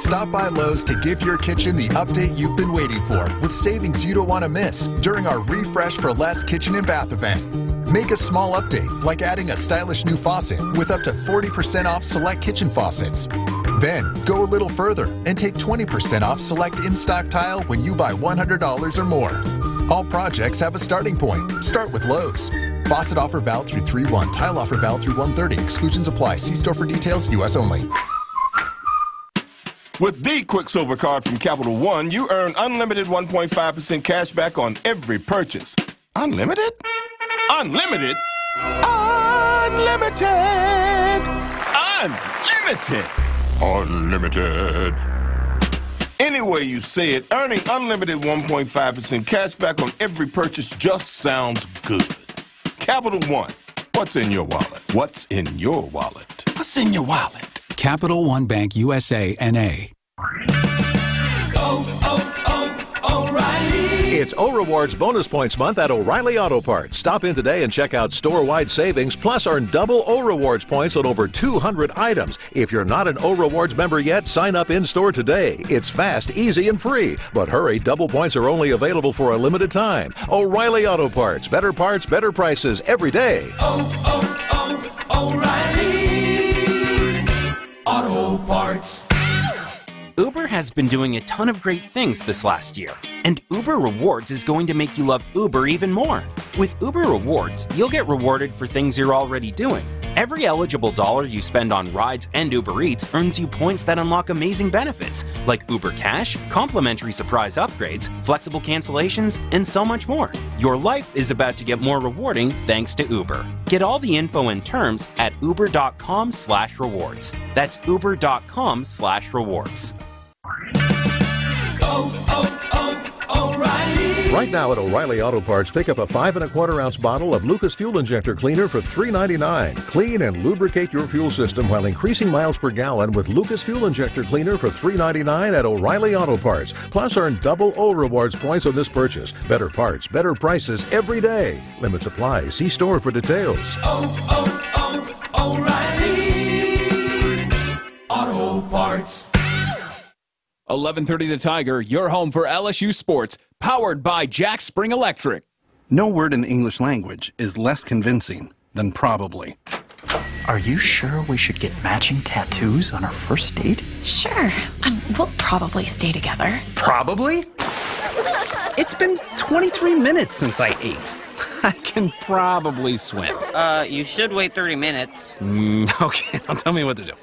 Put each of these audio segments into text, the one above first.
Stop by Lowe's to give your kitchen the update you've been waiting for with savings you don't want to miss during our Refresh for Less kitchen and bath event. Make a small update, like adding a stylish new faucet with up to 40% off select kitchen faucets. Then, go a little further and take 20% off select in-stock tile when you buy $100 or more. All projects have a starting point. Start with Lowe's. Faucet offer valid through 3/1. Tile offer valid through 1/30. Exclusions apply. See store for details. U.S. only. With the Quicksilver card from Capital One, you earn unlimited 1.5% cash back on every purchase. Unlimited? Unlimited? Unlimited! Unlimited! Unlimited! Any way you say it, earning unlimited 1.5% cash back on every purchase just sounds good. Capital One. What's in your wallet? What's in your wallet? What's in your wallet? Capital One Bank USA, N.A. O'Reilly. It's O-Rewards Bonus Points Month at O'Reilly Auto Parts. Stop in today and check out store-wide savings, plus earn double O-Rewards points on over 200 items. If you're not an O-Rewards member yet, sign up in-store today. It's fast, easy, and free. But hurry, double points are only available for a limited time. O'Reilly Auto Parts. Better parts, better prices every day. O'Reilly Auto Parts. Uber has been doing a ton of great things this last year, and Uber Rewards is going to make you love Uber even more. With Uber Rewards, you'll get rewarded for things you're already doing. Every eligible dollar you spend on rides and Uber Eats earns you points that unlock amazing benefits, like Uber Cash, complimentary surprise upgrades, flexible cancellations, and so much more. Your life is about to get more rewarding thanks to Uber. Get all the info and terms at uber.com/rewards. That's uber.com/rewards. O'Reilly. Right now at O'Reilly Auto Parts, pick up a 5 1/4 ounce bottle of Lucas Fuel Injector Cleaner for $3.99. Clean and lubricate your fuel system while increasing miles per gallon with Lucas Fuel Injector Cleaner for $3.99 at O'Reilly Auto Parts. Plus, earn double O-Rewards points on this purchase. Better parts, better prices every day. Limits apply. See store for details. O'Reilly Auto Parts. 11:30 The Tiger, your home for LSU sports, powered by Jack Spring Electric. No word in the English language is less convincing than probably. Are you sure we should get matching tattoos on our first date? Sure. We'll probably stay together. Probably? It's been 23 minutes since I ate. I can probably swim. You should wait 30 minutes. Okay, now tell me what to do.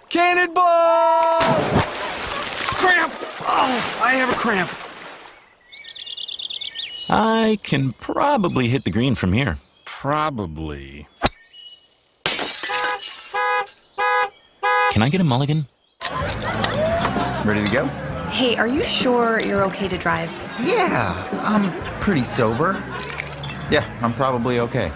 Cannonball! Cramp! Oh, I have a cramp. I can probably hit the green from here. Probably. Can I get a mulligan? Ready to go? Hey, are you sure you're okay to drive? Yeah, I'm pretty sober. Yeah, I'm probably okay.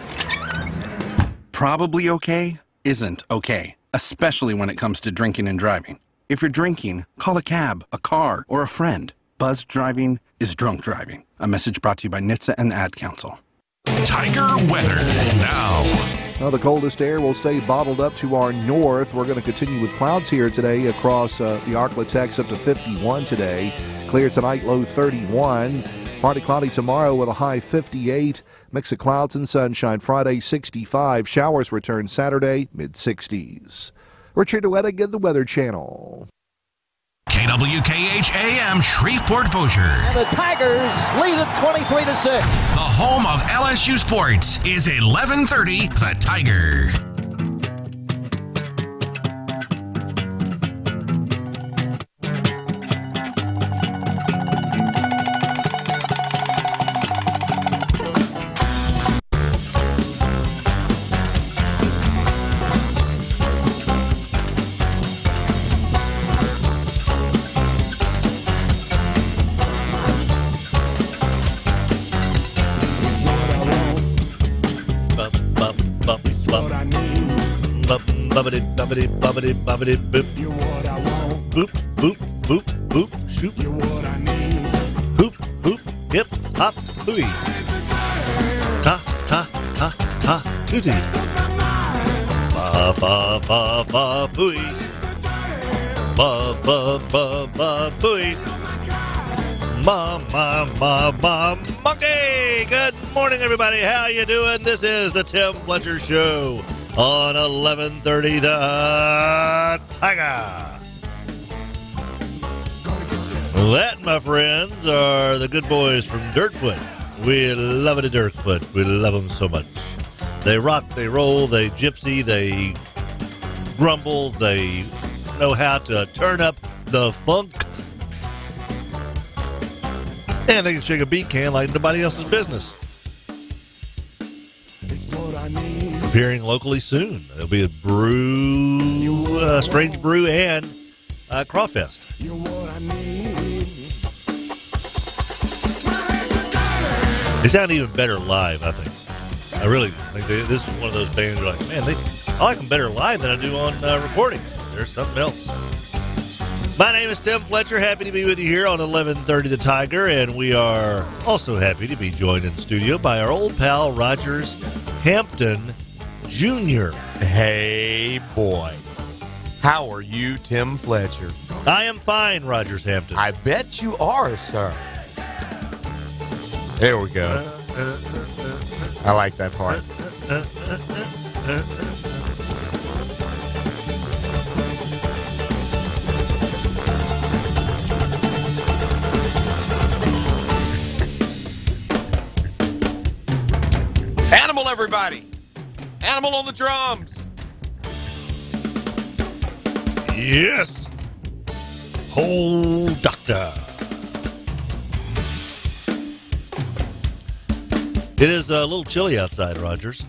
Probably okay isn't okay, especially when it comes to drinking and driving. If you're drinking, call a cab, a car, or a friend. Buzzed driving is drunk driving. A message brought to you by NHTSA and the Ad Council. Tiger weather now. Well, the coldest air will stay bottled up to our north. We're going to continue with clouds here today across the Arklatex up to 51 today. Clear tonight, low 31. Partly cloudy tomorrow with a high 58. Mix of clouds and sunshine. Friday, 65. Showers return Saturday, mid-60s. Richard Duettig in the Weather Channel. KWKH-AM Shreveport-Bossier. And the Tigers lead it 23-6. The home of LSU sports is 1130 The Tiger. Bubbity, bubbity, bubbity, boop. You're what I want. Boop, boop, boop, boop, shoot. You're what I need. Hoop, hoop, hip, hop, hooey. Ta, ta, ta, ta, tootie. Fa, fa, fa, fa, hooey. Booey. Monkey. Good morning, everybody. How you doing? This is the Tim Fletcher Show on 1130 The Tiger. That, my friends, are the good boys from Dirtfoot. We love it at Dirtfoot. We love them so much. They rock, they roll, they gypsy, they grumble, they know how to turn up the funk. And they can shake a beat can like nobody else's business. Appearing locally soon. There'll be a brew, Strange Brew, and Crawfest. They sound even better live, I think. I really think this is one of those bands where like, man, I like them better live than I do on recording. There's something else. My name is Tim Fletcher. Happy to be with you here on 1130 The Tiger, and we are also happy to be joined in the studio by our old pal Rogers Hampton Jr. Hey, boy. How are you, Tim Fletcher? I am fine, Rogers Hampton. I bet you are, sir. There we go. I like that part. Animal, everybody. Animal on the drums. Yes. Whole doctor. It is a little chilly outside, Rogers.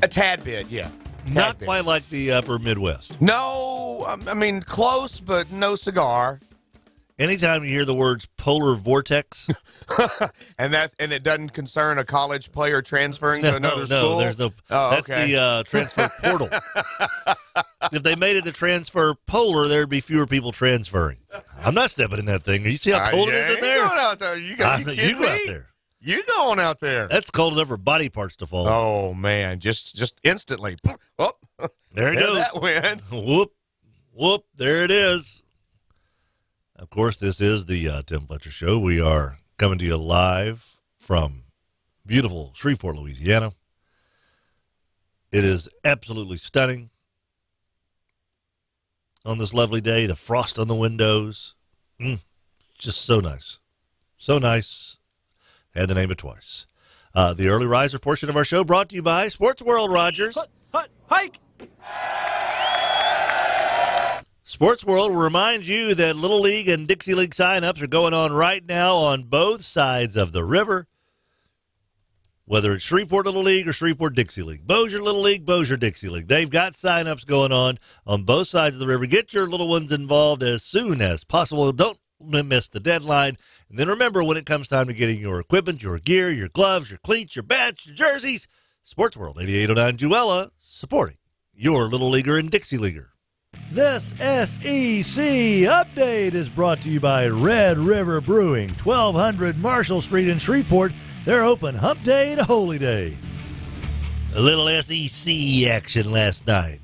A tad bit, yeah. Not quite like the upper Midwest. No, I mean, close, but no cigar. Anytime you hear the words polar vortex. and it doesn't concern a college player transferring to another school? No, there's no. Oh, that's okay. the transfer portal. If they made it a transfer polar, there'd be fewer people transferring. I'm not stepping in that thing. You see how cold it is in there? Going out there. You go out there. You going out there? That's cold enough for body parts to fall. Oh man, just instantly. Oh, there it goes. That went. Whoop! There it is. Of course, this is the Tim Fletcher Show. We are coming to you live from beautiful Shreveport, Louisiana. It is absolutely stunning on this lovely day. The frost on the windows. Just so nice. So nice. Had to name it twice. The early riser portion of our show brought to you by Sports World, Rogers. Hike! Sports World will remind you that Little League and Dixie League sign-ups are going on right now on both sides of the river, whether it's Shreveport Little League or Shreveport Dixie League. Bossier Little League, Bossier Dixie League. They've got sign-ups going on both sides of the river. Get your little ones involved as soon as possible. Don't miss the deadline. And then remember, when it comes time to getting your equipment, your gear, your gloves, your cleats, your bats, your jerseys, Sports World 8809 Jewella, supporting your Little Leaguer and Dixie Leaguer. This SEC update is brought to you by Red River Brewing, 1200 Marshall Street in Shreveport. They're open hump day to holy day. A little SEC action last night.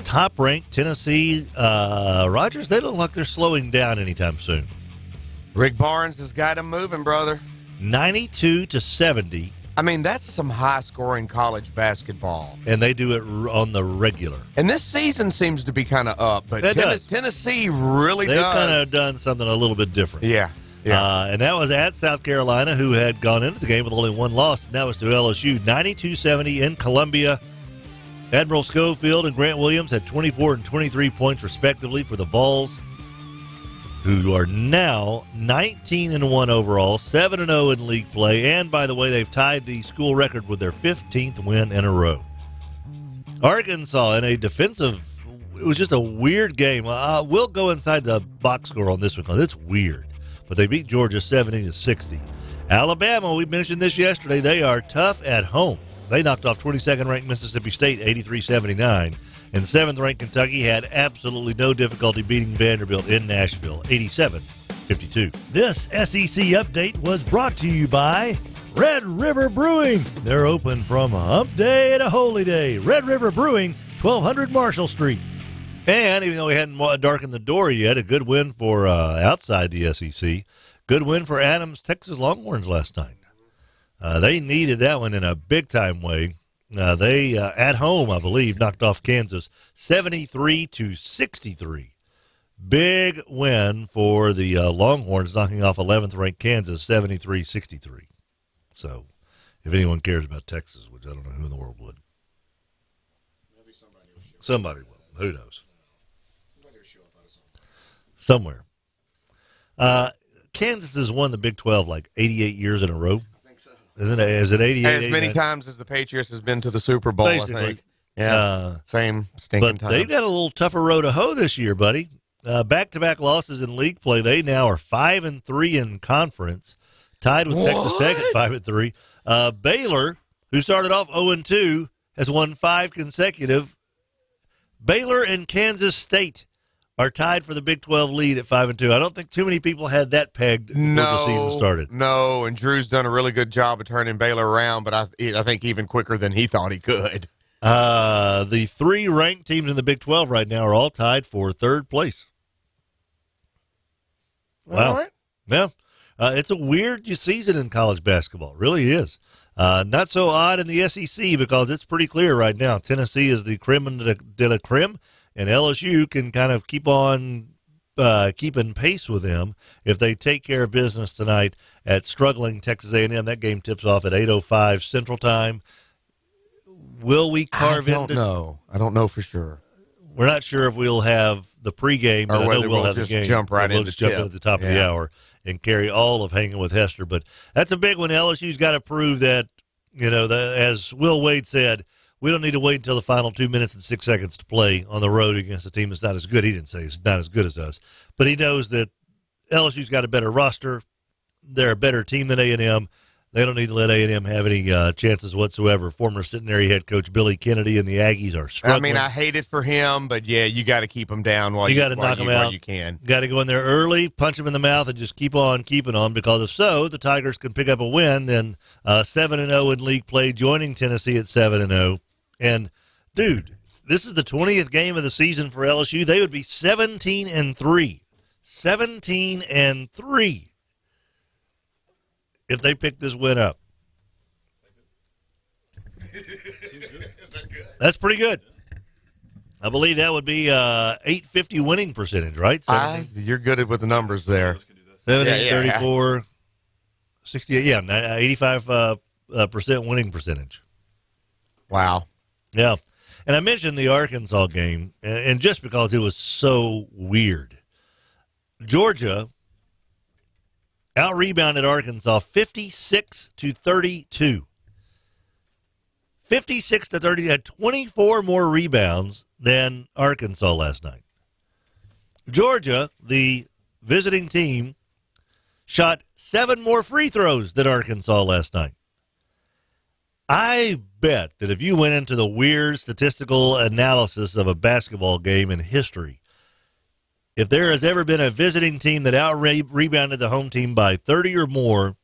Top-ranked Tennessee, Rogers, they look like they're slowing down anytime soon. Rick Barnes has got them moving, brother. 92-70. I mean, that's some high-scoring college basketball. And they do it on the regular. And this season seems to be kind of up, but Tennessee really They've does. They've kind of done something a little bit different. Yeah. And that was at South Carolina, who had gone into the game with only one loss, and that was to LSU. 92-70 in Columbia. Admiral Schofield and Grant Williams had 24 and 23 points, respectively, for the Vols, who are now 19-1 overall, 7-0 in league play, and, by the way, they've tied the school record with their 15th win in a row. Arkansas, in a defensive, it was just a weird game. We'll go inside the box score on this one because it's weird, but they beat Georgia 70-60. Alabama, we mentioned this yesterday, they are tough at home. They knocked off 22nd-ranked Mississippi State 83-79. And 7th-ranked Kentucky had absolutely no difficulty beating Vanderbilt in Nashville, 87-52. This SEC update was brought to you by Red River Brewing. They're open from hump day to holy day. Red River Brewing, 1200 Marshall Street. And even though we hadn't darkened the door yet, a good win for outside the SEC. Good win for Adams, Texas Longhorns last night. They needed that one in a big-time way. They, at home, I believe, knocked off Kansas 73-63. Big win for the Longhorns, knocking off 11th-ranked Kansas 73-63. So, if anyone cares about Texas, which I don't know who in the world would. Maybe somebody will. Who knows? Somewhere. Kansas has won the Big 12 like 88 years in a row. I think so. Is it 88? As many times as the Patriots has been to the Super Bowl, basically. I think. Yeah, same stinking time. But they've got a little tougher road to hoe this year, buddy. Back-to-back losses in league play. They now are 5-3 in conference, tied with Texas Tech at 5-3. Baylor, who started off 0-2, has won 5 consecutive. Baylor and Kansas State are tied for the Big 12 lead at 5-2. I don't think too many people had that pegged before the season started. No, and Drew's done a really good job of turning Baylor around, but I think even quicker than he thought he could. The 3 ranked teams in the Big 12 right now are all tied for 3rd place. Wow. All right. Yeah. It's a weird season in college basketball. It really is. Not so odd in the SEC because it's pretty clear right now. Tennessee is the creme de la creme, and LSU can kind of keep on keeping pace with them if they take care of business tonight at struggling Texas A&M. That game tips off at 8:05 Central Time. Will we carve in? I don't know for sure. We're not sure if we'll have the pregame, but I know we'll have the game. Jump right we'll into just jump in at the top of the hour and carry all of Hanging with Hester. But that's a big one. LSU's got to prove that, as Will Wade said, we don't need to wait until the final 2 minutes and 6 seconds to play on the road against a team that's not as good. He didn't say it's not as good as us, but he knows that LSU's got a better roster. They're a better team than A&M. They don't need to let A&M have any chances whatsoever. Former centenary head coach Billy Kennedy and the Aggies are struggling. I mean, I hate it for him, but, yeah, you got to keep them down while you got to knock them out. You can. Got to go in there early, punch them in the mouth, and just keep on keeping on, because if so, the Tigers can pick up a win. Then 7-0 in league play, joining Tennessee at 7-0. And, dude, this is the 20th game of the season for LSU. They would be 17-3. 17-3. If they pick this win up. That's pretty good. I believe that would be 850 winning percentage, right? You're good with the numbers there. 78, 34, 68, 85% winning percentage. Wow. Yeah. And I mentioned the Arkansas game, and just because it was so weird. Georgia out-rebounded Arkansas 56-32. 56-30, had 24 more rebounds than Arkansas last night. Georgia, the visiting team, shot 7 more free throws than Arkansas last night. I bet that if you went into the weird statistical analysis of a basketball game in history, if there has ever been a visiting team that out-rebounded the home team by 30 or more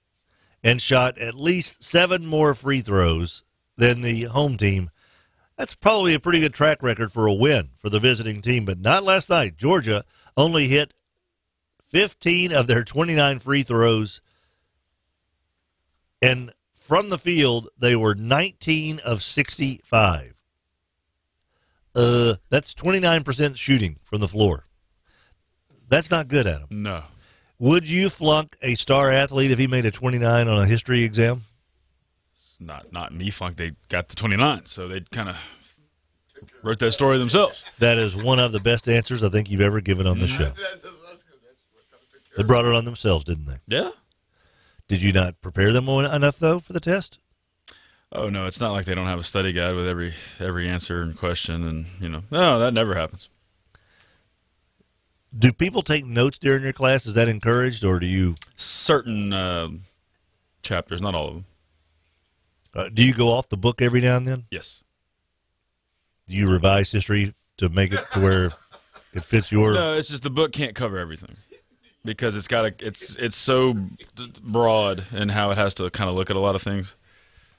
and shot at least 7 more free throws than the home team, that's probably a pretty good track record for a win for the visiting team, but not last night. Georgia only hit 15 of their 29 free throws, and from the field, they were 19 of 65. That's 29% shooting from the floor. That's not good, Adam. No. Would you flunk a star athlete if he made a 29 on a history exam? Not me flunk. They got the 29, so they kind of wrote that story themselves. That is one of the best answers I think you've ever given on the show. They brought it on themselves, didn't they? Yeah. Did you not prepare them enough, though, for the test? Oh, no, it's not like they don't have a study guide with every answer and question, and, no, that never happens. Do people take notes during your class? Is that encouraged, or do you? Certain chapters, not all of them. Do you go off the book every now and then? Yes. Do you revise history to make it to where it fits your? No, it's just the book can't cover everything because it's so broad in how it has to kind of look at a lot of things.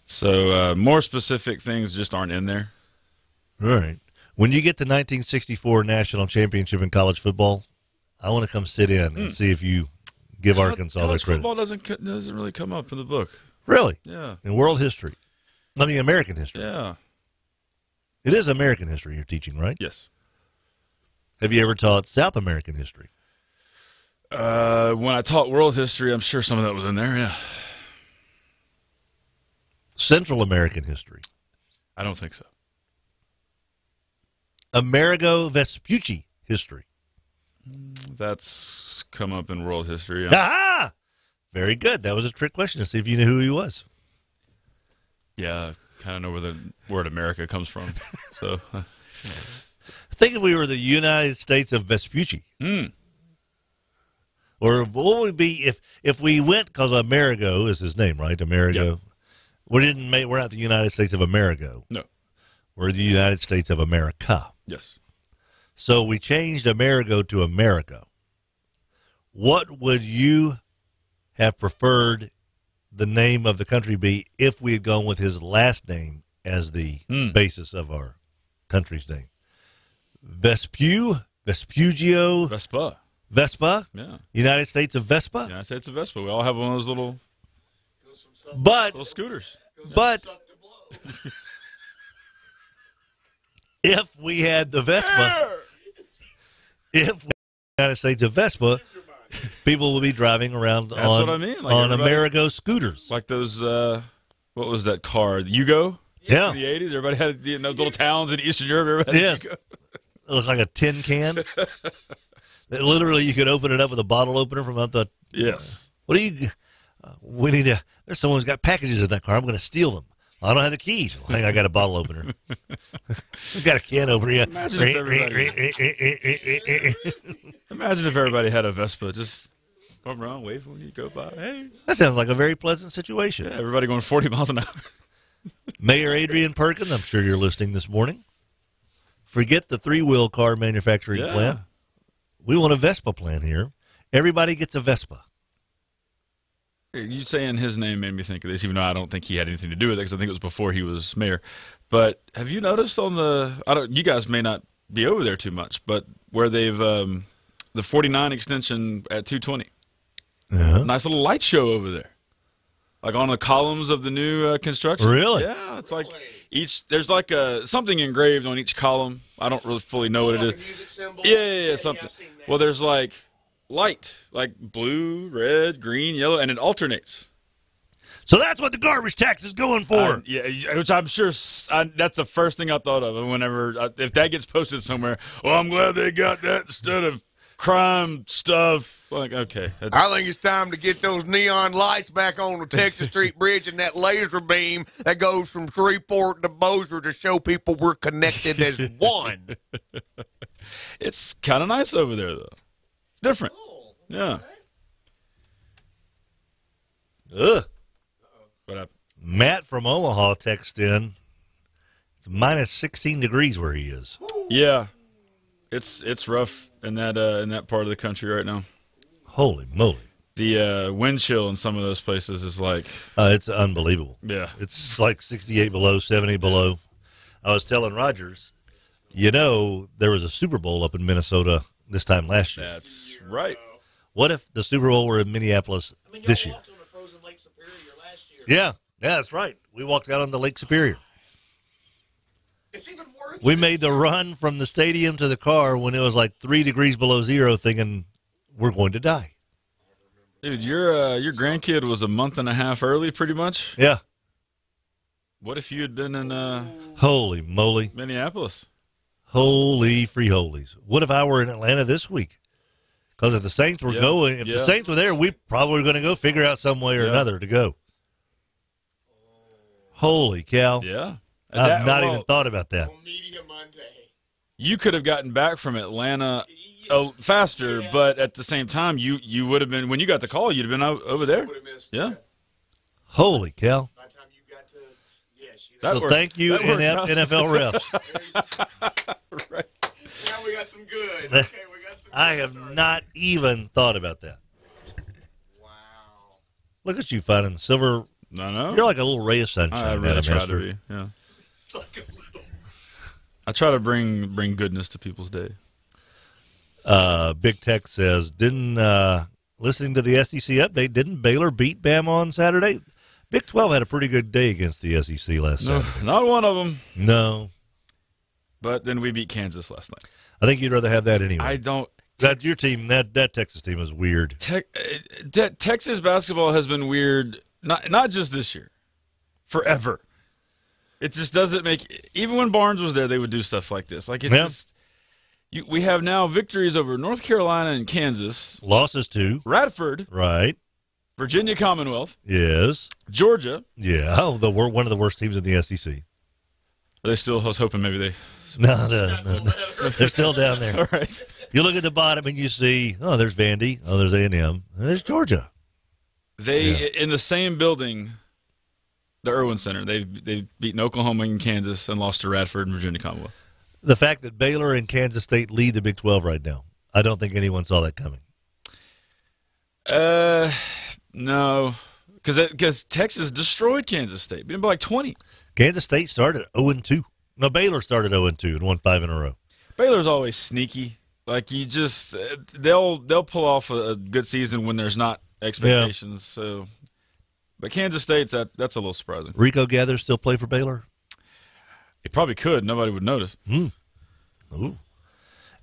So more specific things just aren't in there. All right. When you get the 1964 national championship in college football, I want to come sit in and see if you give Arkansas their credit. Football doesn't really come up in the book. Really? Yeah. In world history. I mean, American history. Yeah. It is American history you're teaching, right? Yes. Have you ever taught South American history? When I taught world history, I'm sure some of that was in there, yeah. Central American history? I don't think so. Amerigo Vespucci history? That's come up in world history. Yeah. Aha! Very good. That was a trick question to see if you knew who he was. Yeah, I kind of know where the word America comes from. So, think if we were the United States of Vespucci. Or what would it be if we went, because Amerigo is his name, right? Amerigo. Yep. We're not the United States of Amerigo. No. We're the United States of America. Yes. So we changed Amerigo to America. What would you have preferred the name of the country be if we had gone with his last name as the basis of our country's name? Vespugio? Vespa? Yeah. United States of Vespa? United States of Vespa. We all have one of those little scooters. But if we had the Vespa, if we had the United States of Vespa, people would be driving around on Amerigo scooters. Like those, what was that car? The Yugo? Yeah. In the 80s, everybody had those little towns in Eastern Europe. Everybody had Yes. It was like a tin can. That literally you could open it up with a bottle opener from up the... Yes. What do you... we need to... There's someone who's got packages in that car. I'm going to steal them. I don't have the keys. Well, hang on, I got a bottle opener. We've got a can opener. Yeah. Imagine if everybody had a Vespa. Just come around, wave when you go by. Hey. That sounds like a very pleasant situation. Yeah, everybody going 40 miles an hour. Mayor Adrian Perkins, I'm sure you're listening this morning. Forget the three-wheel car manufacturing plant. We want a Vespa plant here. Everybody gets a Vespa. You saying his name made me think of this, even though I don't think he had anything to do with it, because I think it was before he was mayor. But have you noticed on you guys may not be over there too much, but where they've, the 49 extension at 220. Nice little light show over there. Like on the columns of the new construction. Really? Yeah, it's like there's like something engraved on each column. I don't really fully know what it is. Music symbol? Yeah, something. Well, there's like light, like blue, red, green, yellow, and it alternates. So that's what the garbage tax is going for. Yeah, which I'm sure that's the first thing I thought of. And if that gets posted somewhere, I'm glad they got that instead of crime stuff. Like, okay. I think it's time to get those neon lights back on the Texas Street Bridge and that laser beam that goes from Shreveport to Bossier to show people we're connected as one. It's kind of nice over there, though. Different. Yeah. Ugh. What happened? Matt from Omaha texted in. It's minus 16 degrees where he is. Yeah. It's rough in that part of the country right now. Holy moly. The wind chill in some of those places is like... it's unbelievable. Yeah. It's like 68 below, 70 below. I was telling Rogers, there was a Super Bowl up in Minnesota this time last year. That's right. What if the Super Bowl were in Minneapolis this year? Walked on the frozen Lake Superior last year. Yeah, that's right. We walked out on the Lake Superior. It's even worse. We made the run from the stadium to the car when it was like 3 degrees below zero, thinking we're going to die. Dude, your grandkid was a month and a half early, pretty much. Yeah. What if you had been in holy moly, Minneapolis? Holy free holies! What if I were in Atlanta this week? Because if the Saints were going, if the Saints were there, we probably were going to go figure out some way or another to go. Holy cow! Yeah, I've not even thought about that. Media Monday. You could have gotten back from Atlanta faster, but at the same time, you would have been, when you got the call, you'd have been over there. Yeah. Holy cow! By the time you got to, So thank you, NFL refs. Right. Now we got some good. Okay, we got some. I have not even thought about that. Wow. Look at you finding the silver. I know. You're like a little ray of sunshine. I really try to be. Yeah. I try to bring goodness to people's day. Big Tech says, listening to the SEC update, didn't Baylor beat Bama on Saturday? Big 12 had a pretty good day against the SEC last Saturday. Not one of them. No. But then we beat Kansas last night. I think you'd rather have that anyway. I don't. Your team, that Texas team is weird. Texas basketball has been weird, not just this year, forever. It just doesn't make. Even when Barnes was there, they would do stuff like this. Like it's just. We have now victories over North Carolina and Kansas. Losses to Radford. Right. Virginia Commonwealth. Yes. Georgia. Yeah. Oh, one of the worst teams in the SEC. Are they still? I was hoping maybe they. No. They're still down there. All right. You look at the bottom and you see, there's Vandy. Oh, there's A&M. And there's Georgia. In the same building, the Irwin Center, they've beaten Oklahoma and Kansas and lost to Radford and Virginia Commonwealth. The fact that Baylor and Kansas State lead the Big 12 right now, I don't think anyone saw that coming. No, because Texas destroyed Kansas State, beat them by like 20. Kansas State started 0-2. No, Baylor started 0-2 and won 5 in a row. Baylor's always sneaky. Like you just they'll pull off a good season when there's not expectations. Yeah. So, but Kansas State's that's a little surprising. Rico Gathers still play for Baylor? He probably could. Nobody would notice. Ooh.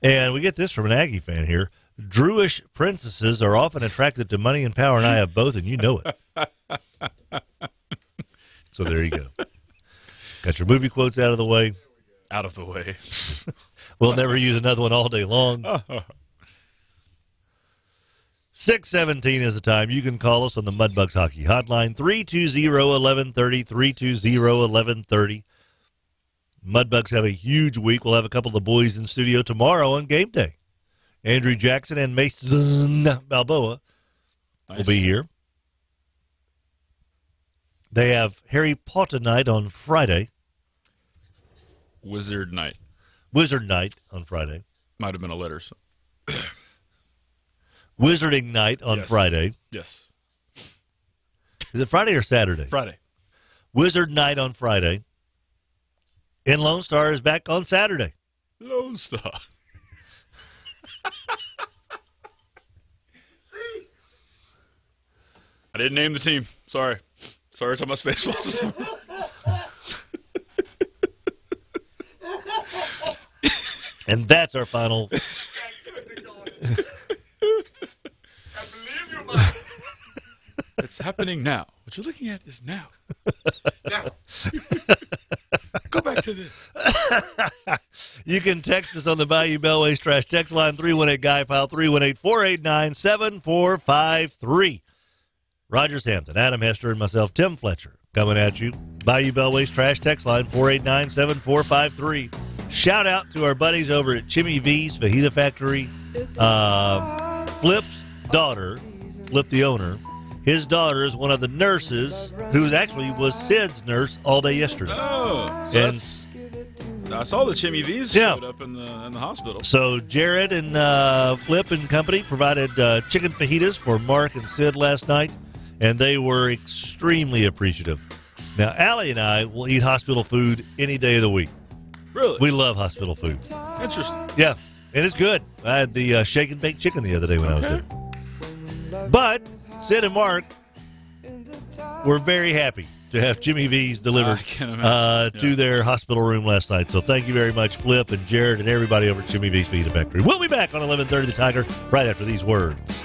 And we get this from an Aggie fan here. Druish princesses are often attracted to money and power, and I have both, and you know it. So there you go. Got your movie quotes out of the way. Out of the way. We'll never use another one all day long. 6:17 is the time. You can call us on the Mudbugs Hockey Hotline, 320-1130, 320-1130. Mudbugs have a huge week. We'll have a couple of the boys in studio tomorrow on game day. Andrew Jackson and Mason Balboa will be here. They have Harry Potter night on Friday. Wizard night on Friday. Might have been a letter. So. Wizarding night on Friday. Yes. Is it Friday or Saturday? Friday. Wizard night on Friday. And Lone Star is back on Saturday. Lone Star. I didn't name the team. Sorry. Sorry, talking about Spaceballs. And that's our final. It's happening now. What you're looking at is now. Now. Go back to this. You can text us on the Bayou Bellways Trash Text Line, 318-GUY-PILE, 318-489-7453. Rogers Hampton, Adam Hester, and myself, Tim Fletcher, coming at you. Bayou Bellways Trash Text Line, 489-7453. Shout out to our buddies over at Jimmy V's Fajita Factory. Flip's daughter, Flip the owner, his daughter is one of the nurses who actually was Sid's nurse all day yesterday. Oh, so I saw the Jimmy V's showed up in the hospital. So Jared and Flip and company provided chicken fajitas for Mark and Sid last night, and they were extremely appreciative. Now, Allie and I will eat hospital food any day of the week. Really? We love hospital food. Interesting. Yeah, and it's good. I had the shake and bake chicken the other day when I was there. But Sid and Mark were very happy to have Jimmy V's delivered to their hospital room last night. So thank you very much, Flip and Jared and everybody over at Jimmy V's Fajita Factory. We'll be back on 11:30 The Tiger right after these words.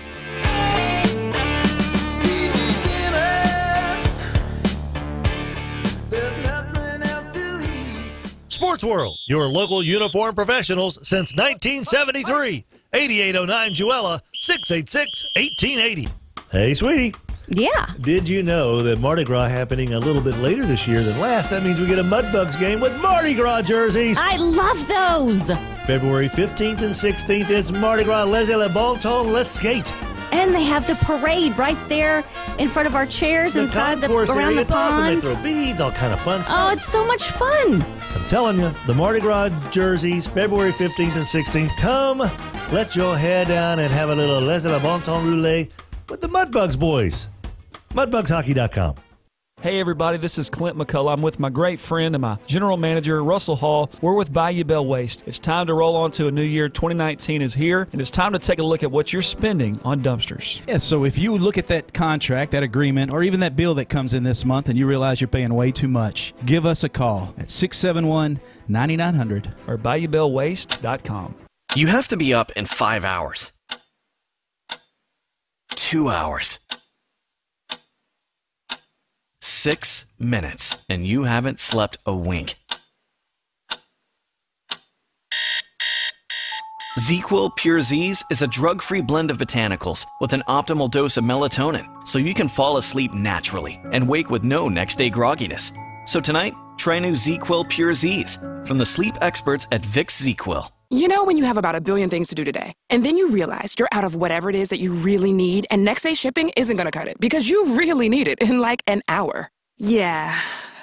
Sports World, your local uniform professionals since 1973. 8809 Jewella, 686-1880. Hey, sweetie. Yeah. Did you know that Mardi Gras happening a little bit later this year than last? That means we get a Mudbugs game with Mardi Gras jerseys. I love those. February 15th and 16th, it's Mardi Gras. Laissez le bon temps, let's skate. And they have the parade right there in front of our chairs inside around area. the It's pond. awesome. They throw beads, all kind of fun stuff. Oh, it's so much fun. I'm telling you, the Mardi Gras jerseys, February 15th and 16th. Come, let your hair down and have a little laissez le bon temps roulé with the Mudbugs boys. MudbugsHockey.com. Hey everybody, this is Clint McCullough. I'm with my great friend and my general manager, Russell Hall. We're with Bayou Bell Waste. It's time to roll on to a new year. 2019 is here, and it's time to take a look at what you're spending on dumpsters. Yeah, so if you look at that contract, that agreement, or even that bill that comes in this month and you realize you're paying way too much, give us a call at 671-9900 or BayouBellWaste.com. You have to be up in 5 hours. 2 hours. 6 minutes, and you haven't slept a wink. ZzzQuil Pure Z's is a drug-free blend of botanicals with an optimal dose of melatonin, so you can fall asleep naturally and wake with no next-day grogginess. So tonight, try new ZzzQuil Pure Z's from the sleep experts at Vicks ZzzQuil. You know when you have about a billion things to do today, and then you realize you're out of whatever it is that you really need, and next day shipping isn't going to cut it because you really need it in like an hour. Yeah,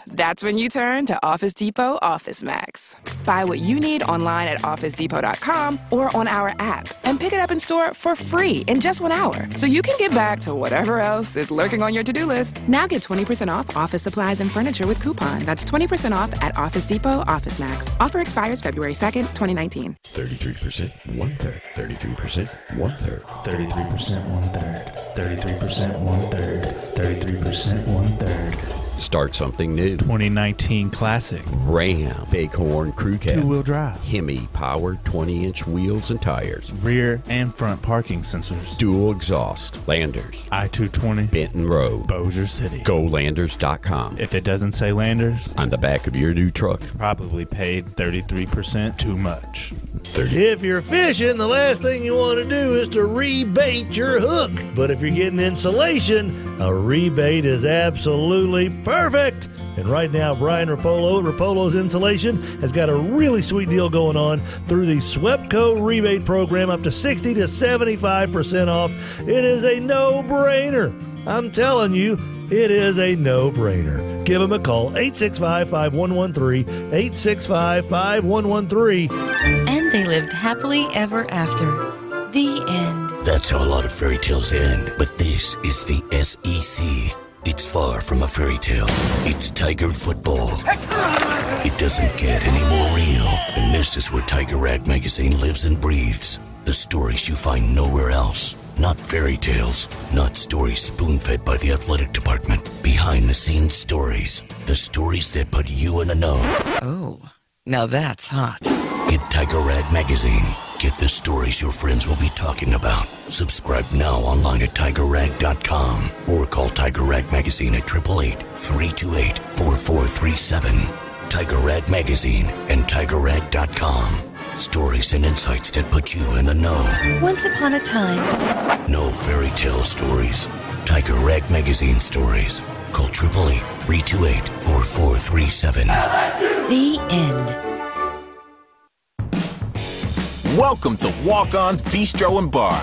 that's when you turn to Office Depot Office Max. Buy what you need online at OfficeDepot.com or on our app, and pick it up in store for free in just 1 hour, so you can get back to whatever else is lurking on your to-do list. Now get 20% off office supplies and furniture with coupon. That's 20% off at Office Depot Office Max. Offer expires February 2nd, 2019. 33%, 1/3. 33%, 1/3. 33%, 1/3. 33%, 1/3. 33%, 1/3. Start something new. 2019 Classic. Ram Bighorn Crew Cab. Two-wheel drive. Hemi powered 20-inch wheels and tires. Rear and front parking sensors. Dual exhaust. Landers. I-220. Benton Road. Bossier City. GoLanders.com. If it doesn't say Landers, on the back of your new truck. Probably paid 33% too much. 30. If you're fishing, the last thing you want to do is to rebait your hook. But if you're getting insulation, a rebait is absolutely perfect. And right now, Brian Rapolo at Rapolo's Insulation has got a really sweet deal going on through the SWEPCO rebate program, up to 60 to 75% off. It is a no-brainer. I'm telling you, it is a no-brainer. Give them a call, 865-5113, 865-5113. And they lived happily ever after. The end. That's how a lot of fairy tales end, but this is the SEC. It's far from a fairy tale. It's Tiger football. It doesn't get any more real, and this is where Tiger Rag Magazine lives and breathes. The stories you find nowhere else. Not fairy tales, not stories spoon-fed by the athletic department. Behind-the-scenes stories. The stories that put you in the know. Oh, now that's hot. Get Tiger Rag Magazine. Get the stories your friends will be talking about. Subscribe now online at TigerRag.com or call Tiger Rag Magazine at 888-328-4437. Tiger Rag Magazine and TigerRag.com. Stories and insights that put you in the know. Once upon a time. No fairy tale stories. Tiger Rag Magazine stories. Call 888-328-4437. The end. Welcome to Walk-On's Bistro and Bar,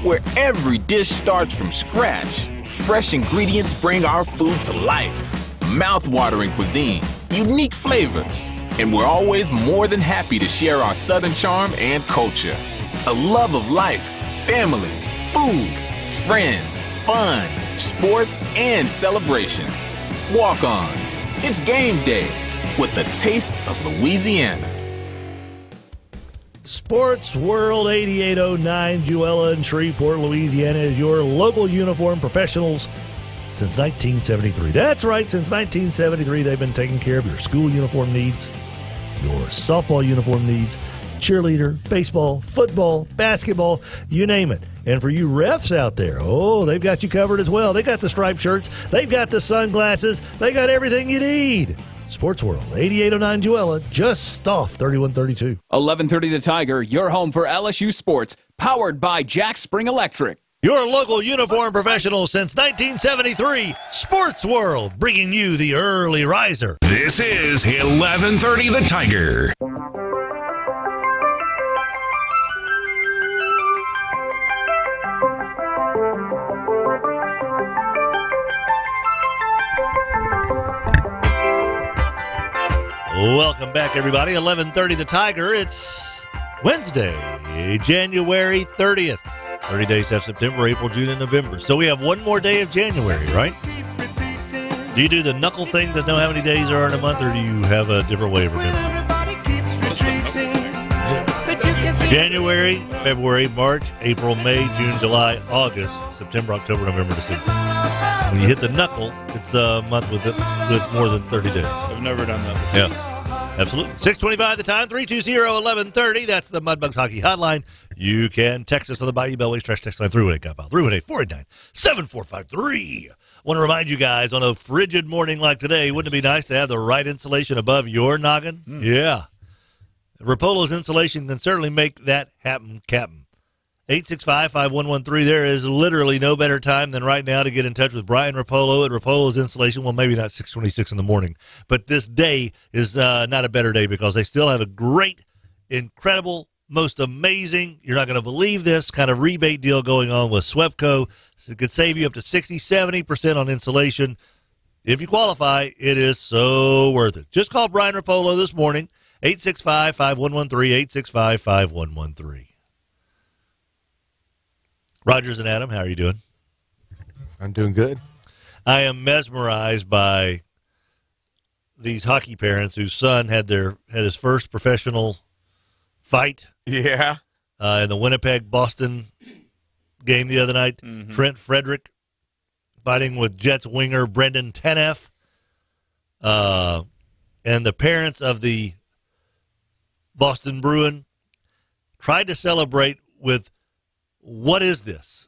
where every dish starts from scratch. Fresh ingredients bring our food to life. Mouth-watering cuisine, unique flavors, and we're always more than happy to share our Southern charm and culture. A love of life, family, food, friends, fun, sports, and celebrations. Walk-Ons. It's game day with the taste of Louisiana. Sports World 8809, Jewella in Shreveport, Louisiana, is your local uniform professionals since 1973. That's right, since 1973, they've been taking care of your school uniform needs, your softball uniform needs, cheerleader, baseball, football, basketball, you name it. And for you refs out there, oh, they've got you covered as well. They got the striped shirts, they've got the sunglasses, they got everything you need. Sports World, 8809 Jewella, just off 3132. 1130 The Tiger, your home for LSU sports, powered by Jack Spring Electric. Your local uniform professional since 1973, Sports World, bringing you the early riser. This is 1130 The Tiger. Welcome back, everybody. 11:30 The Tiger. It's Wednesday, January 30th. 30 days have September, April, June, and November. So we have one more day of January, right? Do you do the knuckle thing to know how many days there are in a month, or do you have a different way of remembering? January, February, March, April, May, June, July, August, September, October, November, December. When you hit the knuckle, it's the month with more than 30 days. I've never done that. Yeah, absolutely. 6:25 the time, 320-1130. That's the Mudbugs Hockey Hotline. You can text us on the Bayou Bellway Stretch text line 318-489-7453. Want to remind you guys, on a frigid morning like today, wouldn't it be nice to have the right insulation above your noggin? Yeah. Rapolo's insulation can certainly make that happen, Captain. 865-5113. There is literally no better time than right now to get in touch with Brian Rapolo at Rapolo's Insulation. Well, maybe not 6:26 in the morning, but this day is not a better day because they still have a great, incredible, most amazing, you're not going to believe this, kind of rebate deal going on with Swepco. So it could save you up to 60-70% on insulation. If you qualify, it is so worth it. Just call Brian Rapolo this morning, 865-5113, 865-5113. Rogers and Adam, how are you doing? I'm doing good. I am mesmerized by these hockey parents whose son had his first professional fight. Yeah. In the Winnipeg-Boston game the other night. Mm-hmm. Trent Frederick fighting with Jets winger Brendan Tanev. And the parents of the Boston Bruin tried to celebrate with, what is this?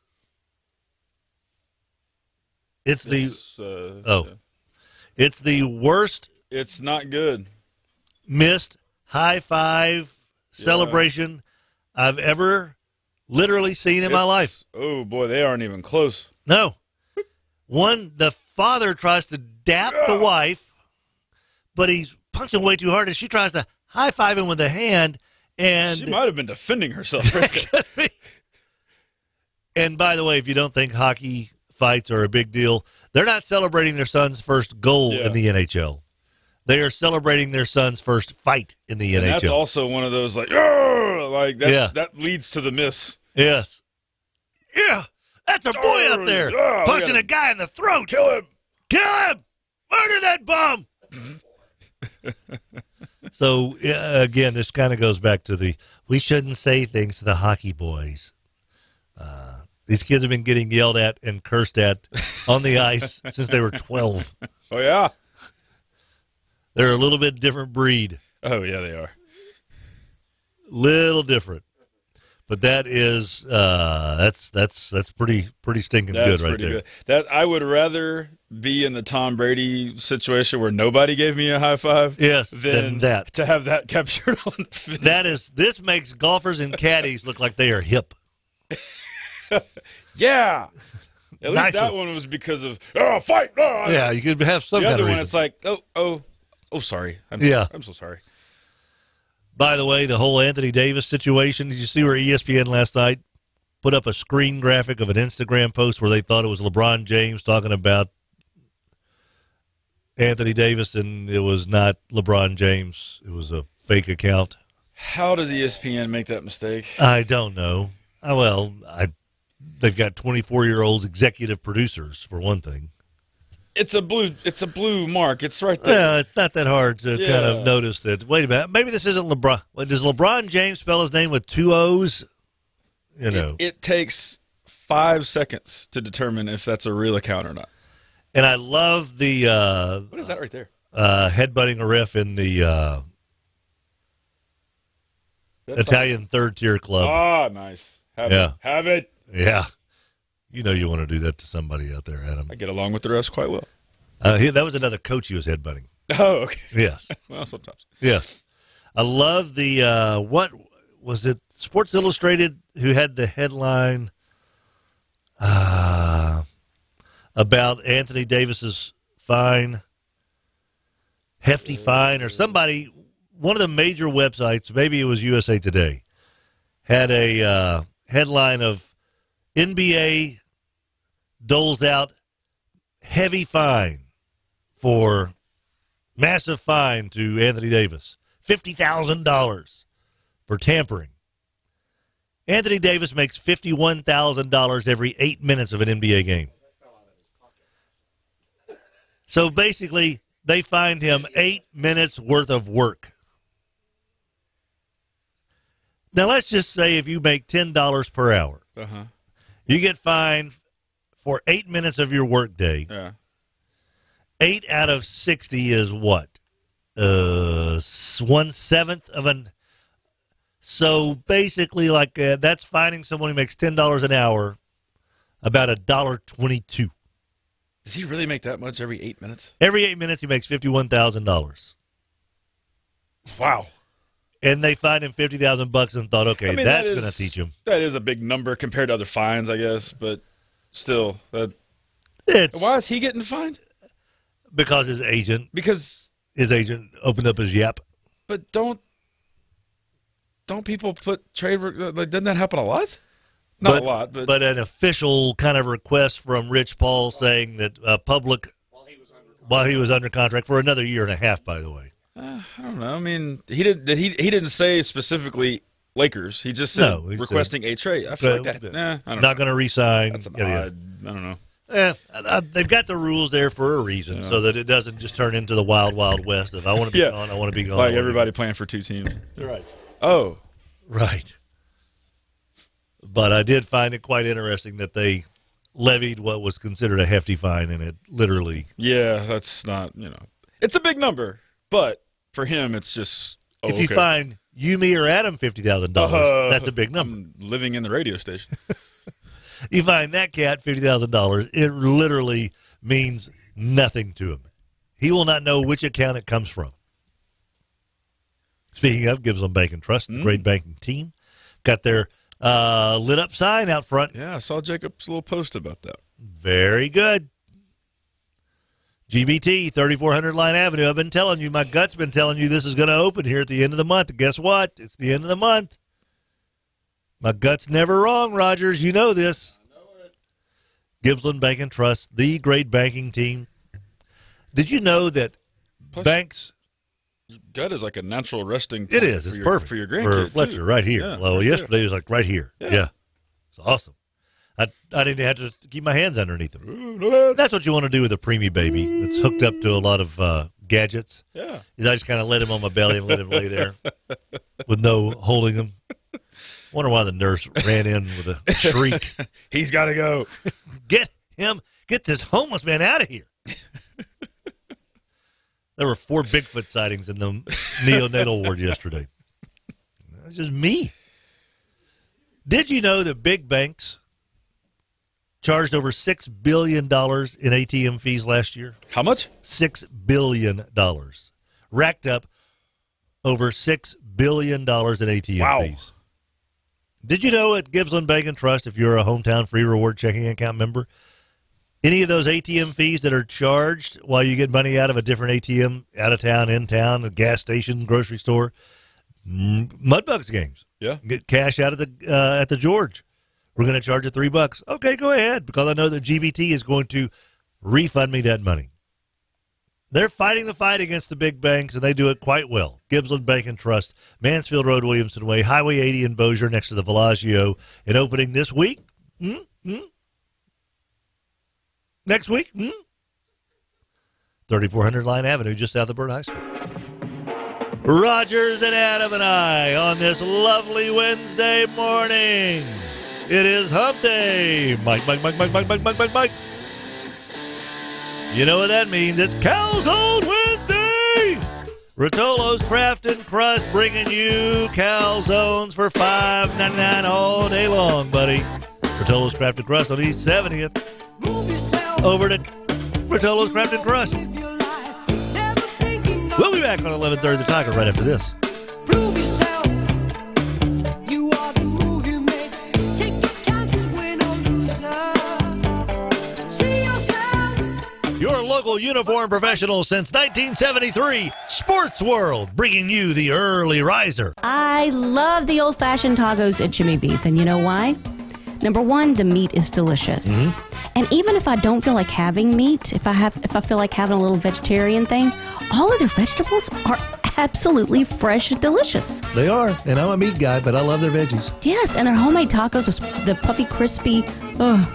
It's the worst. It's not good. Missed high five celebration I've ever literally seen in my life. Oh boy, they aren't even close. No. The father tries to dap the wife, but he's punching way too hard, and she tries to high five him with a hand. And she might have been defending herself. And by the way, if you don't think hockey fights are a big deal, they're not celebrating their son's first goal in the NHL. They are celebrating their son's first fight in the NHL. That's also one of those that leads to the miss. Yes. Yeah, that's a boy out there punching a guy in the throat. Kill him. Kill him. Murder that bum. So, again, this kind of goes back to we shouldn't say things to the hockey boys. These kids have been getting yelled at and cursed at on the ice since they were 12. Oh, yeah. They're a little bit different breed. Oh, yeah, they are. Little different. But that is that's pretty stinking good right there. Good. That I would rather be in the Tom Brady situation where nobody gave me a high five. Yes, than that. To have that captured on video. This makes golfers and caddies look like they are hip. Yeah. At least that one was because of fight. Oh, yeah, you could have some the kind other of one. reason. It's like sorry. I'm so sorry. By the way, the whole Anthony Davis situation, did you see where ESPN last night put up a screen graphic of an Instagram post where they thought it was LeBron James talking about Anthony Davis, and it was not LeBron James. It was a fake account. How does ESPN make that mistake? I don't know. They've got 24-year-old executive producers, for one thing. It's a blue mark. It's right there. Yeah, it's not that hard to kind of notice that. Wait a minute. Maybe this isn't LeBron. Does LeBron James spell his name with 2 O's? It takes 5 seconds to determine if that's a real account or not. And I love the what is that right there? Headbutting a ref in the Italian third-tier club. Ah, nice. Have it. Yeah. You know you want to do that to somebody out there, Adam. I get along with the refs quite well. That was another coach he was headbutting. Oh, okay. Yes. Well, sometimes. Yes. I love the, what was it, Sports Illustrated, who had the headline about Anthony Davis's fine, hefty fine, or somebody, one of the major websites, maybe it was USA Today, had a headline of NBA doles out heavy fine for massive fine to Anthony Davis, $50,000 for tampering. Anthony Davis makes $51,000 every 8 minutes of an NBA game. So basically, they fined him 8 minutes worth of work. Now, let's just say if you make $10 per hour, you get fined for 8 minutes of your workday. Yeah. 8 out of 60 is what? 1/7 of an. So basically, like that's finding someone who makes $10 an hour about $1.22. Does he really make that much every 8 minutes? Every 8 minutes, he makes $51,000. Wow. And they fined him $50,000 and thought, okay, that's going to teach him. That is a big number compared to other fines, I guess. But still, why is he getting fined? Because his agent opened up his yap. But don't people put trade? Doesn't that happen a lot? Not a lot, but an official kind of request from Rich Paul saying that public while he was under contract for another year and a half. By the way, I don't know. I mean, he didn't say specifically Lakers. He just said requesting a trade. I feel like that. I don't not going to know. re-sign. That's odd. I don't know. They've got the rules there for a reason, so that it doesn't just turn into the wild, wild west of I want to be gone, I want to be gone. Like everybody playing for two teams. Right. Oh. Right. But I did find it quite interesting that they levied what was considered a hefty fine, and it literally. Yeah, that's not, it's a big number, but for him, it's just. If you find you, me, or Adam $50,000, that's a big number. I'm living in the radio station. You find that cat $50,000, it literally means nothing to him. He will not know which account it comes from. Speaking of Gibbsland Bank and Trust, the great banking team, got their lit up sign out front. Yeah, I saw Jacob's little post about that. Very good. GBT, 3400 Line Avenue. I've been telling you, my gut's been telling you this is going to open here at the end of the month. And guess what? It's the end of the month. My gut's never wrong, Rogers. You know this. I know it. Gibbsland Bank and Trust, the great banking team. Did you know that banks... Gut is like a natural resting point. It is. It's perfect for your grandkids. For Fletcher, too. right here. Yeah, well, yesterday was like right here. Yeah. It's awesome. I didn't have to keep my hands underneath them. That's what you want to do with a preemie baby that's hooked up to a lot of gadgets. Yeah. I just kind of let him on my belly and let him lay there with no holding him. Wonder why the nurse ran in with a shriek. He's got to go. Get this homeless man out of here. There were 4 Bigfoot sightings in the neonatal ward yesterday. That's just me. Did you know that big banks charged over $6 billion in ATM fees last year? How much? $6 billion. Racked up over $6 billion in ATM fees. Did you know at Gibbsland Bank and Trust, if you're a hometown free reward checking account member, any of those ATM fees that are charged while you get money out of a different ATM, out of town, in town, a gas station, grocery store, Mudbugs games. Yeah. Get cash out of at the George. We're going to charge you $3. Okay, go ahead, because I know that GBT is going to refund me that money. They're fighting the fight against the big banks, and they do it quite well. Gibbsland Bank and Trust, Mansfield Road, Williamson Way, Highway 80 in Bossier next to the Villaggio, and opening this week. Next week, 3400 Line Avenue, just south of Byrd High School. Rogers and Adam and I on this lovely Wednesday morning. It is Hump Day. Mike. You know what that means. It's Calzone Wednesday. Rotolo's Craft and Crust bringing you calzones for $5.99 all day long, buddy. Rotolo's Craft and Crust on East 70th. Over to Rotolo's Craft and Crust. We'll be back on 11:30 The Tiger right after this. Prove yourself. You are the move you make. Take your chances, win or loser. See yourself. Your local uniform professional since 1973, Sports World, bringing you the early riser. I love the old-fashioned tacos at Jimmy B's, and you know why? Number one, the meat is delicious. And even if I don't feel like having meat, if I feel like having a little vegetarian thing, all of their vegetables are absolutely fresh and delicious. They are, and I'm a meat guy, but I love their veggies. Yes, and their homemade tacos with the puffy, crispy,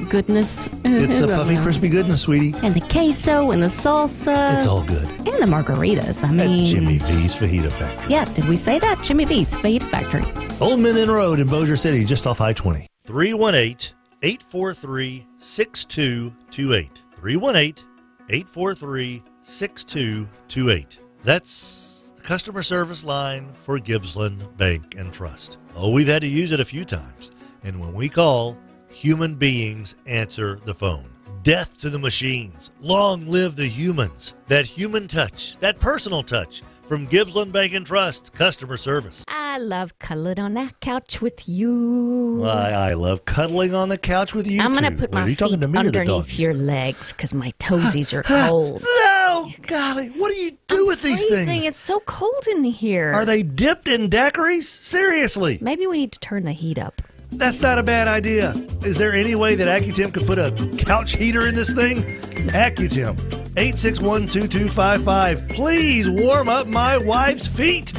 goodness. It's a puffy, crispy goodness, sweetie. And the queso and the salsa. It's all good. And the margaritas. I At mean, Jimmy V's Fajita Factory. yeah, did we say that? Jimmy V's Fajita Factory. Old Men Inn Road in Bossier City, just off I-20. 318-843-6228. 318-843-6228. That's the customer service line for Gippsland Bank and Trust. Oh, we've had to use it a few times. And when we call, human beings answer the phone. Death to the machines. Long live the humans. That human touch, that personal touch from Gippsland Bank and Trust customer service. I love cuddling on that couch with you. Why, I love cuddling on the couch with you, I'm going to too. put Wait, my are you talking feet to me or the underneath doggies? your legs because my toesies are cold. Oh, golly. What do you do with these freezing. things? It's so cold in here. Are they dipped in daiquiris? Seriously. Maybe we need to turn the heat up. That's not a bad idea. Is there any way that Accutemp could put a couch heater in this thing? Accutemp, 861-2255. Please warm up my wife's feet.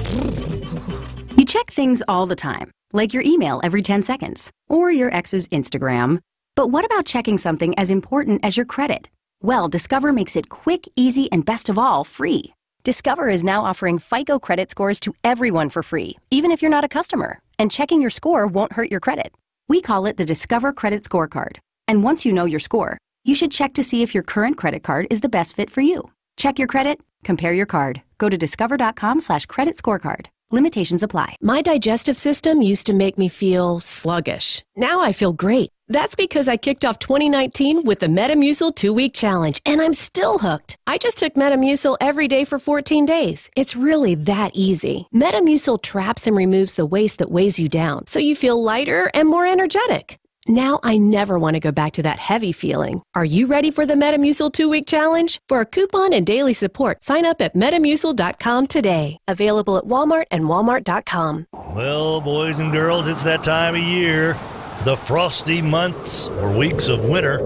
You check things all the time, like your email every 10 seconds, or your ex's Instagram. But what about checking something as important as your credit? Well, Discover makes it quick, easy, and best of all, free. Discover is now offering FICO credit scores to everyone for free, even if you're not a customer. And checking your score won't hurt your credit. We call it the Discover Credit Scorecard. And once you know your score, you should check to see if your current credit card is the best fit for you. Check your credit, compare your card. Go to discover.com/credit scorecard. Limitations apply. My digestive system used to make me feel sluggish. Now I feel great. That's because I kicked off 2019 with the Metamucil 2-week challenge, and I'm still hooked. I just took Metamucil every day for 14 days. It's really that easy. Metamucil traps and removes the waste that weighs you down, so you feel lighter and more energetic. Now I never want to go back to that heavy feeling. Are you ready for the Metamucil 2-week challenge? For a coupon and daily support, sign up at Metamucil.com today. Available at Walmart and Walmart.com. Well, boys and girls, it's that time of year. The frosty months or weeks of winter.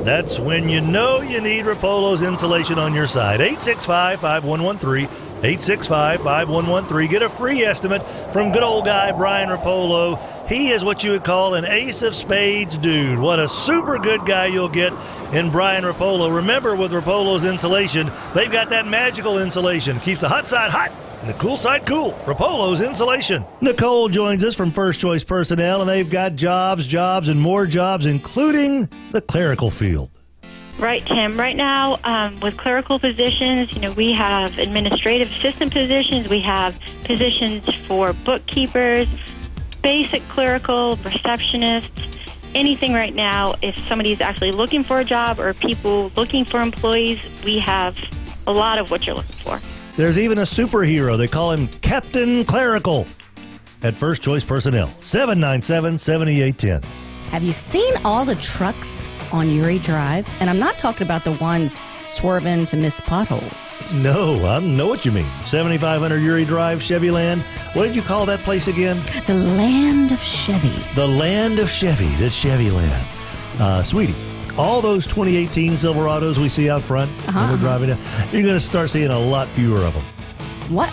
That's when you know you need Rapolo's insulation on your side. 865-5113. 865-5113. Get a free estimate from good old guy Brian Rapolo. He is what you would call an ace of spades dude. What a super good guy you'll get in Brian Rapolo. Remember, with Rapolo's insulation, they've got that magical insulation. Keeps the hot side hot and the cool side cool. Rapolo's insulation. Nicole joins us from First Choice Personnel, and they've got jobs, and more jobs, including the clerical field. Right, Tim. Right now, with clerical positions, we have administrative assistant positions. We have positions for bookkeepers, basic clerical, receptionists, anything right now. If somebody's actually looking for a job or people looking for employees, we have a lot of what you're looking for. There's even a superhero. They call him Captain Clerical at First Choice Personnel. 797-7810. Have you seen all the trucks on Uri Drive? And I'm not talking about the ones swerving to miss potholes. No, I know what you mean. 7500 Uri Drive, Chevyland. What did you call that place again? The land of Chevys. The land of Chevys at Chevyland. Sweetie, all those 2018 Silverados we see out front when we're driving down, you're going to start seeing a lot fewer of them. What?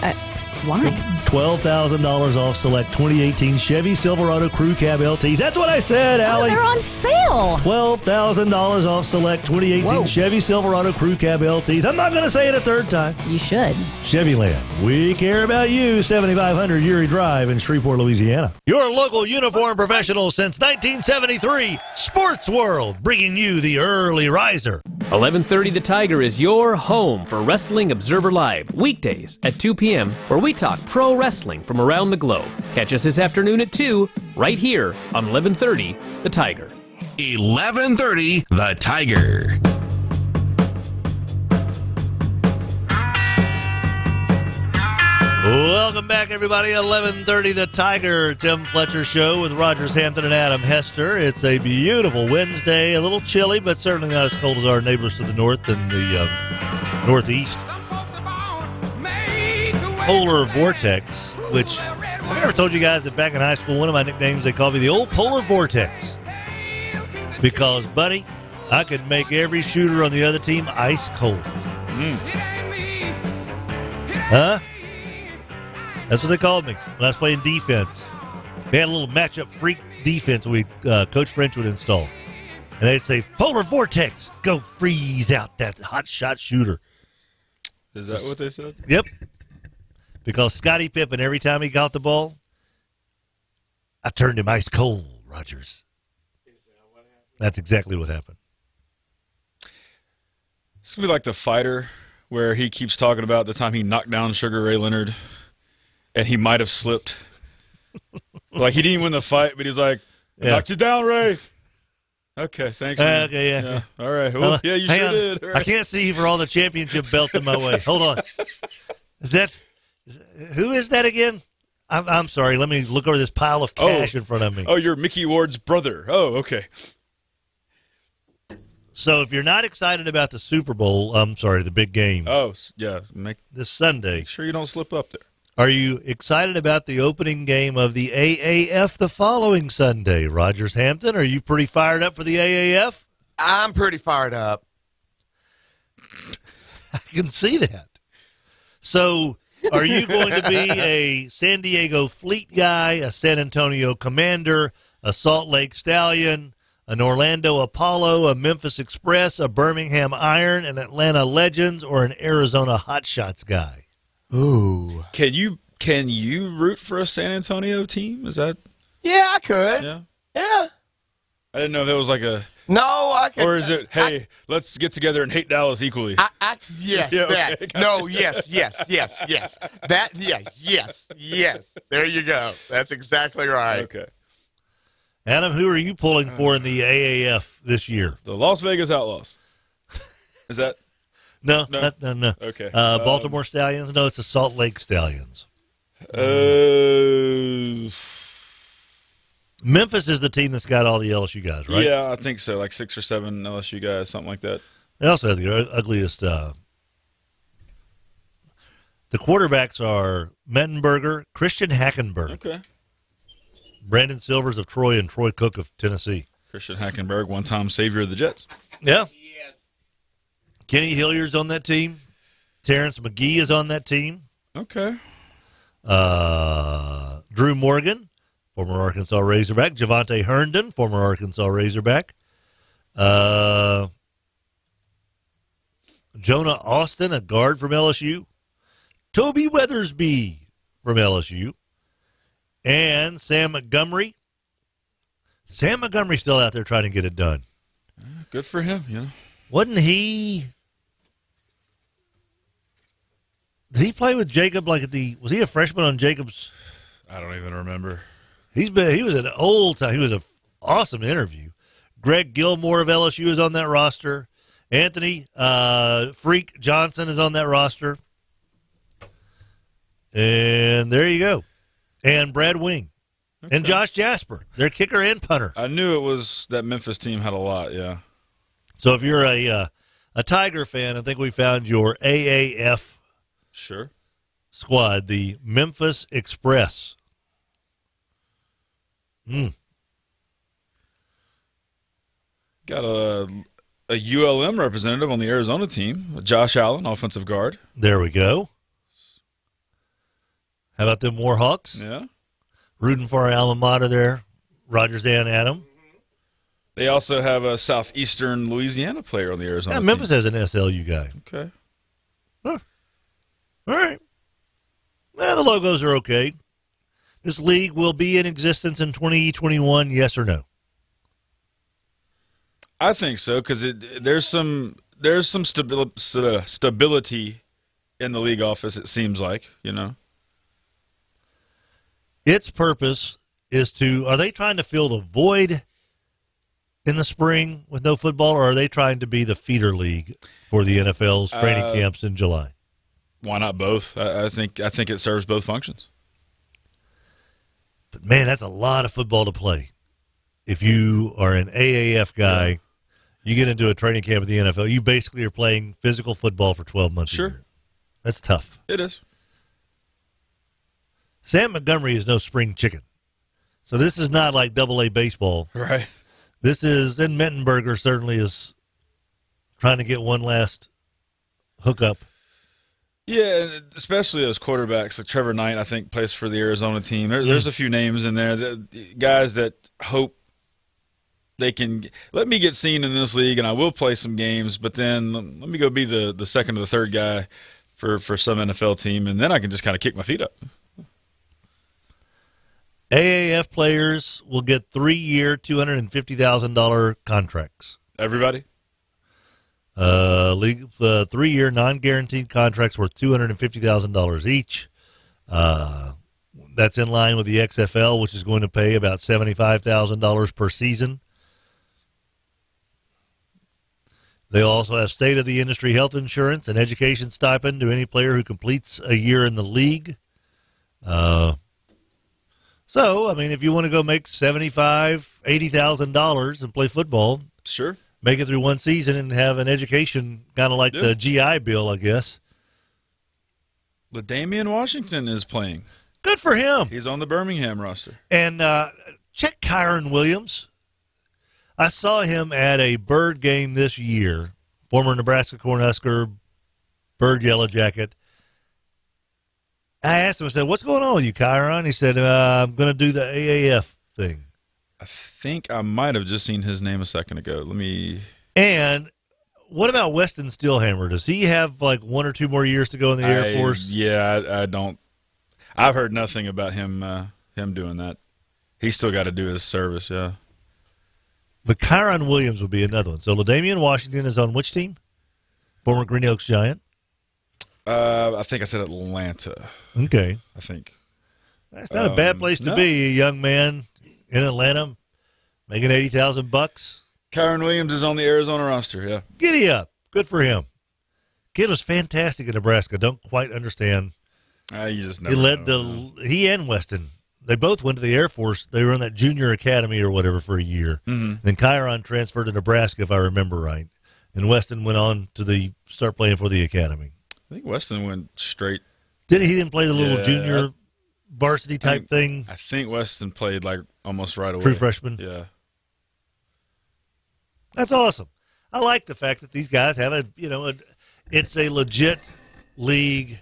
Why? $12,000 off select 2018 Chevy Silverado Crew Cab LTs. That's what I said, Allie. Oh, they're on sale. $12,000 off select 2018 Chevy Silverado Crew Cab LTs. I'm not going to say it a third time. You should. Chevyland. We care about you. 7500 Uri Drive in Shreveport, Louisiana. Your local uniform professional since 1973. Sports World, bringing you the early riser. 1130 The Tiger is your home for Wrestling Observer Live, weekdays at 2 p.m., where we talk pro wrestling from around the globe. Catch us this afternoon at 2, right here on 1130 The Tiger. 1130 The Tiger. Welcome back, everybody. 1130 The Tiger, Tim Fletcher Show with Rogers Hampton and Adam Hester. It's a beautiful Wednesday, a little chilly, but certainly not as cold as our neighbors to the north and the northeast. Polar vortex, which I've never told you guys that back in high school, one of my nicknames, they called me the old polar vortex. Because, buddy, I could make every shooter on the other team ice cold. Huh? That's what they called me when I was playing defense. They had a little matchup freak defense Coach French would install. And they'd say, Polar Vortex, go freeze out that hot shot shooter. Is that what they said? Yep. Because Scottie Pippen, every time he got the ball, I turned him ice cold, Rogers. That's exactly what happened. It's going to be like The Fighter, where he keeps talking about the time he knocked down Sugar Ray Leonard, and he might have slipped. Like, he didn't even win the fight, but he's like, I knocked you down, Ray. Okay, thanks. Man. Okay, yeah. All right. Well, yeah, you sure did. Right. I can't see you for all the championship belts in my way. Hold on. Who is that again? I'm sorry. Let me look over this pile of cash in front of me. Oh, you're Mickey Ward's brother. Oh, okay. So if you're not excited about the Super Bowl, I'm sorry, the big game. Oh, yeah. This Sunday. Make sure you don't slip up there. Are you excited about the opening game of the AAF the following Sunday? Rogers Hampton, are you pretty fired up for the AAF? I'm pretty fired up. I can see that. So are you going to be a San Diego Fleet guy, a San Antonio Commander, a Salt Lake Stallion, an Orlando Apollo, a Memphis Express, a Birmingham Iron, an Atlanta Legends, or an Arizona Hot Shots guy? Ooh. Can you root for a San Antonio team? Is that? Yeah, I could. Yeah. Yeah. I didn't know if that was like a. No, I can. Or is it? Hey, let's get together and hate Dallas equally. Yes, Yeah, that. okay, gotcha. No, yes. That, yes. There you go. That's exactly right. Okay. Adam, who are you pulling for in the AAF this year? The Las Vegas Outlaws. Is that? No. Okay. Baltimore Stallions? No, it's the Salt Lake Stallions. Memphis is the team that's got all the LSU guys, right? Yeah, I think so. Like 6 or 7 LSU guys, something like that. They also have the ugliest. The quarterbacks are Mettenberger, Christian Hackenberg. Okay. Brandon Silvers of Troy and Troy Cook of Tennessee. Christian Hackenberg, one-time savior of the Jets. Yeah. Kenny Hilliard's on that team. Terrence McGee is on that team. Okay. Drew Morgan, former Arkansas Razorback. Javante Herndon, former Arkansas Razorback. Jonah Austin, a guard from LSU. Toby Weathersby from LSU. And Sam Montgomery. Sam Montgomery's still out there trying to get it done. Good for him, you know. Wasn't he... Did he play with Jacob was he a freshman on Jacob's? I don't even remember. He was an old time. He was an awesome interview. Greg Gilmore of LSU is on that roster. Anthony Freak Johnson is on that roster. And there you go. And Brad Wing. Okay. And Josh Jasper, their kicker and punter. I knew it was that Memphis team had a lot, yeah. So if you're a Tiger fan, I think we found your AAF squad, the Memphis Express. Got a ULM representative on the Arizona team, Josh Allen, offensive guard. There we go. How about them Warhawks? Yeah. Rooting for our alma mater there, Rogers and Adam. They also have a southeastern Louisiana player on the Arizona team. Memphis has an SLU guy. Okay. Huh. All right. Well, the logos are okay. This league will be in existence in 2021, yes or no? I think so, because there's some stability in the league office, it seems like, you know. Its purpose is are they trying to fill the void in the spring with no football, or are they trying to be the feeder league for the NFL's training camps in July? Why not both? I think it serves both functions. But, man, that's a lot of football to play. If you are an AAF guy, you get into a training camp at the NFL, you basically are playing physical football for 12 months a year. That's tough. It is. Sam Montgomery is no spring chicken. So this is not like AA baseball. Right. This is, and Mettenberger certainly is trying to get one last hookup. Yeah, and especially those quarterbacks. Like Trevor Knight, I think, plays for the Arizona team. There's a few names in there, guys that hope they can let me get seen in this league, and I will play some games, but then let me go be the second or the third guy for some NFL team, and then I can just kind of kick my feet up. AAF players will get 3-year, $250,000 contracts. Everybody? League 3-year non-guaranteed contracts worth $250,000 each. That's in line with the XFL, which is going to pay about $75,000 per season. They also have state-of-the-industry health insurance and education stipend to any player who completes a year in the league. So, I mean, if you want to go make $75,000, $80,000 and play football, sure, make it through one season and have an education kind of like the GI Bill, I guess. LaDamian Washington is playing. Good for him. He's on the Birmingham roster. And check Kyron Williams. I saw him at a Bird game this year, former Nebraska Cornhusker, Bird Yellow Jacket. I asked him, I said, what's going on with you, Kyron? He said, I'm going to do the AAF thing. I think I might have just seen his name a second ago. Let me. And what about Weston Stillhammer? Does he have like 1 or 2 more years to go in the Air Force? Yeah, I don't. I've heard nothing about him doing that. He's still got to do his service, yeah. But Kyron Williams would be another one. So LaDamian Washington is on which team? Former Green Oaks Giant? I think I said Atlanta. Okay. I think. That's not a bad place to be, a young man in Atlanta making $80,000. Kyron Williams is on the Arizona roster, yeah. Giddy up. Good for him. Kid was fantastic in Nebraska. Don't quite understand. You just never He and Weston. They both went to the Air Force. They were in that junior academy or whatever for a year. Mm-hmm. Then Kyron transferred to Nebraska, if I remember right. And Weston went on to start playing for the academy. I think Weston went straight. He didn't play the little junior varsity type thing? I think Weston played like almost right away. True freshman? Yeah. That's awesome. I like the fact that these guys have it's a legit league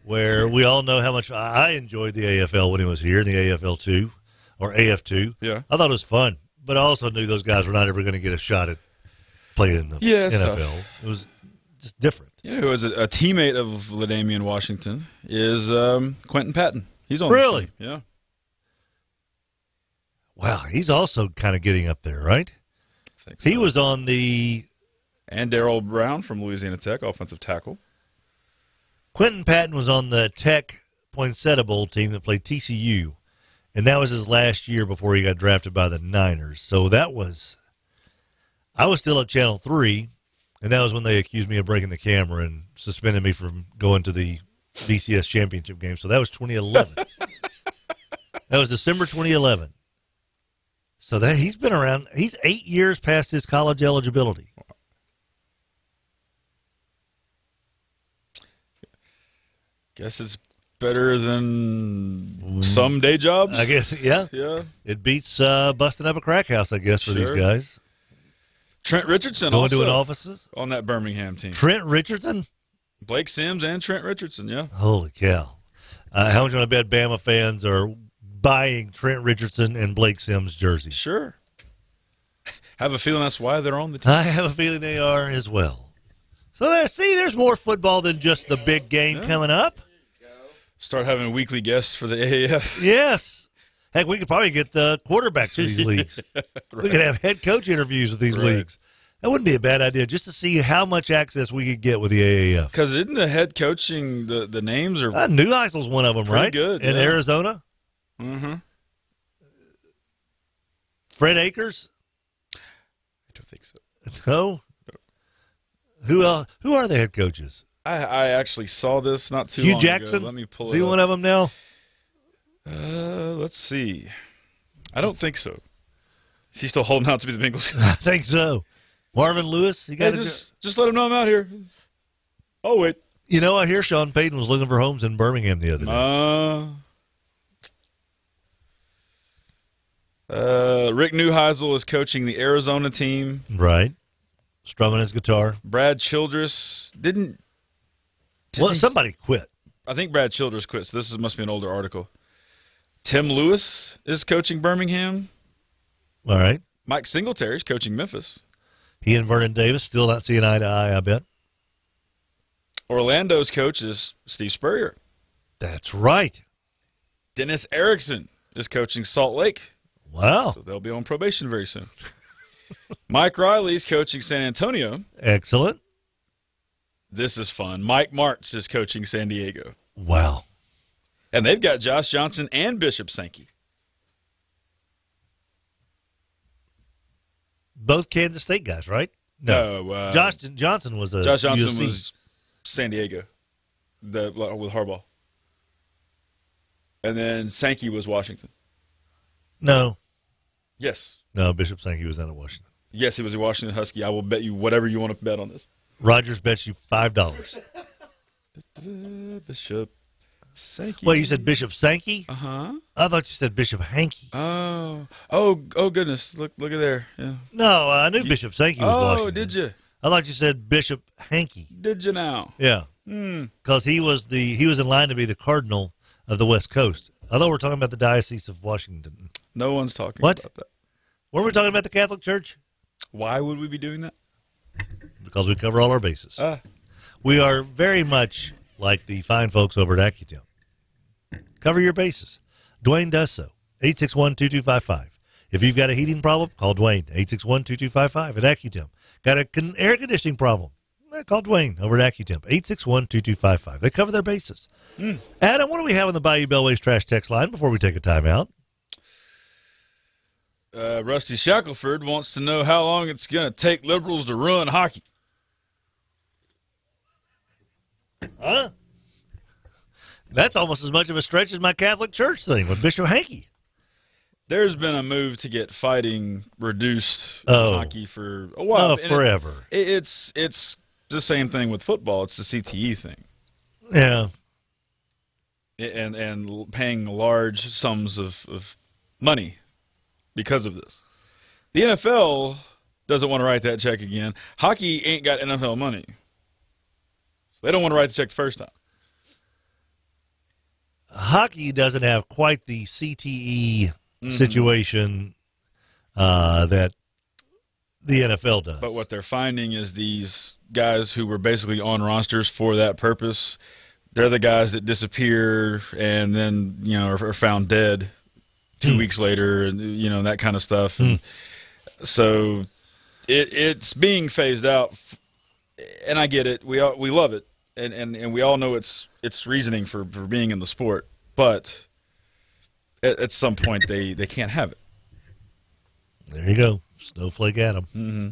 where we all know how much I enjoyed the AFL when he was here, the AFL 2 or AF2. Yeah. I thought it was fun, but I also knew those guys were not ever going to get a shot at playing in the NFL. Tough. It was just different. You know who is a teammate of LaDamian Washington is Quentin Patton. He's on really? The team. Yeah. Wow, he's also kind of getting up there, right? I think so. He was on the... And Darrell Brown from Louisiana Tech, offensive tackle. Quentin Patton was on the Tech Poinsettia Bowl team that played TCU, and that was his last year before he got drafted by the Niners. So I was still at Channel 3, and that was when they accused me of breaking the camera and suspended me from going to the BCS championship game. So that was 2011. That was December 2011. So he's been around. He's 8 years past his college eligibility. Guess it's better than some day jobs. I guess, yeah. Yeah. It beats busting up a crack house, I guess, for these guys. Trent Richardson going also to an offices on that Birmingham team. Trent Richardson? Blake Sims and Trent Richardson, yeah. Holy cow. How much I bet Bama fans are buying Trent Richardson and Blake Sims jerseys? Sure. Have a feeling that's why they're on the team. I have a feeling they are as well. So there's more football than just the big game coming up. Start having weekly guests for the AAF. Yes. Heck, we could probably get the quarterbacks for these leagues. Right. We could have head coach interviews with these leagues. That wouldn't be a bad idea, just to see how much access we could get with the AAF. Because isn't the head coaching, the names are Neuheisel's one of them, right? Good. In Arizona? Mm-hmm. Fred Akers? I don't think so. No? Who else? Who are the head coaches? I actually saw this not too Hugh long Jackson? ago. Let me pull Is he one of them now? Let's see. I don't think so. Is he still holding out to be the Bengals? I think so. Marvin Lewis? He got just let him know I'm out here. Oh, wait. You know, I hear Sean Payton was looking for homes in Birmingham the other day. Rick Neuheisel is coaching the Arizona team. Right. Strumming his guitar. Brad Childress Well, somebody quit. I think Brad Childress quit, so this must be an older article. Tim Lewis is coaching Birmingham. All right. Mike Singletary's coaching Memphis. He and Vernon Davis still not seeing eye to eye, I bet. Orlando's coach is Steve Spurrier. That's right. Dennis Erickson is coaching Salt Lake. Wow. So they'll be on probation very soon. Mike Riley's coaching San Antonio. Excellent. This is fun. Mike Martz is coaching San Diego. Wow. And they've got Josh Johnson and Bishop Sankey. Both Kansas State guys, right? No. Josh Johnson was a Josh Johnson USC. was San Diego with Harbaugh. And then Sankey was Washington. No. Yes. No, Bishop Sankey was down at Washington. Yes, he was a Washington Husky. I will bet you whatever you want to bet on this. Rogers bets you $5. Bishop Sankey. Well, you said Bishop Sankey? Uh-huh. I thought you said Bishop Hankey. Oh, goodness. Look at there. Yeah. No, I knew Bishop Sankey was Washington. Oh, did you? I thought you said Bishop Hankey. Did you now? Yeah. Because he was in line to be the cardinal of the West Coast. I thought we were talking about the Diocese of Washington. No one's talking What? about that. Weren't we talking about the Catholic Church? Why would we be doing that? Because we cover all our bases. We are very much like the fine folks over at AccuTem. Cover your bases. Dwayne does so. 861-2255. If you've got a heating problem, call Dwayne. 861-2255 at AccuTem. Got an air conditioning problem? Call Dwayne over at AccuTem. 861-2255. They cover their bases. Adam, what do we have on the Bayou Bellways Trash Text line before we take a timeout? Rusty Shackelford wants to know how long it's going to take liberals to ruin hockey. Huh? That's almost as much of a stretch as my Catholic Church thing with Bishop Hankey. There's been a move to get fighting reduced in hockey for a while. Oh, forever. It's the same thing with football. It's the CTE thing. Yeah. And paying large sums of money because of this. The NFL doesn't want to write that check again. Hockey ain't got NFL money. So they don't want to write the check the first time. Hockey doesn't have quite the CTE situation that the NFL does. But what they're finding is these guys who were basically on rosters for that purpose, they're the guys that disappear and then, are found dead 2 weeks later, and that kind of stuff. And so it's being phased out, and I get it. We love it, and we all know its reasoning for being in the sport. But at some point, they can't have it. There you go, Snowflake Adam. Mm-hmm.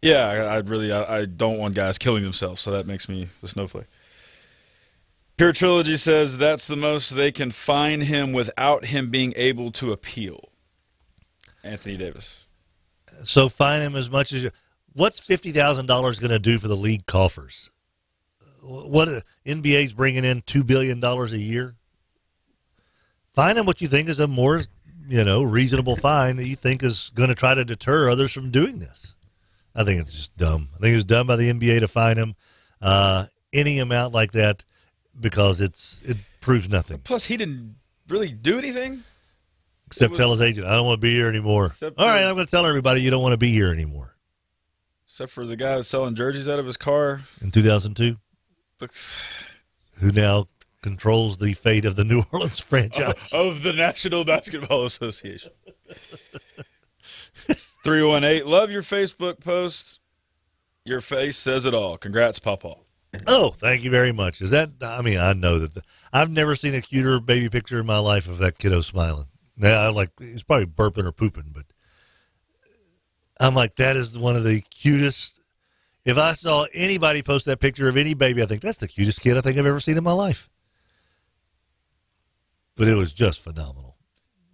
Yeah, I don't want guys killing themselves, so that makes me the snowflake. Pure Trilogy says that's the most they can fine him without him being able to appeal. Anthony Davis. So fine him as much as what's $50,000 going to do for the league coffers? What NBA's bringing in $2 billion a year? Fine him what you think is a more reasonable fine that you think is going to try to deter others from doing this. I think it's just dumb. I think it was done by the NBA to fine him any amount like that. Because it proves nothing. Plus, he didn't really do anything. Except tell his agent, I don't want to be here anymore. All right, I'm going to tell everybody you don't want to be here anymore. Except for the guy that's selling jerseys out of his car. In 2002. Who now controls the fate of the New Orleans franchise. Of the National Basketball Association. 318, love your Facebook post. Your face says it all. Congrats, Pawpaw. Oh, thank you very much. I know that I've never seen a cuter baby picture in my life of that kiddo smiling. Now, he's probably burping or pooping, but I'm like, that is one of the cutest. If I saw anybody post that picture of any baby, I think that's the cutest kid I think I've ever seen in my life. But it was just phenomenal.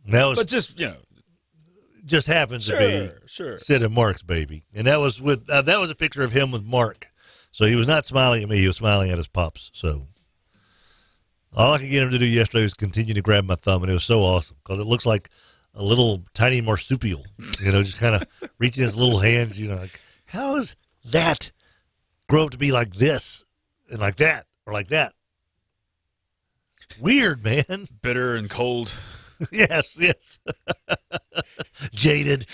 But just, just happens to be Sid and Mark's baby. And that was a picture of him with Mark. So he was not smiling at me. He was smiling at his pops. So all I could get him to do yesterday was continue to grab my thumb, and it was so awesome because it looks like a little tiny marsupial, just kind of reaching his little hands, like, how does that grow up to be like this and like that are like that. Weird, man. Bitter and cold. Yes. Jaded.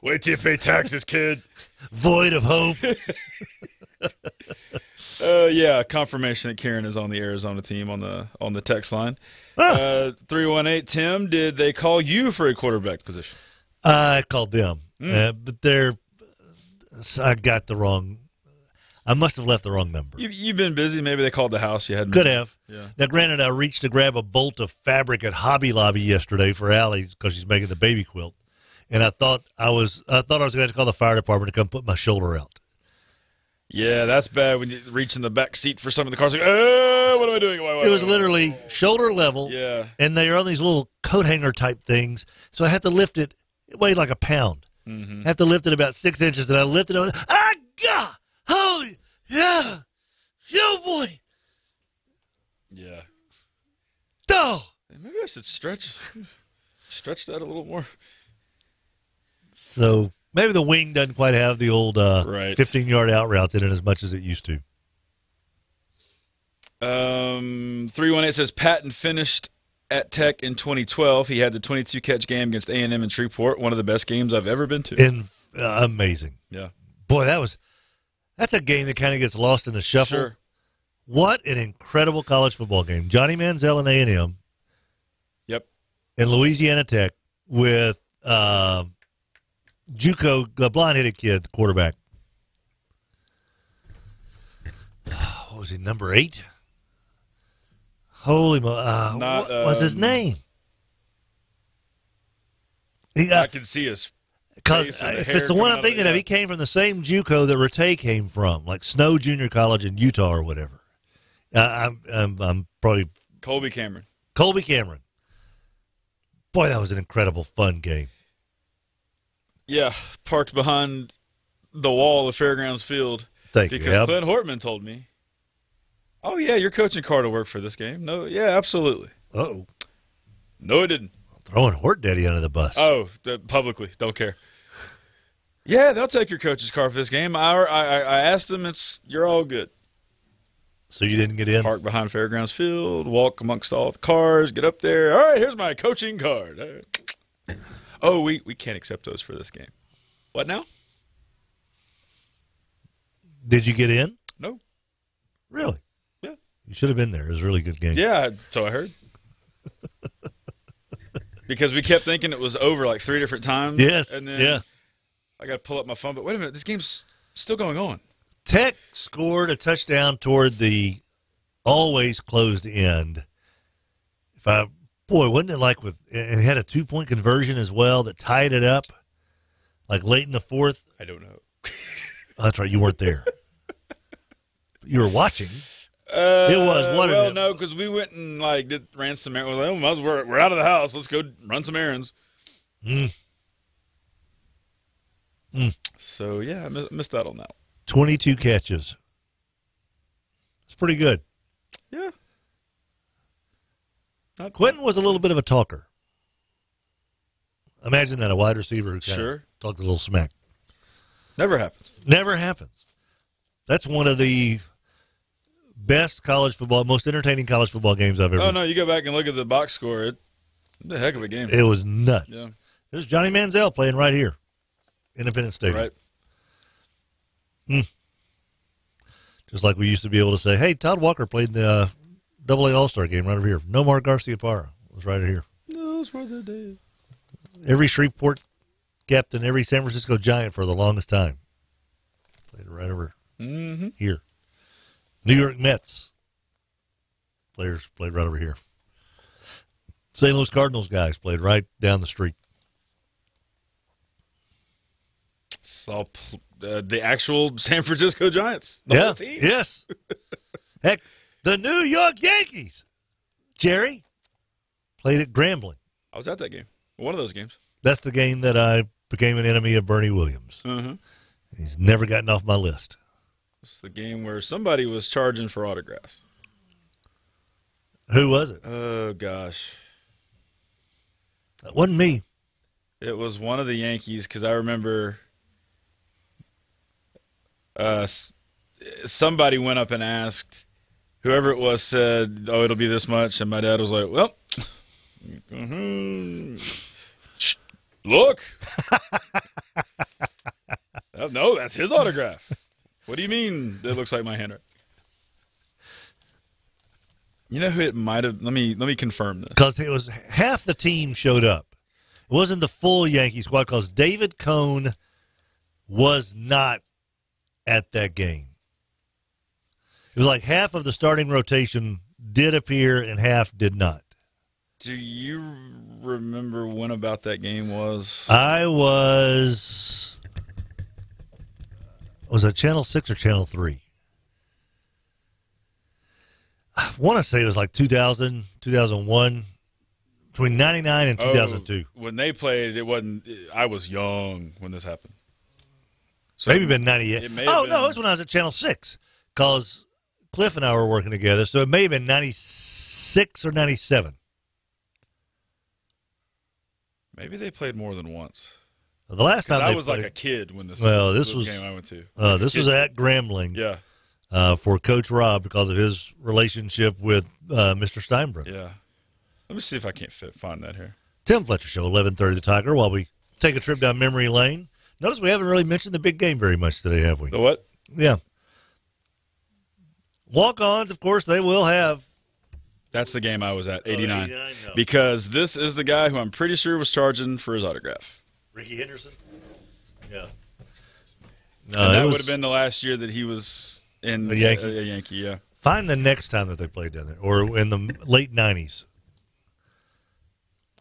Wait till you pay taxes, kid. Void of hope. Yeah, confirmation that Karen is on the Arizona team on the text line. 318, Tim, did they call you for a quarterback position? I called them, but I got the wrong. I must have left the wrong number. You've been busy. Maybe they called the house. You hadn't. Could have. Yeah. Now, granted, I reached to grab a bolt of fabric at Hobby Lobby yesterday for Allie because she's making the baby quilt, and I thought I was going to have to call the fire department to come put my shoulder out. Yeah, that's bad when you reach in the back seat for some of the cars. Like, oh, what am I doing? It was literally shoulder level. Yeah. And they are on these little coat hanger type things, so I had to lift it. It weighed like a pound. Mm-hmm. I had to lift it about 6 inches, and I lifted it. God! Holy, yeah, yo, boy. Yeah. Oh. Maybe I should stretch that a little more. So maybe the wing doesn't quite have the old 15-yard out routes in it as much as it used to. 318 says Patton finished at Tech in 2012. He had the 22-catch game against A&M in Shreveport, one of the best games I've ever been to. Amazing. Yeah. Boy, that's a game that kind of gets lost in the shuffle. Sure. What an incredible college football game. Johnny Manziel and A&M. Yep. And Louisiana Tech with JUCO, the blonde-headed kid, the quarterback. What was he, number 8? Holy what was his name? I can see his Because if it's the one I'm thinking of, he came from the same JUCO that Rattay came from, like Snow Junior College in Utah or whatever. I'm probably Colby Cameron. Boy, that was an incredible, fun game. Yeah, parked behind the wall of Fairgrounds Field. Thank you. Because Clint Hortman told me, "Oh yeah, your coaching car to work for this game." No, yeah, absolutely. Uh-oh. No, it didn't. Throwing Hort Daddy under the bus. Oh, publicly, don't care. Yeah, they'll take your coach's car for this game. I asked them, you're all good. So you didn't get in? Park behind Fairgrounds Field, walk amongst all the cars, get up there. All right, here's my coaching card. Oh, we can't accept those for this game. What now? Did you get in? No. Really? Yeah. You should have been there. It was a really good game. Yeah, so I heard. Because we kept thinking it was over like 3 different times. Yes, and then yeah. I got to pull up my phone. But wait a minute, this game's still going on. Tech scored a touchdown toward the always closed end. Wasn't it like and he had a 2-point conversion as well that tied it up, like late in the fourth? I don't know. Oh, that's right, you weren't there. You were watching. It was one of them. No, because we went and ran some errands. We're out of the house. Let's go run some errands. So yeah, I missed out on that one. 22 catches. It's pretty good. Yeah. Quentin was a little bit of a talker. Imagine that, a wide receiver who kind of talks a little smack. Never happens. Never happens. That's one of the best college football, most entertaining college football games I've ever. Oh no, you go back and look at the box score. It's a heck of a game. It was nuts. Yeah. There's Johnny Manziel playing right here, Independence Stadium. Right. Just like we used to be able to say, hey, Todd Walker played in the AA All-Star game right over here. Nomar Garcia-Parra was right here. Those were the days. Every Shreveport captain, every San Francisco Giant for the longest time played right over here. New York Mets players played right over here. St. Louis Cardinals guys played right down the street. Saw the actual San Francisco Giants. The whole team. Yes. Heck, the New York Yankees, Jerry, played at Grambling. I was at that game. One of those games. That's the game that I became an enemy of Bernie Williams. He's never gotten off my list. It's the game where somebody was charging for autographs. Who was it? Oh, gosh. That wasn't me. It was one of the Yankees because I remember somebody went up and asked, whoever it was said, "Oh, it'll be this much," and my dad was like, "Well, look." No, that's his autograph. What do you mean it looks like my handwriting? You know who it might have? Let me confirm this. Because it was half the team showed up. It wasn't the full Yankee squad because David Cone was not at that game. It was like half of the starting rotation did appear and half did not. Do you remember when about that game was? I was it Channel 6 or Channel 3? I want to say it was like 2000, 2001, between 99 and 2002. When they played, it wasn't. I was young when this happened. So maybe been 98. No, it was when I was at Channel 6 because Cliff and I were working together, so it may have been 96 or 97. Maybe they played more than once. The last time I was like a kid when this game I went to. This was at Grambling. Yeah. For Coach Rob because of his relationship with Mr. Steinbrook. Yeah. Let me see if I can't find that here. Tim Fletcher Show, 11:30 The Tiger, while we take a trip down memory lane. Notice we haven't really mentioned the big game very much today, have we? The what? Yeah. Walk-ons, of course, they will have. That's the game I was at, 89. 89 no. Because this is the guy who I'm pretty sure was charging for his autograph. Ricky Henderson? Yeah. No, that would have been the last year that he was in a Yankee. A Yankee, yeah. Find the next time that they played down there, or in the late 90s.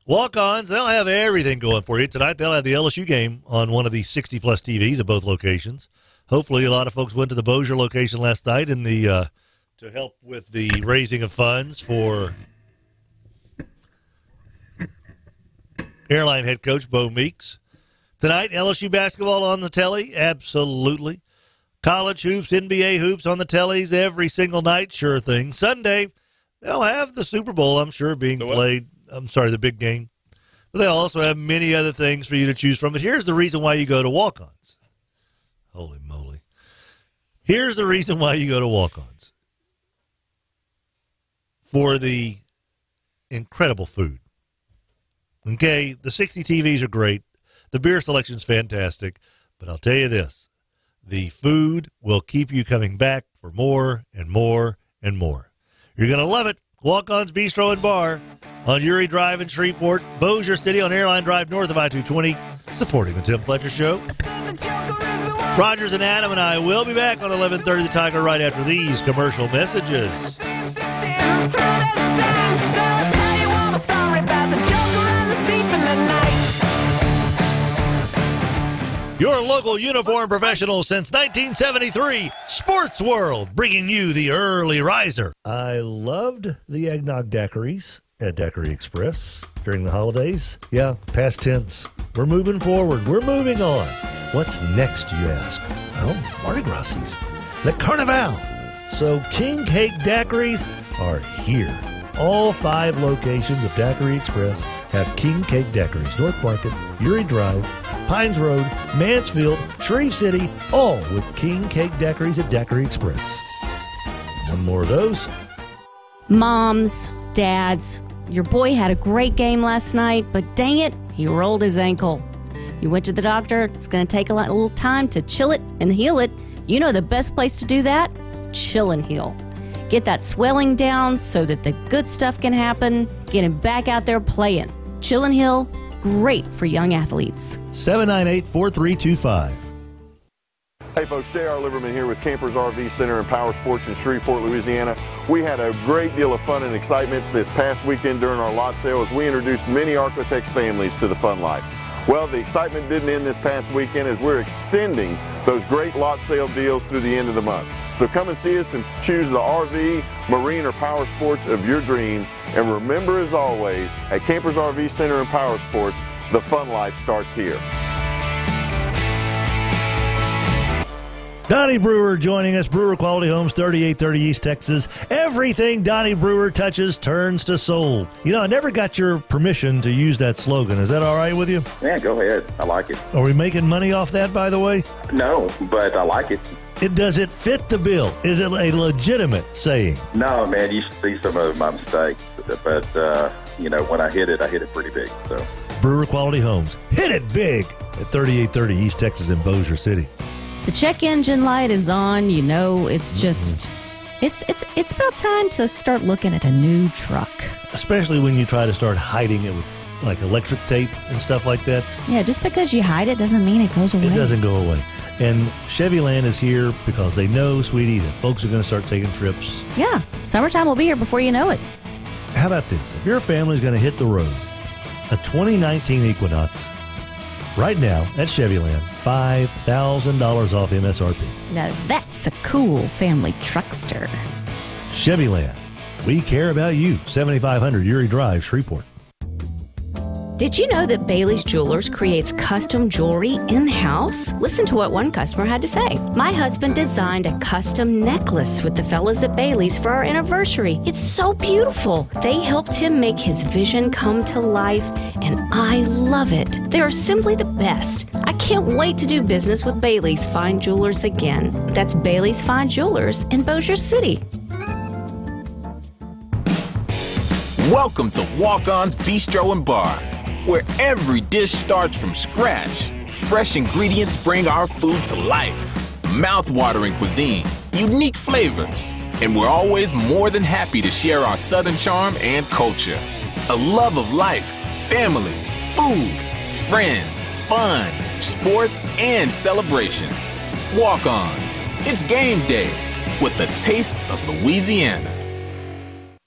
Walk-ons, they'll have everything going for you. Tonight they'll have the LSU game on one of the 60-plus TVs at both locations. Hopefully a lot of folks went to the Bossier location last night in the to help with the raising of funds for airline head coach Bo Meeks. Tonight, LSU basketball on the telly, absolutely. College hoops, NBA hoops on the tellies every single night, sure thing. Sunday, they'll have the Super Bowl, I'm sure, being played. I'm sorry, the big game. But they'll also have many other things for you to choose from. But here's the reason why you go to walk-ons. Holy moly. Here's the reason why you go to walk-ons. For the incredible food. Okay, the 60 TVs are great. The beer selection's fantastic. But I'll tell you this. The food will keep you coming back for more and more and more. You're going to love it. Walk-Ons Bistro and Bar on Uri Drive in Shreveport, Bossier City on Airline Drive north of I-220, supporting the Tim Fletcher Show. Rogers and Adam and I will be back on 11:30 The Tiger right after these commercial messages. Your local uniform professional since 1973, Sports World, bringing you the early riser. I loved the eggnog daiquiris at Daiquiri Express during the holidays. Yeah, past tense. We're moving forward. We're moving on. What's next, you ask? Well, Mardi Gras season. Le Carnival. So King Cake Daiquiris are here. All 5 locations of Daiquiri Express have King Cake Daiquiris. North Market, Uri Drive, Pines Road, Mansfield, Shreve City, all with King Cake Daiquiris at Daiquiri Express. One more of those. Moms, dads, your boy had a great game last night, but dang it, he rolled his ankle. You went to the doctor. It's going to take a little time to chill it and heal it. You know the best place to do that? Chill and heal. Get that swelling down so that the good stuff can happen. Get him back out there playing. Chill and heal, great for young athletes. 798-4325. Hey folks, J.R. Lieberman here with Campers RV Center and Power Sports in Shreveport, Louisiana. We had a great deal of fun and excitement this past weekend during our lot sale as we introduced many Architects families to the fun life. Well, the excitement didn't end this past weekend as we're extending those great lot sale deals through the end of the month. So come and see us and choose the RV, marine, or power sports of your dreams. And remember, as always, at Campers RV Center and Power Sports, the fun life starts here. Donnie Brewer joining us. Brewer Quality Homes, 3830 East Texas. Everything Donnie Brewer touches turns to sold. You know, I never got your permission to use that slogan. Is that all right with you? Yeah, go ahead. I like it. Are we making money off that, by the way? No, but I like it. Does it fit the bill? Is it a legitimate saying? No, man, you should see some of my mistakes. But, when I hit it pretty big. So Brewer Quality Homes. Hit it big at 3830 East Texas in Bossier City. The check engine light is on. It's just, it's about time to start looking at a new truck. Especially when you try to start hiding it with like electric tape and stuff like that. Yeah, just because you hide it doesn't mean it goes away. It doesn't go away. And Chevyland is here because they know, sweetie, that folks are going to start taking trips. Yeah, summertime will be here before you know it. How about this? If your family's going to hit the road, a 2019 Equinox, right now at Chevyland, $5,000 off MSRP. Now that's a cool family truckster. Chevyland, we care about you. 7500 Uri Drive, Shreveport. Did you know that Bailey's Jewelers creates custom jewelry in-house? Listen to what one customer had to say. My husband designed a custom necklace with the fellas at Bailey's for our anniversary. It's so beautiful. They helped him make his vision come to life, and I love it. They are simply the best. I can't wait to do business with Bailey's Fine Jewelers again. That's Bailey's Fine Jewelers in Bossier City. Welcome to Walk-On's Bistro and Bar, where every dish starts from scratch. Fresh ingredients bring our food to life. Mouth-watering cuisine, unique flavors, and we're always more than happy to share our Southern charm and culture. A love of life, family, food, friends, fun, sports, and celebrations. Walk-Ons. It's game day with the taste of Louisiana.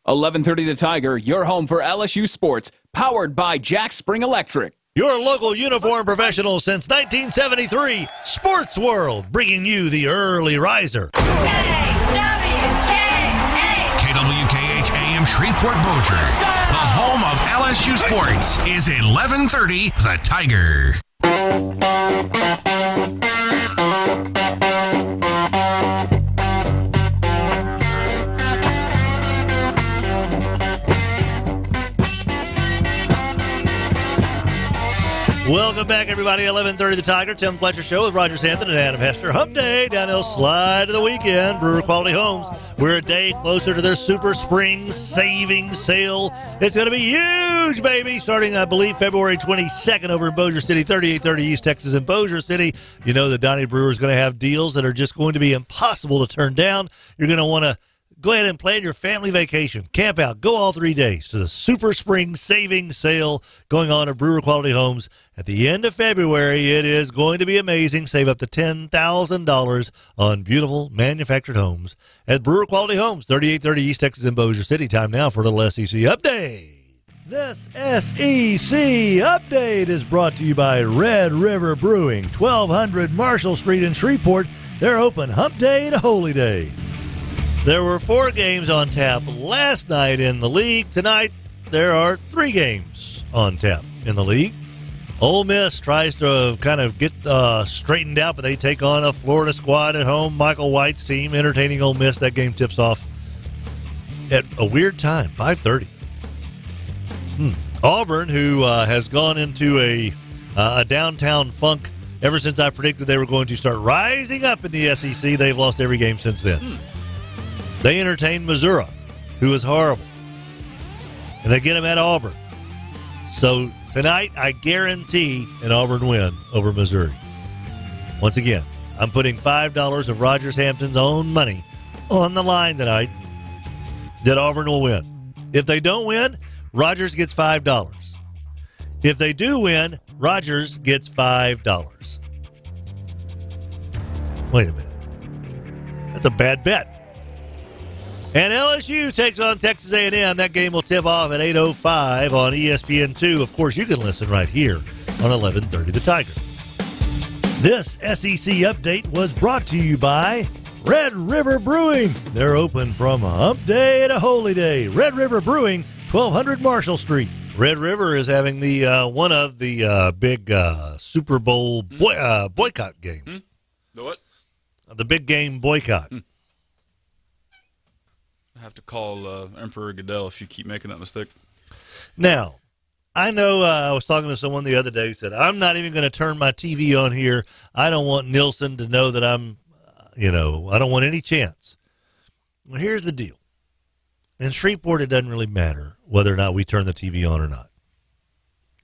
1130 The Tiger, your home for LSU sports, powered by Jack Spring Electric. Your local uniform professional since 1973, Sports World, bringing you the early riser. KWKH AM Shreveport Bossier, the home of LSU sports, is 1130 The Tiger. Welcome back, everybody. 1130 The Tiger, Tim Fletcher Show with Roger Hampton and Adam Hester. Hump Day, downhill slide of the weekend. Brewer Quality Homes. We're a day closer to their Super Spring Savings Sale. It's going to be huge, baby, starting, I believe, February 22nd over in Bossier City, 3830 East Texas in Bossier City. You know that Donnie Brewer is going to have deals that are just going to be impossible to turn down. You're going to want to go ahead and plan your family vacation. Camp out. Go all 3 days to the Super Spring Savings Sale going on at Brewer Quality Homes. At the end of February, it is going to be amazing. Save up to $10,000 on beautiful manufactured homes at Brewer Quality Homes, 3830 East Texas in Bossier City. Time now for a little SEC update. This SEC update is brought to you by Red River Brewing, 1200 Marshall Street in Shreveport. They're open Hump Day to Holy Day. There were 4 games on tap last night in the league. Tonight, there are 3 games on tap in the league. Ole Miss tries to kind of get straightened out, but they take on a Florida squad at home. Michael White's team entertaining Ole Miss. That game tips off at a weird time, 5:30. Auburn, who has gone into a downtown funk ever since I predicted they were going to start rising up in the SEC, they've lost every game since then. They entertain Missouri, who is horrible. And they get them at Auburn. So tonight, I guarantee an Auburn win over Missouri. Once again, I'm putting $5 of Rogers Hampton's own money on the line tonight that Auburn will win. If they don't win, Rogers gets $5. If they do win, Rogers gets $5. Wait a minute. That's a bad bet. And LSU takes on Texas A&M. That game will tip off at 8:05 on ESPN2. Of course, you can listen right here on 1130 The Tiger. This SEC update was brought to you by Red River Brewing. They're open from Hump Day to Holy Day. Red River Brewing, 1200 Marshall Street. Red River is having the one of the big Super Bowl boycott games. The what? The big game boycott. I have to call Emperor Goodell if you keep making that mistake. Now, I know I was talking to someone the other day who said, I'm not even going to turn my TV on here. I don't want Nielsen to know that I'm, I don't want any chance. Well, here's the deal. In Shreveport, it doesn't really matter whether or not we turn the TV on or not.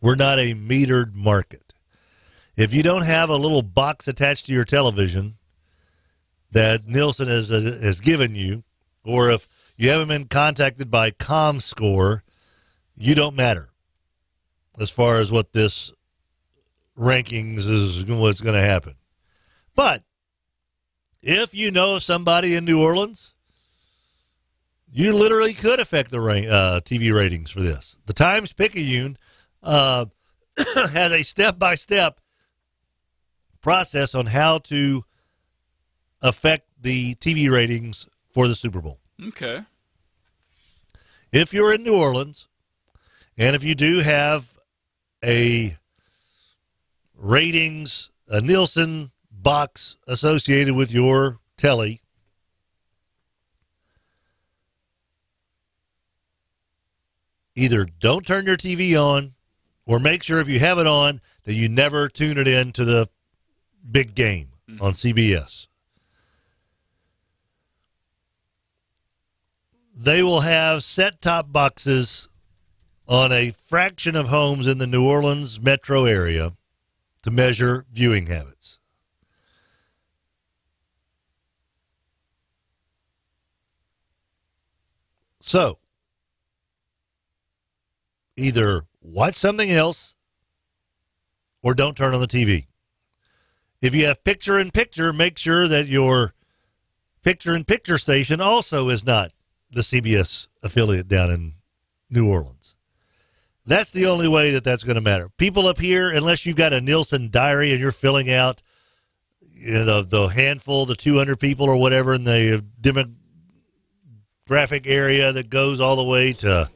We're not a metered market. If you don't have a little box attached to your television that Nielsen has given you, or if you haven't been contacted by ComScore, you don't matter as far as what this rankings is, what's going to happen. But if you know somebody in New Orleans, you literally could affect the TV ratings for this. The Times-Picayune has a step-by-step process on how to affect the TV ratings for the Super Bowl. Okay. If you're in New Orleans, and if you do have a ratings, a Nielsen box associated with your telly, either don't turn your TV on, or make sure if you have it on that you never tune it in to the big game on CBS. They will have set-top boxes on a fraction of homes in the New Orleans metro area to measure viewing habits. So, either watch something else or don't turn on the TV. If you have picture-in-picture, make sure that your picture-in-picture station also is not the CBS affiliate down in New Orleans. That's the only way that that's going to matter. People up here, unless you've got a Nielsen diary and you're filling out the handful, the 200 people or whatever in the demographic area that goes all the way to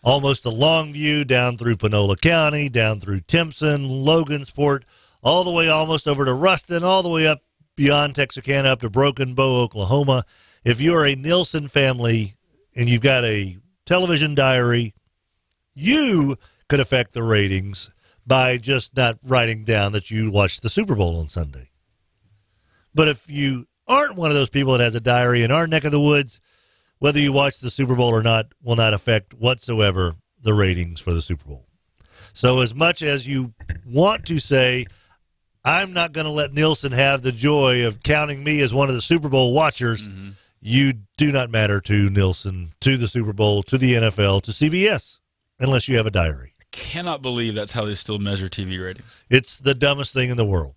almost to Longview, down through Panola County, down through Timpson, Logansport, all the way almost over to Ruston, all the way up beyond Texarkana, up to Broken Bow, Oklahoma. If you're a Nielsen family and you've got a television diary, you could affect the ratings by just not writing down that you watched the Super Bowl on Sunday. But if you aren't one of those people that has a diary in our neck of the woods, whether you watch the Super Bowl or not will not affect whatsoever the ratings for the Super Bowl. So as much as you want to say, I'm not going to let Nielsen have the joy of counting me as one of the Super Bowl watchers, you do not matter to Nielsen, to the Super Bowl, to the NFL, to CBS, unless you have a diary. I cannot believe that's how they still measure TV ratings. It's the dumbest thing in the world.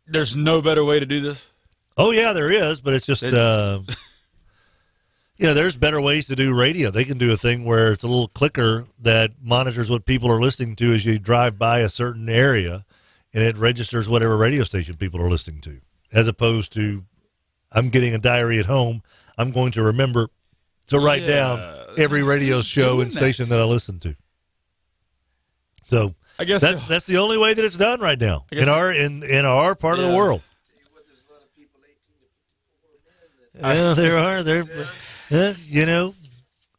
There's no better way to do this? Oh, yeah, there is, but it's just, there's better ways to do radio. They can do a thing where it's a little clicker that monitors what people are listening to as you drive by a certain area, and it registers whatever radio station people are listening to, as opposed to I'm getting a diary at home. I'm going to remember to write down every radio show and station that I listen to. So I guess that's the only way that it's done right now in our part of the world. There are.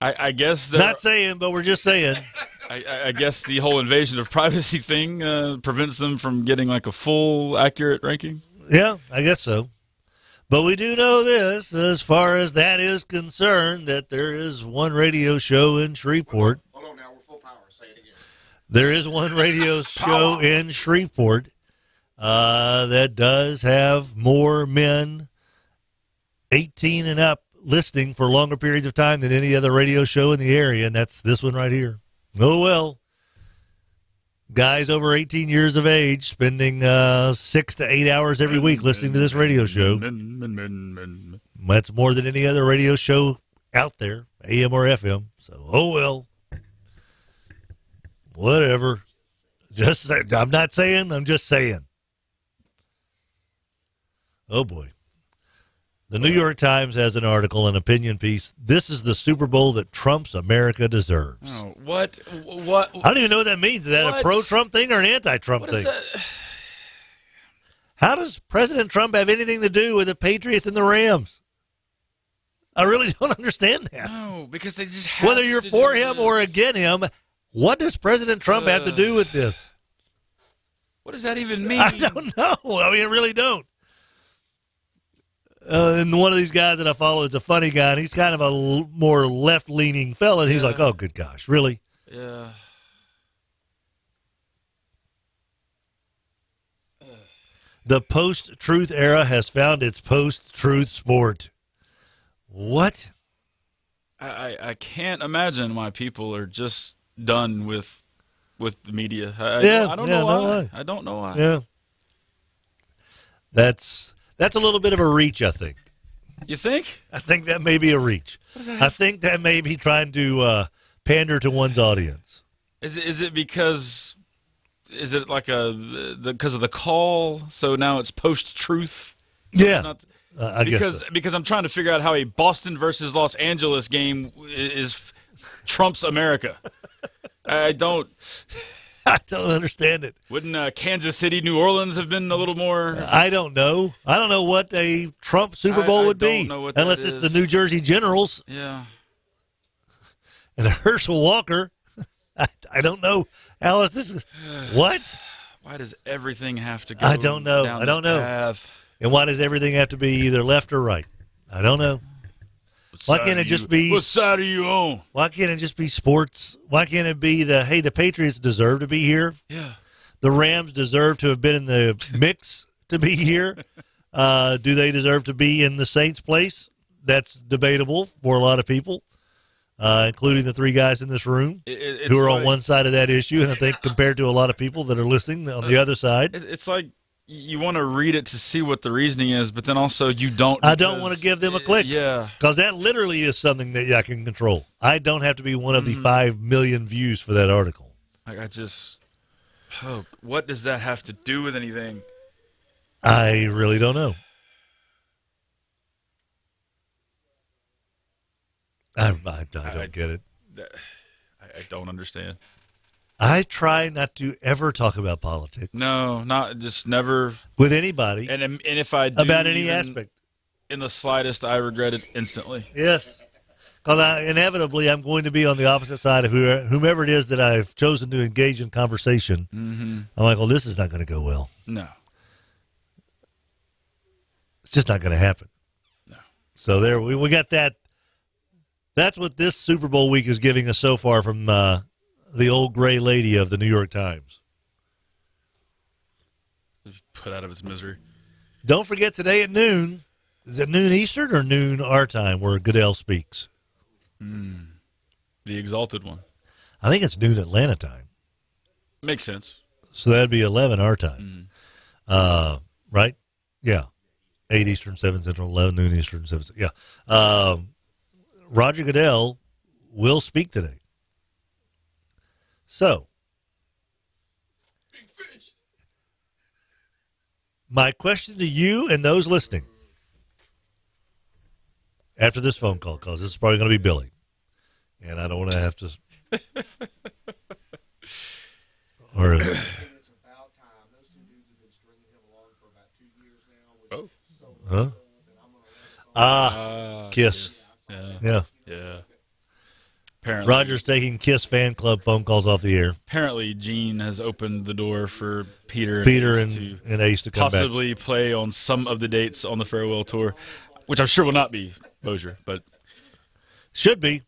I guess not saying, but we're just saying. I guess the whole invasion of privacy thing prevents them from getting like a full, accurate ranking. Yeah, I guess so. But we do know this, as far as that is concerned, that there is one radio show in Shreveport. Hold on now, we're full power. Say it again. There is one radio show in Shreveport that does have more men 18 and up listening for longer periods of time than any other radio show in the area, and that's this one right here. Oh, well. Guys over 18 years of age spending 6 to 8 hours every week listening to this radio show. That's more than any other radio show out there, AM or FM. So, oh, well. Whatever. I'm not saying, I'm just saying. Oh, boy. The New York Times has an article, an opinion piece. This is the Super Bowl that Trump's America deserves. Oh, what? I don't even know what that means. Is that a pro-Trump thing or an anti-Trump thing? How does President Trump have anything to do with the Patriots and the Rams? I really don't understand that. No, because they just have whether you're for him or against him, what does President Trump have to do with this? What does that even mean? I don't know. I mean, I really don't. And one of these guys that I follow is a funny guy, and he's kind of a more left-leaning fella. And he's like, "Oh, good gosh, really?" Yeah. The post-truth era has found its post-truth sport. What? I can't imagine why people are just done with the media. I don't know why. I don't know why. Yeah. That's a little bit of a reach, I think. You think? I think that may be a reach. I think that may be trying to pander to one's audience. Is it because? Is it like because of the call? So now it's post-truth. Yeah, I guess so. Because I'm trying to figure out how a Boston versus Los Angeles game is Trump's America. I don't understand it. Wouldn't Kansas City, New Orleans have been a little more? I don't know. I don't know what a Trump Super Bowl would be, unless it's the New Jersey Generals. Yeah. And Herschel Walker. I don't know, Alice. This is what? Why does everything have to go? I don't know. Down I don't this know. path? And why does everything have to be either left or right? I don't know. Why can't it just be? What side are you on? Why can't it just be sports? Why can't it be the Patriots deserve to be here? Yeah. The Rams deserve to have been in the mix to be here. Do they deserve to be in the Saints' place? That's debatable for a lot of people. Including the three guys in this room who are on one side of that issue, and I think compared to a lot of people that are listening on the other side. It's like you want to read it to see what the reasoning is, but then also you don't. I don't want to give them a click. Yeah. Because that literally is something that I can control. I don't have to be one of the 5 million views for that article. Like what does that have to do with anything? I really don't know. I don't get it. I don't understand. I try not to ever talk about politics. No, just never with anybody. And if I do, about any aspect, in the slightest, I regret it instantly. Yes, because inevitably I'm going to be on the opposite side of whomever it is that I've chosen to engage in conversation. Mm-hmm. I'm like, well, this is not going to go well. No, it's just not going to happen. No. So there we got that. That's what this Super Bowl week is giving us so far from the old gray lady of the New York Times. Put out of its misery. Don't forget today at noon. Is it noon Eastern or noon our time where Goodell speaks? The exalted one. I think it's noon Atlanta time. Makes sense. So that'd be 11 our time. Right? Yeah. 8 Eastern, 7 Central, 11 noon Eastern, 7 Central. Yeah. Roger Goodell will speak today. So, my question to you and those listening after this phone call, because this is probably going to be Billy, and I don't want to have to. Or. Huh? Kiss. Yeah. Apparently, Roger's taking Kiss fan club phone calls off the air. Apparently, Gene has opened the door for Peter and Ace to come possibly play on some of the dates on the farewell tour, which I'm sure will not be Mosier, but should be.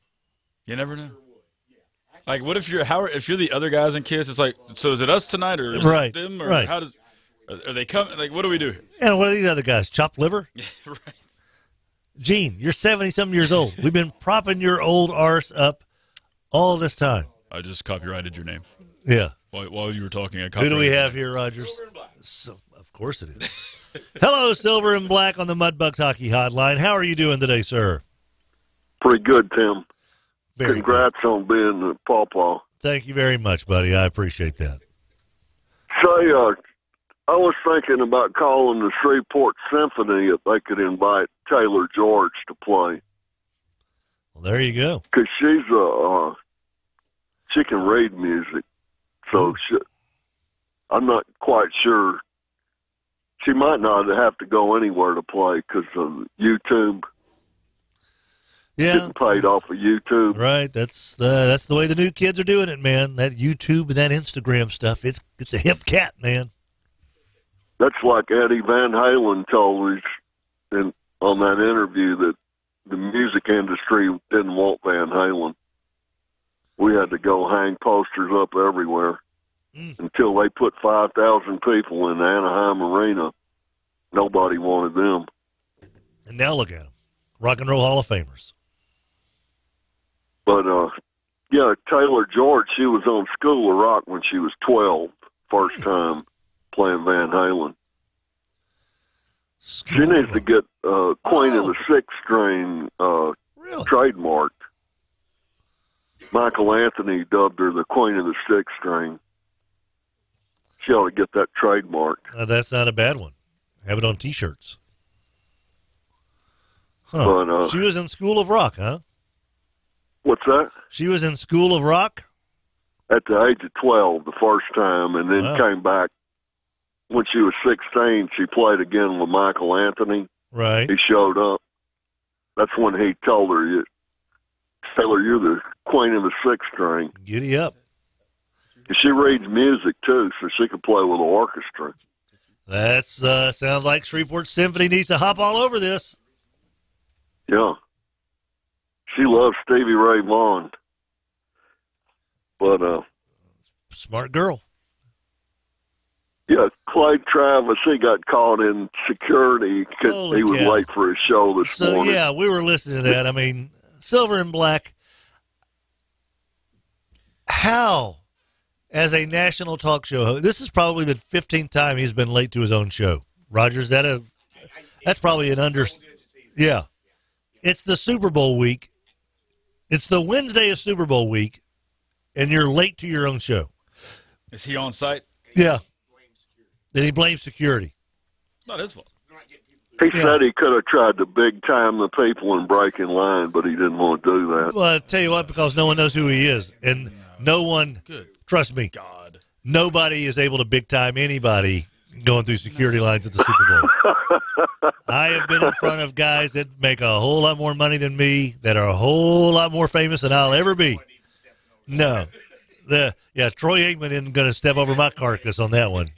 You never know. Like, what if you're the other guys in Kiss? It's like, so is it us tonight, or is it them, or how does are they coming? Like, what do we do? And what are these other guys? Chopped liver? Yeah, right. Gene, you're 70-something years old. We've been propping your old arse up all this time. I just copyrighted your name. Yeah. While you were talking, I Who copyrighted do we have here, Rogers? So, of course it is. Hello, Silver and Black on the Mudbugs Hockey Hotline. How are you doing today, sir? Pretty good, Tim. Very Congrats on being the pawpaw. Thank you very much, buddy. I appreciate that. Say, I was thinking about calling the Shreveport Symphony if they could invite Taylor George to play. Well, there you go. Because she can read music, so I'm not quite sure. She might not have to go anywhere to play because of YouTube. Yeah, getting paid off of YouTube. Right. That's the way the new kids are doing it, man. That YouTube and that Instagram stuff. It's a hip cat, man. That's like Eddie Van Halen told us on that interview that the music industry didn't want Van Halen. We had to go hang posters up everywhere until they put 5,000 people in the Anaheim Arena. Nobody wanted them. And now look at them. Rock and Roll Hall of Famers. But, yeah, Taylor George, she was on School of Rock when she was 12, first time playing Van Halen. She needs to get Queen of the Sixth String trademarked. Michael Anthony dubbed her the Queen of the Sixth String. She ought to get that trademarked. That's not a bad one. Have it on T-shirts. Huh. But, she was in School of Rock, huh? What's that? She was in School of Rock? At the age of 12 the first time, and then came back. When she was 16, she played again with Michael Anthony. Right. He showed up. That's when he told her, Taylor, you're the Queen of the Sixth String. Giddy up. She reads music, too, so she could play with an orchestra. That sounds like Shreveport Symphony needs to hop all over this. Yeah. She loves Stevie Ray Vaughan. But, smart girl. Yeah, Clay Travis, he got caught in security because he was late for his show this morning. Yeah, we were listening to that. I mean, Silver and Black. How, as a national talk show host, this is probably the 15th time he's been late to his own show. Roger, is that that's probably an under. Yeah. It's the Super Bowl week. It's the Wednesday of Super Bowl week, and you're late to your own show. Is he on site? Yeah. Then he blames security. Not his fault. He said he could have tried to big time the people and break in line, but he didn't want to do that. Well, I'll tell you what, because no one knows who he is. And no one, trust me, nobody is able to big time anybody going through security lines at the Super Bowl. I have been in front of guys that make a whole lot more money than me, that are a whole lot more famous than I'll ever be. No. Troy Aikman isn't going to step over my carcass on that one.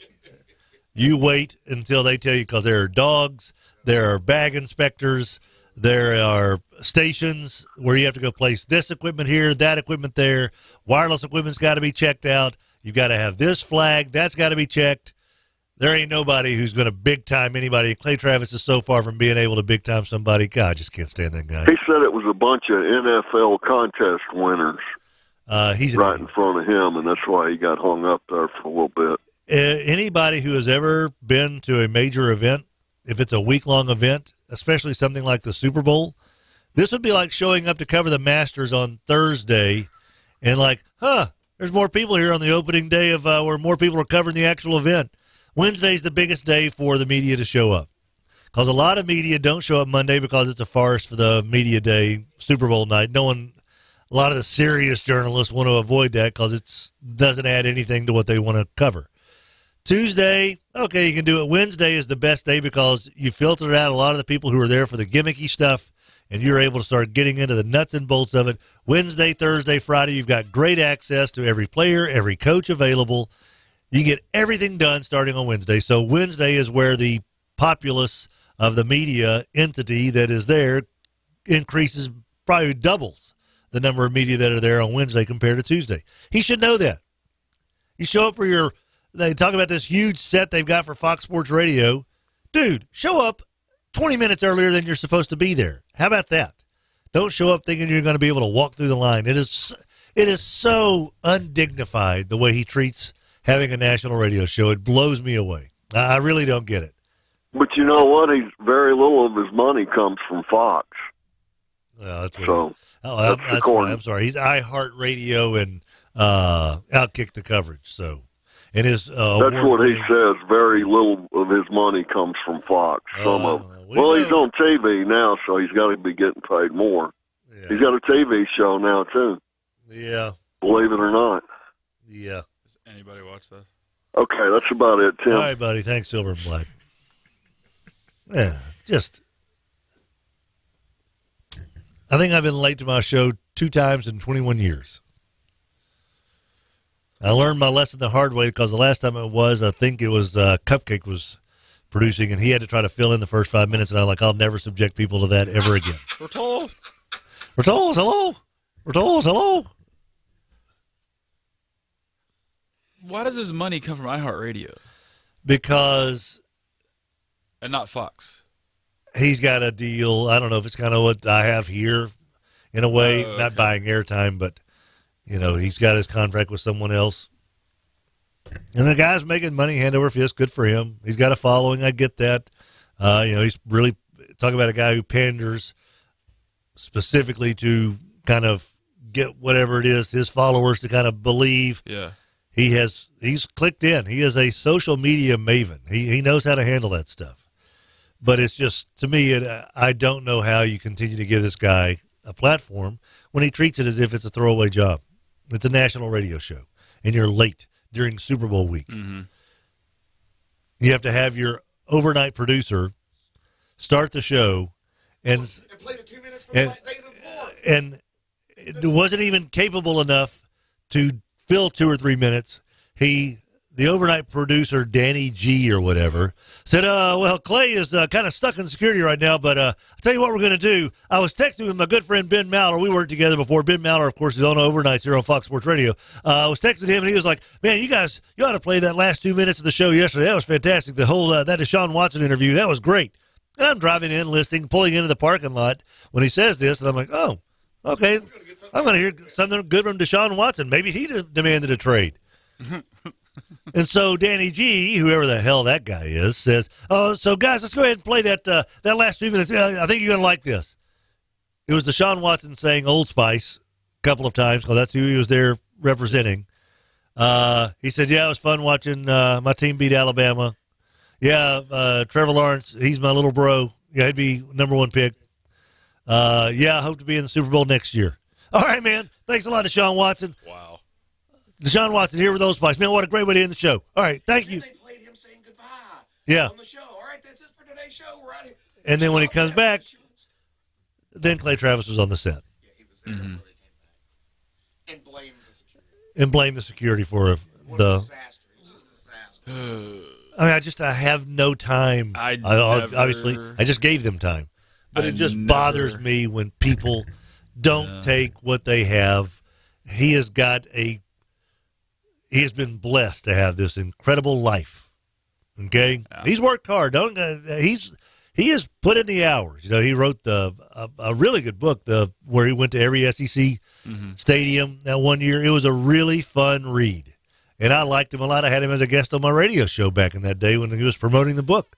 You wait until they tell you, because there are dogs, there are bag inspectors, there are stations where you have to go place this equipment here, that equipment there. Wireless equipment's got to be checked out. You've got to have this flag. That's got to be checked. There ain't nobody who's going to big-time anybody. Clay Travis is so far from being able to big-time somebody. God, I just can't stand that guy. He said it was a bunch of NFL contest winners he's right in front of him, and that's why he got hung up there for a little bit. Anybody who has ever been to a major event, if it's a week-long event, especially something like the Super Bowl, this would be like showing up to cover the Masters on Thursday and like, there's more people here on the opening day of where more people are covering the actual event. Wednesday's the biggest day for the media to show up, because a lot of media don't show up Monday because it's a farce for the media day, Super Bowl night. A lot of the serious journalists want to avoid that because it doesn't add anything to what they want to cover. Tuesday, okay, you can do it. Wednesday is the best day because you filtered out a lot of the people who are there for the gimmicky stuff, and you're able to start getting into the nuts and bolts of it. Wednesday, Thursday, Friday, you've got great access to every player, every coach available. You can get everything done starting on Wednesday. So Wednesday is where the populace of the media entity that is there increases, probably doubles the number of media that are there on Wednesday compared to Tuesday. He should know that. You show up for they talk about this huge set they've got for Fox Sports Radio. Dude, show up 20 minutes earlier than you're supposed to be there. How about that? Don't show up thinking you're going to be able to walk through the line. It is so undignified the way he treats having a national radio show. It blows me away. I really don't get it. But you know what? Very little of his money comes from Fox. Well, that's what so. That's right. I'm sorry. He's iHeartRadio and Outkick the Coverage. So, and his that's what he says. Very little of his money comes from Fox. He's on TV now, so he's got to be getting paid more. Yeah. He's got a TV show now too. Yeah, believe it or not. Yeah. Does anybody watch that? Okay, that's about it, Tim. All right, buddy. Thanks, Silver and Black. Yeah, I think I've been late to my show 2 times in 21 years. I learned my lesson the hard way because the last time it was, I think it was Cupcake was producing, and he had to try to fill in the first 5 minutes, and I'm like, I'll never subject people to that ever again. Bertolds, hello. Bertolds, hello. why does his money come from iHeartRadio? Because... And not Fox. He's got a deal. I don't know if it's kind of what I have here in a way, not buying airtime, but, he's got his contract with someone else. And the guy's making money hand over fist. Good for him. He's got a following. I get that. He's really talking about a guy who panders specifically to kind of get whatever it is, his followers to kind of believe. Yeah. He's clicked in. He is a social media maven. He knows how to handle that stuff. But it's just, to me, I don't know how you continue to give this guy a platform when he treats it as if it's a throwaway job. It's a national radio show, and you're late during Super Bowl week. Mm-hmm. You have to have your overnight producer start the show and play the 2 minutes from the day before. And it wasn't even capable enough to fill 2 or 3 minutes. The overnight producer, Danny G or whatever, said, well, Clay is kind of stuck in security right now, but I'll tell you what we're going to do. I was texting with my good friend Ben Maller. We worked together before. Ben Maller, of course, is on overnights here on Fox Sports Radio. I was texting him, and he was like, man, you ought to play that last 2 minutes of the show yesterday. That was fantastic. The whole that Deshaun Watson interview, that was great. And I'm driving in, listening, pulling into the parking lot when he says this, and I'm like, oh, okay. I'm going to hear something good from Deshaun Watson. Maybe he demanded a trade. And so Danny G, whoever the hell that guy is, says, oh, so guys, let's go ahead and play that last 2 minutes. I think you're going to like this. It was Deshaun Watson saying Old Spice a couple of times, because that's who he was there representing. He said, yeah, it was fun watching my team beat Alabama. Yeah, Trevor Lawrence, he's my little bro. Yeah, he'd be #1 pick. Yeah, I hope to be in the Super Bowl next year. All right, man. Thanks a lot, Deshaun Watson. Wow. Deshaun Watson here with those Spice. Man, what a great way to end the show. All right, thank you. They played him saying goodbye. Yeah. On the show. All right, that's it for today's show. We're out here. And then when he comes back, then Clay Travis was on the set. Yeah, he was there before they came back. And blamed the security. And blamed the security for What a disaster. This is a disaster. I have no time. Obviously, I just gave them time. But it just bothers me when people don't take what they have. He has been blessed to have this incredible life. Okay? Yeah. He's worked hard. He has put in the hours. He wrote a really good book where he went to every SEC stadium that one year. It was a really fun read. And I liked him a lot. I had him as a guest on my radio show back in that day when he was promoting the book.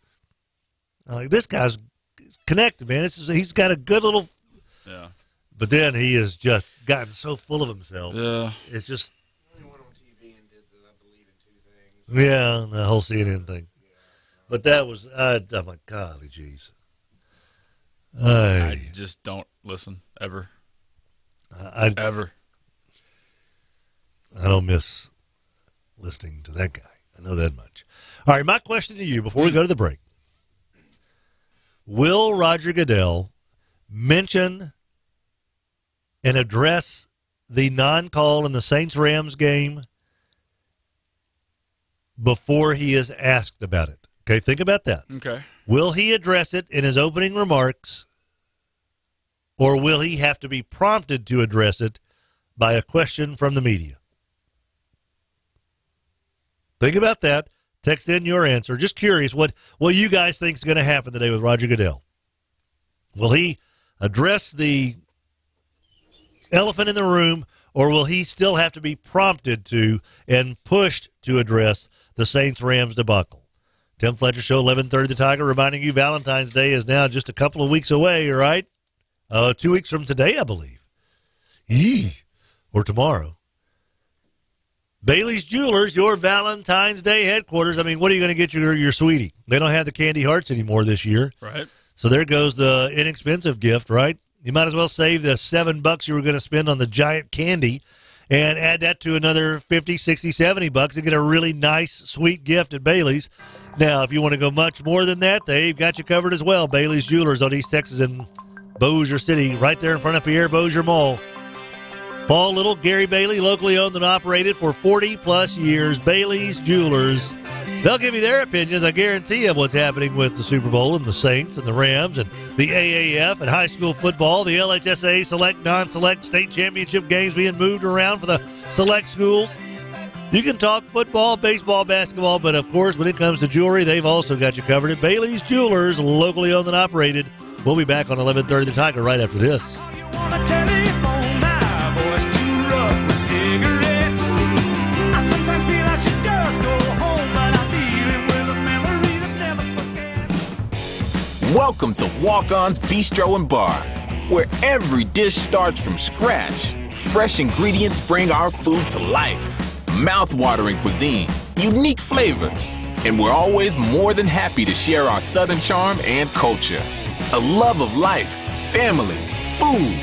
This guy's connected, man. He's got a good little... Yeah. But then he has just gotten so full of himself. Yeah. It's just... He went on TV and did the I Believe in 2 Things. Yeah, the whole CNN thing. But that was... I'm like, golly jeez. I just don't listen, ever. Ever. I don't miss listening to that guy. I know that much. All right, my question to you before we go to the break. Will Roger Goodell mention and address the non-call in the Saints-Rams game before he is asked about it? Okay, think about that. Okay. Will he address it in his opening remarks, or will he have to be prompted to address it by a question from the media? Think about that. Text in your answer. Just curious what you guys think is going to happen today with Roger Goodell. Will he address the elephant in the room, or will he still have to be prompted to and pushed to address the Saints-Rams debacle? Tim Fletcher Show, 11:30 The Tiger, reminding you Valentine's Day is now just a couple of weeks away, right? 2 weeks from today, I believe. Or tomorrow. Bailey's Jewelers, your Valentine's Day headquarters. I mean, what are you going to get your sweetie? They don't have the candy hearts anymore this year. Right. So there goes the inexpensive gift, right? You might as well save the $7 you were going to spend on the giant candy and add that to another $50, $60, $70 and get a really nice, sweet gift at Bailey's. Now, if you want to go much more than that, they've got you covered as well. Bailey's Jewelers on East Texas in Bossier City, right there in front of Pierre Bossier Mall. Paul Little, Gary Bailey, locally owned and operated for 40-plus years. Bailey's Jewelers They'll give you their opinions, I guarantee, of what's happening with the Super Bowl and the Saints and the Rams and the AAF and high school football, the LHSA select, non-select state championship games being moved around for the select schools. You can talk football, baseball, basketball, but of course, when it comes to jewelry, they've also got you covered at Bailey's Jewelers, locally owned and operated. We'll be back on 11:30 The Tiger right after this. Welcome to Walk-On's Bistro and Bar, where every dish starts from scratch. Fresh ingredients bring our food to life. Mouth-watering cuisine, unique flavors, and we're always more than happy to share our Southern charm and culture. A love of life, family, food,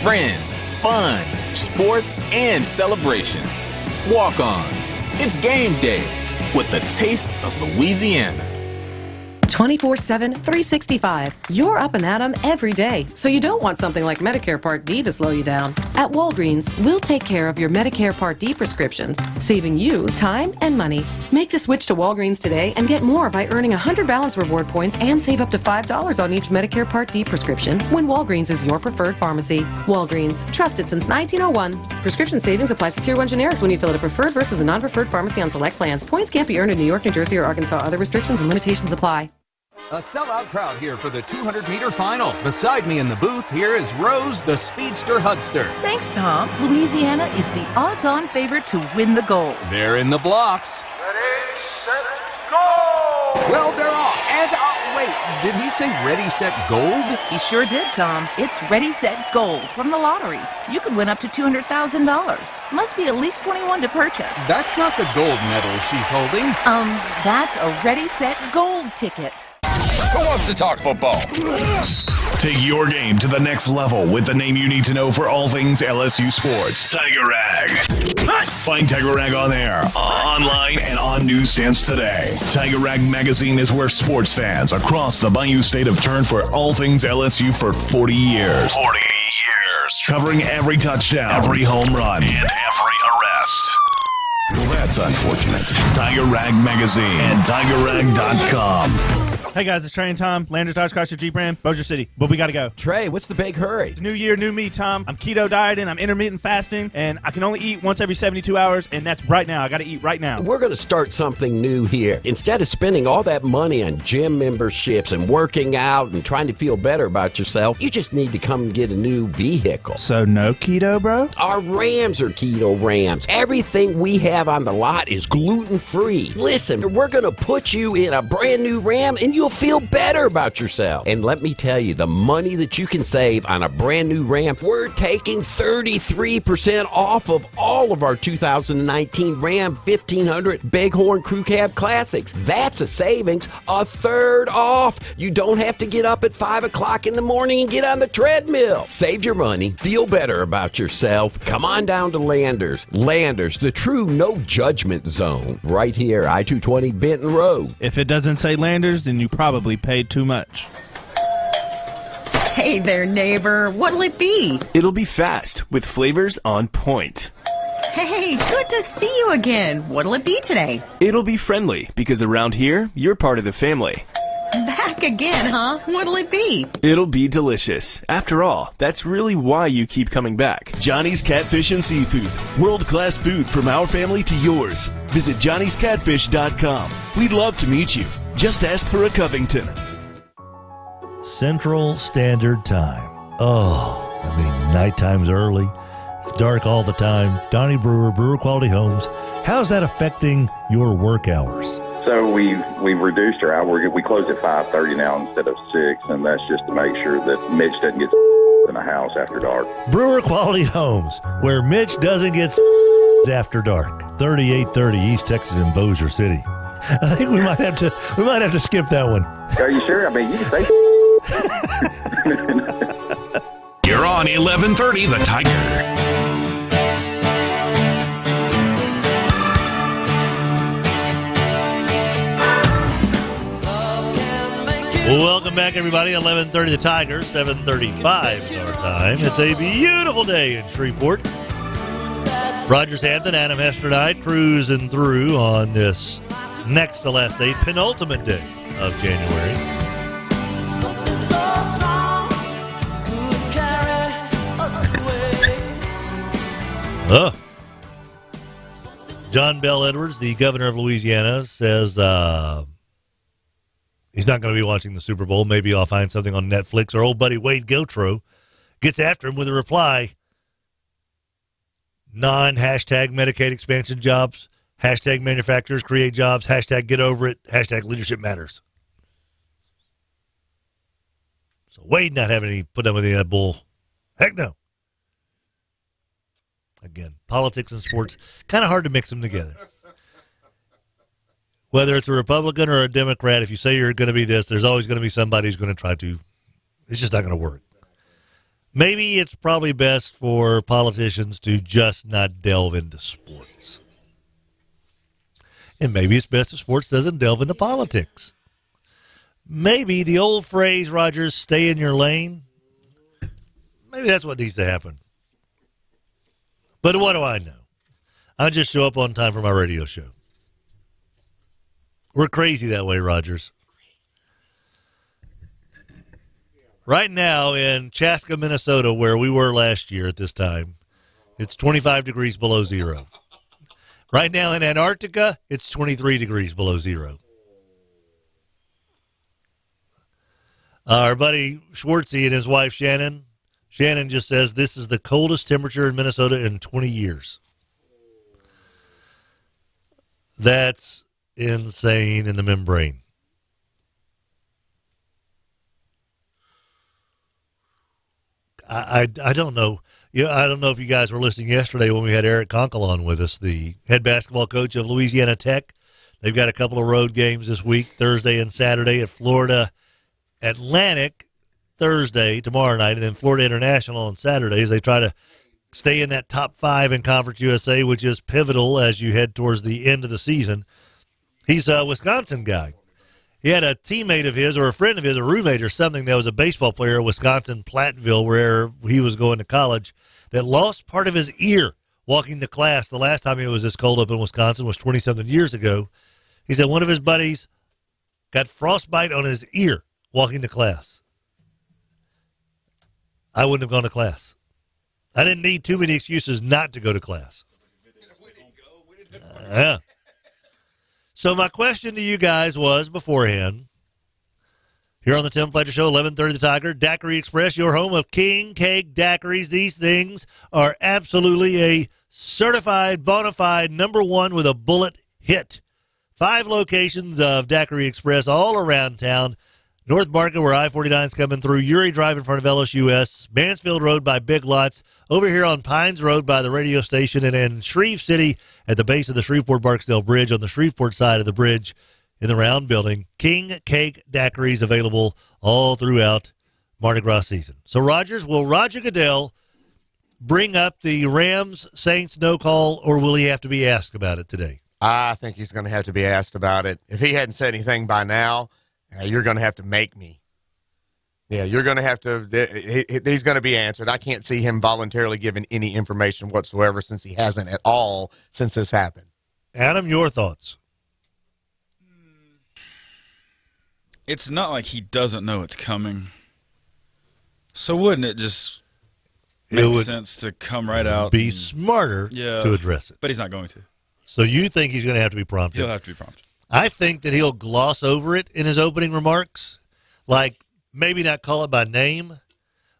friends, fun, sports, and celebrations. Walk-Ons. It's game day with the taste of Louisiana. 24/7, 365. You're up and at 'em every day, so you don't want something like Medicare Part D to slow you down. At Walgreens, we'll take care of your Medicare Part D prescriptions, saving you time and money. Make the switch to Walgreens today and get more by earning 100 balance reward points and save up to $5 on each Medicare Part D prescription when Walgreens is your preferred pharmacy. Walgreens, trusted since 1901. Prescription savings applies to Tier 1 generics when you fill at a preferred versus a non-preferred pharmacy on select plans. Points can't be earned in New York, New Jersey, or Arkansas. Other restrictions and limitations apply. A sellout crowd here for the 200-meter final. Beside me in the booth, here is Rose, the Speedster Hugster. Thanks, Tom. Louisiana is the odds-on favorite to win the gold. They're in the blocks. Ready, set, go! Well, they're off. And, wait, did he say ready, set, gold? He sure did, Tom. It's ready, set, gold from the lottery. You could win up to $200,000. Must be at least 21 to purchase. That's not the gold medal she's holding. That's a ready, set, gold ticket. Who wants to talk football? Take your game to the next level with the name you need to know for all things LSU sports. Tiger Rag. Find Tiger Rag on air, online, and on newsstands today. Tiger Rag magazine is where sports fans across the Bayou State have turned for all things LSU for 40 years. 40 years. Covering every touchdown, every home run, and every arrest. Well, that's unfortunate. Tiger Rag magazine and TigerRag.com. Hey guys, it's Trey and Tom, Landers Dodge Chrysler Jeep Ram, Bossier City. But we gotta go. Trey, what's the big hurry? It's new year, new me, Tom. I'm keto dieting, I'm intermittent fasting, and I can only eat once every 72 hours, and that's right now. I gotta eat right now. We're gonna start something new here. Instead of spending all that money on gym memberships and working out and trying to feel better about yourself, you just need to come and get a new vehicle. So no keto, bro? Our Rams are keto Rams. Everything we have on the lot is gluten-free. Listen, we're gonna put you in a brand new Ram, and you'll feel better about yourself. And let me tell you, the money that you can save on a brand new Ram, we're taking 33% off of all of our 2019 Ram 1500 Bighorn Crew Cab Classics. That's a savings, a third off. You don't have to get up at 5 o'clock in the morning and get on the treadmill. Save your money, feel better about yourself. Come on down to Landers. Landers, the true no judgment zone, right here, I-220 Benton Road. If it doesn't say Landers, then you probably paid too much. Hey there, neighbor. What'll it be? It'll be fast with flavors on point. Hey, good to see you again. What'll it be today? It'll be friendly because around here, you're part of the family. Back again, huh? What'll it be? It'll be delicious. After all, that's really why you keep coming back. Johnny's Catfish and Seafood. World-class food from our family to yours. Visit johnnyscatfish.com. We'd love to meet you. Just ask for a Covington. Central Standard Time. Oh, that means nighttime's early. It's dark all the time. Donnie Brewer, Brewer Quality Homes. How's that affecting your work hours? So we've reduced our hour. We close at 5:30 now instead of 6, and that's just to make sure that Mitch doesn't get in the house after dark. Brewer Quality Homes, where Mitch doesn't get after dark. 3830 East Texas in Bossier City. I think we might have to skip that one. Are you sure? I mean, you can say. You're on 1130 The Tiger. Welcome back, everybody. 11:30 The Tiger, 7:35 is our time. It's a beautiful day in Shreveport. Roger Hampton, Adam Hester and I cruising through on this next to last day, penultimate day of January. Something so strong could carry us away. John Bell Edwards, the governor of Louisiana, says he's not going to be watching the Super Bowl. Maybe I'll find something on Netflix. Our old buddy Wade Giltro gets after him with a reply. Non-hashtag Medicaid expansion jobs. Hashtag manufacturers create jobs. Hashtag get over it. Hashtag leadership matters. So Wade not having any put up with any of that bull. Heck no. Again, politics and sports, kind of hard to mix them together. Whether it's a Republican or a Democrat, if you say you're going to be this, there's always going to be somebody who's going to try to. It's just not going to work. Maybe it's probably best for politicians to just not delve into sports. And maybe it's best if sports doesn't delve into politics. Maybe the old phrase, Rogers, stay in your lane, maybe that's what needs to happen. But what do I know? I just show up on time for my radio show. We're crazy that way, Rogers. Right now in Chaska, Minnesota, where we were last year at this time, it's 25 degrees below zero. Right now in Antarctica, it's 23 degrees below zero. Our buddy Schwartzy and his wife Shannon just says this is the coldest temperature in Minnesota in 20 years. That's insane in the membrane. I don't know. I don't know if you guys were listening yesterday when we had Eric Conkle on with us, the head basketball coach of Louisiana Tech. They've got a couple of road games this week, Thursday and Saturday at Florida Atlantic Thursday, tomorrow night, and then Florida International on Saturdays. They try to stay in that top 5 in Conference USA, which is pivotal as you head towards the end of the season. He's a Wisconsin guy. He had a teammate of his or a friend of his, a roommate or something that was a baseball player at Wisconsin, Platteville, where he was going to college, that lost part of his ear walking to class. The last time it was this cold up in Wisconsin was 20-something years ago. He said one of his buddies got frostbite on his ear walking to class. I wouldn't have gone to class. I didn't need too many excuses not to go to class. Yeah. So my question to you guys was beforehand, here on the Tim Fletcher Show, 1130 The Tiger, Daiquiri Express, your home of king cake daiquiris. These things are absolutely a certified, bona fide #1 with a bullet hit. 5 locations of Daiquiri Express all around town. North Market, where I-49 is coming through, Uri Drive in front of LSUS, Mansfield Road by Big Lots, over here on Pines Road by the radio station, and in Shreve City at the base of the Shreveport-Barksdale Bridge on the Shreveport side of the bridge in the round building. King Cake Daiquiris available all throughout Mardi Gras season. So, Rogers, will Roger Goodell bring up the Rams-Saints no call, or will he have to be asked about it today? I think he's going to have to be asked about it. If he hadn't said anything by now, you're going to have to make me. Yeah, you're going to have to – he's going to be answered. I can't see him voluntarily giving any information whatsoever since he hasn't at all since this happened. Adam, your thoughts? It's not like he doesn't know it's coming. So wouldn't it just make sense to come right out? Be smarter to address it. But he's not going to. So you think he's going to have to be prompted? He'll have to be prompted. I think that he'll gloss over it in his opening remarks, like maybe not call it by name,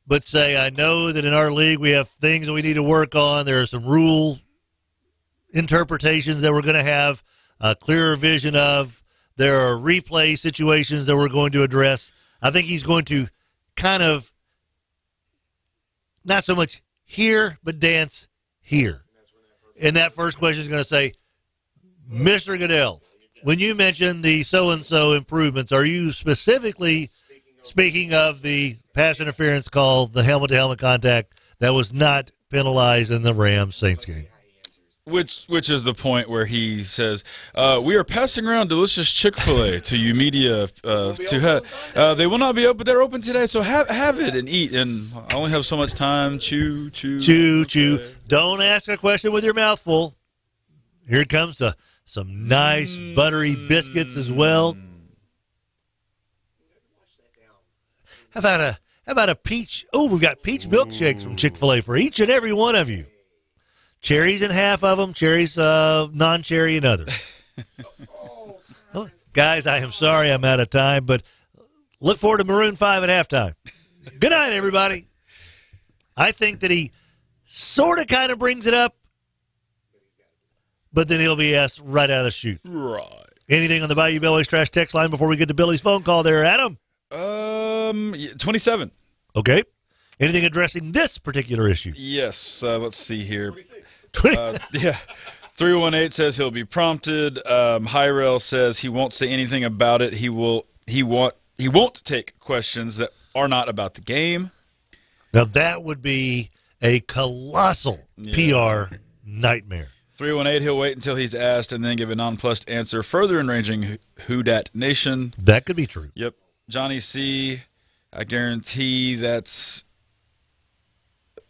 but say, I know that in our league we have things that we need to work on. There are some rule interpretations that we're going to have a clearer vision of. There are replay situations that we're going to address. I think he's going to kind of not so much here, but dance here. And that first question is going to say, Mr. Goodell, when you mention the so-and-so improvements, are you specifically speaking of the pass interference call, the helmet-to-helmet contact that was not penalized in the Rams-Saints game? Which is the point where he says, we are passing around delicious Chick-fil-A to you media. They will not be open. They're open today, so have it and eat. And I only have so much time. Chew. Don't ask a question with your mouth full. Here comes the some nice buttery biscuits as well. How about a peach? Oh, we've got peach milkshakes from Chick-fil-A for each and every one of you. Cherries in half of them, cherries non-cherry in others. Well, guys, I am sorry I'm out of time, but look forward to Maroon 5 at halftime. Good night, everybody. I think that he sort of kind of brings it up, but then he'll be asked right out of the chute. Right. Anything on the Bayou Bellways Trash text line before we get to Billy's phone call there, Adam? 27. Okay. Anything addressing this particular issue? Yes. Let's see here. Yeah. 318 says he'll be prompted. Hyrel says he won't say anything about it. He won't take questions that are not about the game. Now that would be a colossal PR nightmare. 318, he'll wait until he's asked and then give a nonplussed answer, further enraging Who Dat Nation. That could be true. Yep. Johnny C., I guarantee that's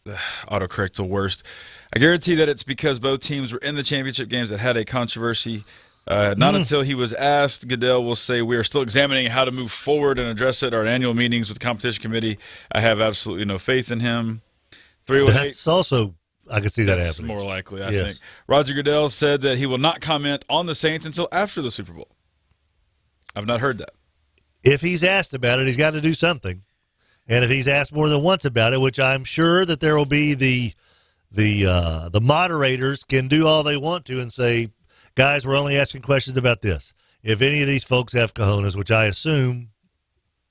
autocorrect's the worst. I guarantee that it's because both teams were in the championship games that had a controversy. Not until he was asked, Goodell will say, we are still examining how to move forward and address it at our annual meetings with the competition committee. I have absolutely no faith in him. 318. That's also, I can see that That's happening. more likely, I think. Roger Goodell said that he will not comment on the Saints until after the Super Bowl. I've not heard that. If he's asked about it, he's got to do something. And if he's asked more than once about it, which I'm sure that there will be the moderators can do all they want to and say, guys, we're only asking questions about this. If any of these folks have cojones, which I assume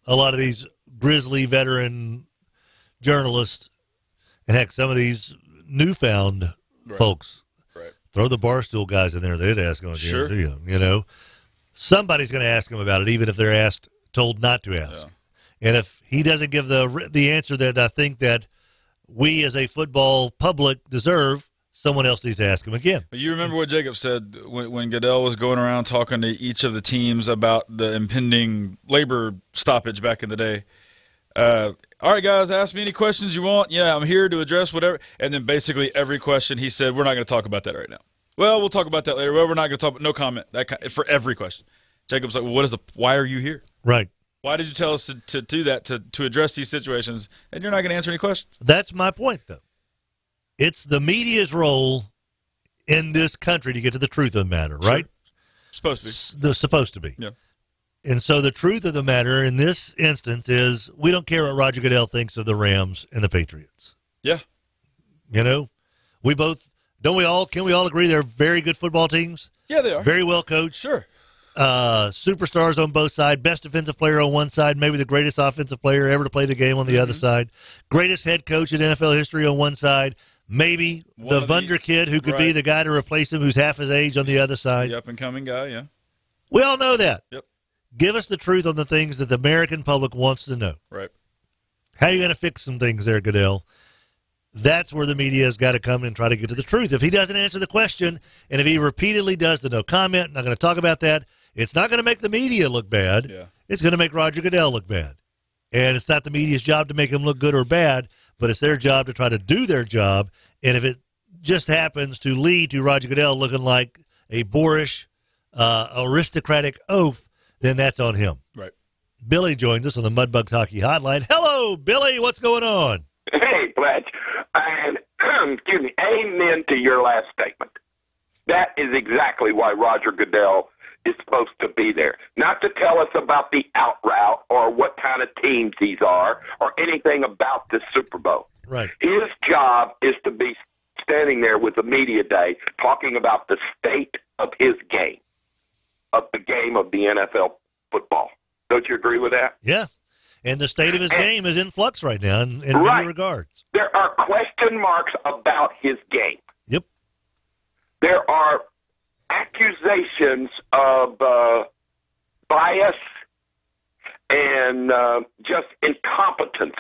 a lot of these grizzly veteran journalists, and heck, some of these newfound folks, throw the Barstool guys in there, they'd ask them again, you know. Somebody's going to ask them about it, even if they're told not to ask. And if he doesn't give the answer that I think that we as a football public deserve, someone else needs to ask him again. But you remember what Jacob said when Goodell was going around talking to each of the teams about the impending labor stoppage back in the day. All right, guys, ask me any questions you want. Yeah, I'm here to address whatever. And then basically every question he said, we're not going to talk about that right now. Well, we'll talk about that later. Well, we're not going to talk about no comment. For every question. Jacob's like, well, why are you here? Right. Why did you tell us to do that, to address these situations, and you're not going to answer any questions? That's my point, though. It's the media's role in this country to get to the truth of the matter, right? Supposed to be. They're supposed to be. Yeah. And so the truth of the matter in this instance is we don't care what Roger Goodell thinks of the Rams and the Patriots. Yeah. You know, can we all agree they're very good football teams? Yeah, they are. Very well coached. Sure. Superstars on both sides, best defensive player on one side, maybe the greatest offensive player ever to play the game on the other side, greatest head coach in NFL history on one side, maybe the Wunder kid who could be the guy to replace him who's half his age on the other side. The up-and-coming guy, yeah. We all know that. Yep. Give us the truth on the things that the American public wants to know. Right. How are you going to fix some things there, Goodell? That's where the media has got to come and try to get to the truth. If he doesn't answer the question, and if he repeatedly does the no comment, not going to talk about that, it's not going to make the media look bad. Yeah. It's going to make Roger Goodell look bad. And it's not the media's job to make him look good or bad, but it's their job to try to do their job. And if it just happens to lead to Roger Goodell looking like a boorish, aristocratic oaf, then that's on him. Right. Billy joins us on the Mudbugs Hockey Hotline. Hello, Billy. What's going on? Hey, Fletch. And, excuse me, amen to your last statement. That is exactly why Roger Goodell is supposed to be there. Not to tell us about the out route or what kind of teams these are or anything about the Super Bowl. Right. His job is to be standing there with the media day talking about the state of his game, of the game of the NFL football. Don't you agree with that? Yeah. And the state of his game is in flux right now in many regards. There are question marks about his game. Yep. There are accusations of bias and just incompetence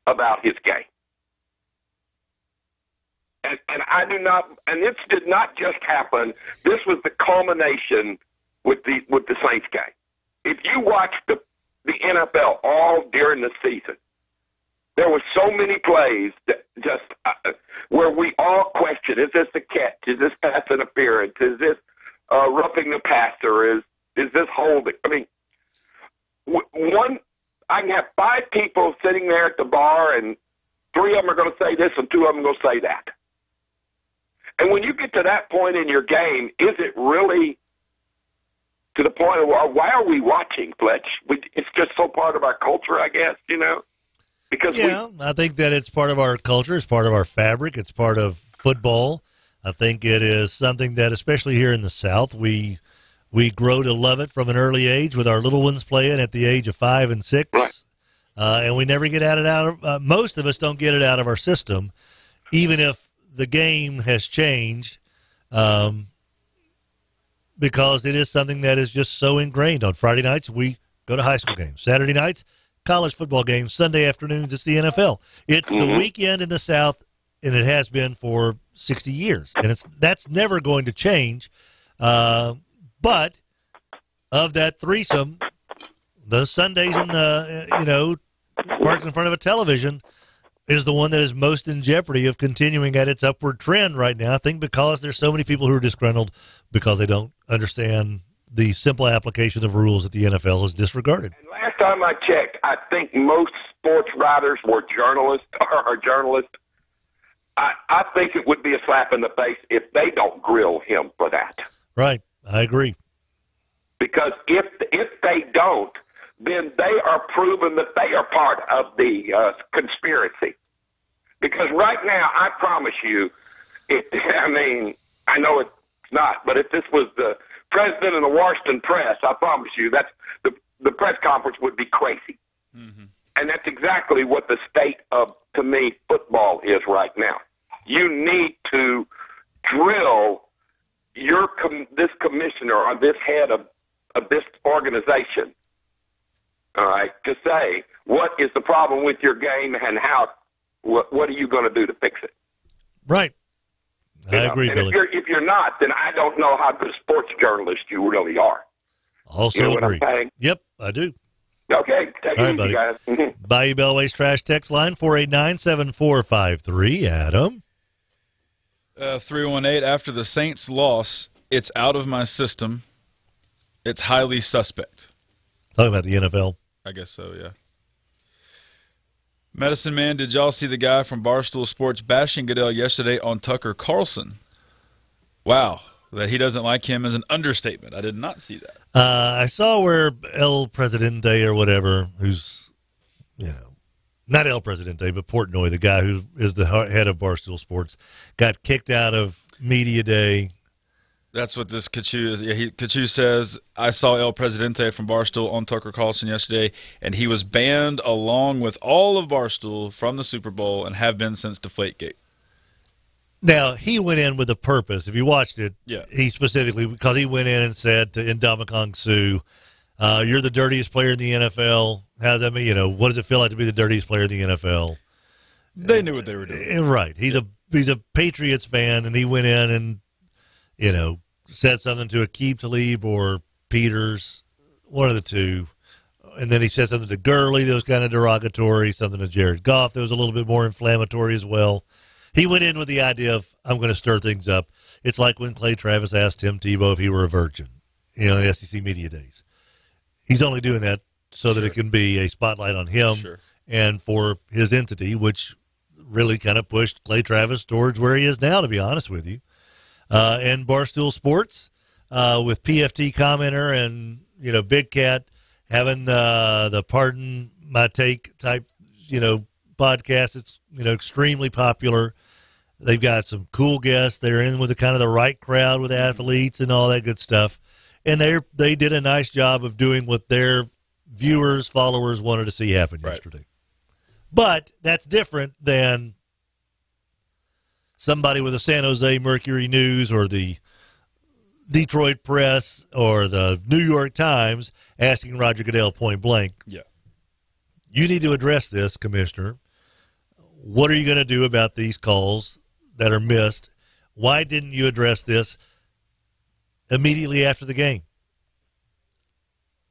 about his game. And I do not, and this did not just happen. This was the culmination with the Saints game. If you watch the NFL all during the season, there were so many plays that just where we all question: is this a catch? Is this pass interference? Is this roughing the passer? Is this holding? I mean, I can have 5 people sitting there at the bar, and 3 of them are going to say this, and 2 of them are going to say that. And when you get to that point in your game, is it really to the point of, why are we watching, Fletch? It's just so part of our culture, I guess, Because I think that it's part of our culture. It's part of our fabric. It's part of football. I think it is something that, especially here in the South, we grow to love it from an early age with our little ones playing at the age of 5 and 6. And we never get it out of most of us don't get it out of our system, even if the game has changed, because it is something that is just so ingrained. On Friday nights, we go to high school games. Saturday nights, college football games. Sunday afternoons, it's the NFL. It's the weekend in the South, and it has been for 60 years. And that's never going to change. But of that threesome, the Sundays in the, parked in front of a television is the one that is most in jeopardy of continuing at its upward trend right now. I think because there's so many people who are disgruntled because they don't understand the simple application of rules that the NFL has disregarded. And last time I checked, I think most sports writers were journalists or journalists. I think it would be a slap in the face if they don't grill him for that. Right. I agree. Because if they don't, then they are proven that they are part of the conspiracy. Because right now, I promise you, I know it's not, but if this was the president of the Washington Press, I promise you that the press conference would be crazy. Mm-hmm. And that's exactly what the state of, to me, football is right now. You need to drill this commissioner or this head of this organization, all right, to say, what is the problem with your game and what are you going to do to fix it? Right. I agree, and Billy. If you're not, then I don't know how good a sports journalist you really are. Also agree. What I'm saying? Yep, I do. Okay, take All it right, easy, buddy. guys. Bayou Bellway's Trash Text line, 489-7453. Adam? 318, after the Saints' loss, it's out of my system. It's highly suspect. Talking about the NFL. I guess so, yeah. Medicine Man, did y'all see the guy from Barstool Sports bashing Goodell yesterday on Tucker Carlson? Wow. That he doesn't like him is an understatement. I did not see that. I saw where El Presidente or whatever, who's, not El Presidente, but Portnoy, the guy who is the head of Barstool Sports, got kicked out of Media Day. That's what this Kachu is. Yeah, Kachu says, I saw El Presidente from Barstool on Tucker Carlson yesterday, and he was banned along with all of Barstool from the Super Bowl and have been since Deflategate. Now, he went in with a purpose. If you watched it, yeah. He specifically, because he went in and said to Ndamukong Suh, you're the dirtiest player in the NFL. How does that mean? What does it feel like to be the dirtiest player in the NFL? They knew what they were doing. Right. He's a Patriots fan, and he went in and, said something to Aqib Talib or Peters, one of the two. And then he said something to Gurley that was kind of derogatory, something to Jared Goff that was a little bit more inflammatory as well. He went in with the idea of, I'm going to stir things up. It's like when Clay Travis asked Tim Tebow if he were a virgin, in the SEC Media Days. He's only doing that so that it can be a spotlight on him and for his entity, which really kind of pushed Clay Travis towards where he is now, to be honest with you. And Barstool Sports with PFT commenter and, Big Cat having the Pardon My Take type, podcast. It's, extremely popular. They've got some cool guests. They're in with the kind of the right crowd with athletes and all that good stuff. And they did a nice job of doing what their viewers, followers wanted to see happen yesterday. But that's different than somebody with the San Jose Mercury News or the Detroit Press or the New York Times asking Roger Goodell point blank, you need to address this, Commissioner. What are you going to do about these calls that are missed? Why didn't you address this immediately after the game?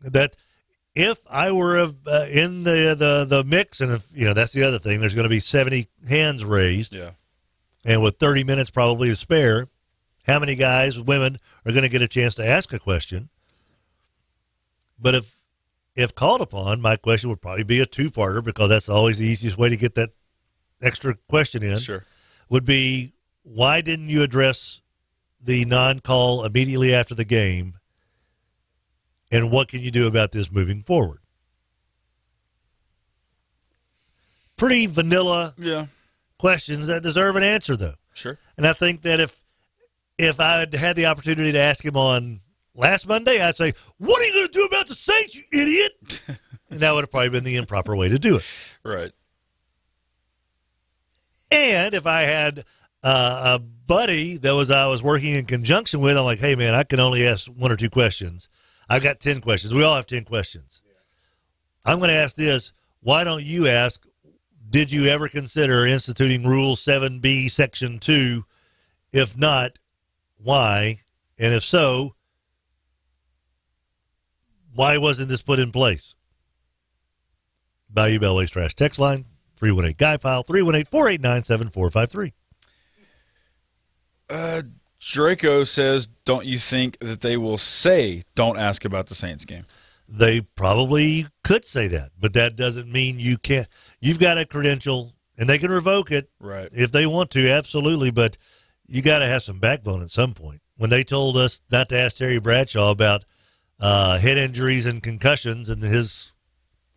That if I were in the mix, and if, that's the other thing, there's going to be 70 hands raised. Yeah. And with 30 minutes probably to spare, how many guys, women, are going to get a chance to ask a question. But if called upon, my question would probably be a two-parter, because that's always the easiest way to get that extra question in. Sure. Would be, why didn't you address the non-call immediately after the game, and what can you do about this moving forward? Pretty vanilla questions that deserve an answer, though. Sure. And I think that if I had had the opportunity to ask him on last Monday, I'd say, what are you going to do about the Saints, you idiot? And that would have probably been the improper way to do it. Right. And if I had a buddy that I was working in conjunction with, I'm like, hey, man, I can only ask one or two questions. I've got 10 questions. We all have 10 questions. I'm going to ask this. Why don't you ask, did you ever consider instituting Rule 7B, Section 2? If not, why? And if so, why wasn't this put in place? Bayou Bellway's Trash Text Line, 318-GUY-PILE, 318-489-7453. Draco says, don't you think that they will say, don't ask about the Saints game? They probably could say that, but that doesn't mean you can't. You've got a credential, and they can revoke it if they want to, absolutely, but you got to have some backbone at some point. When they told us not to ask Terry Bradshaw about head injuries and concussions, and his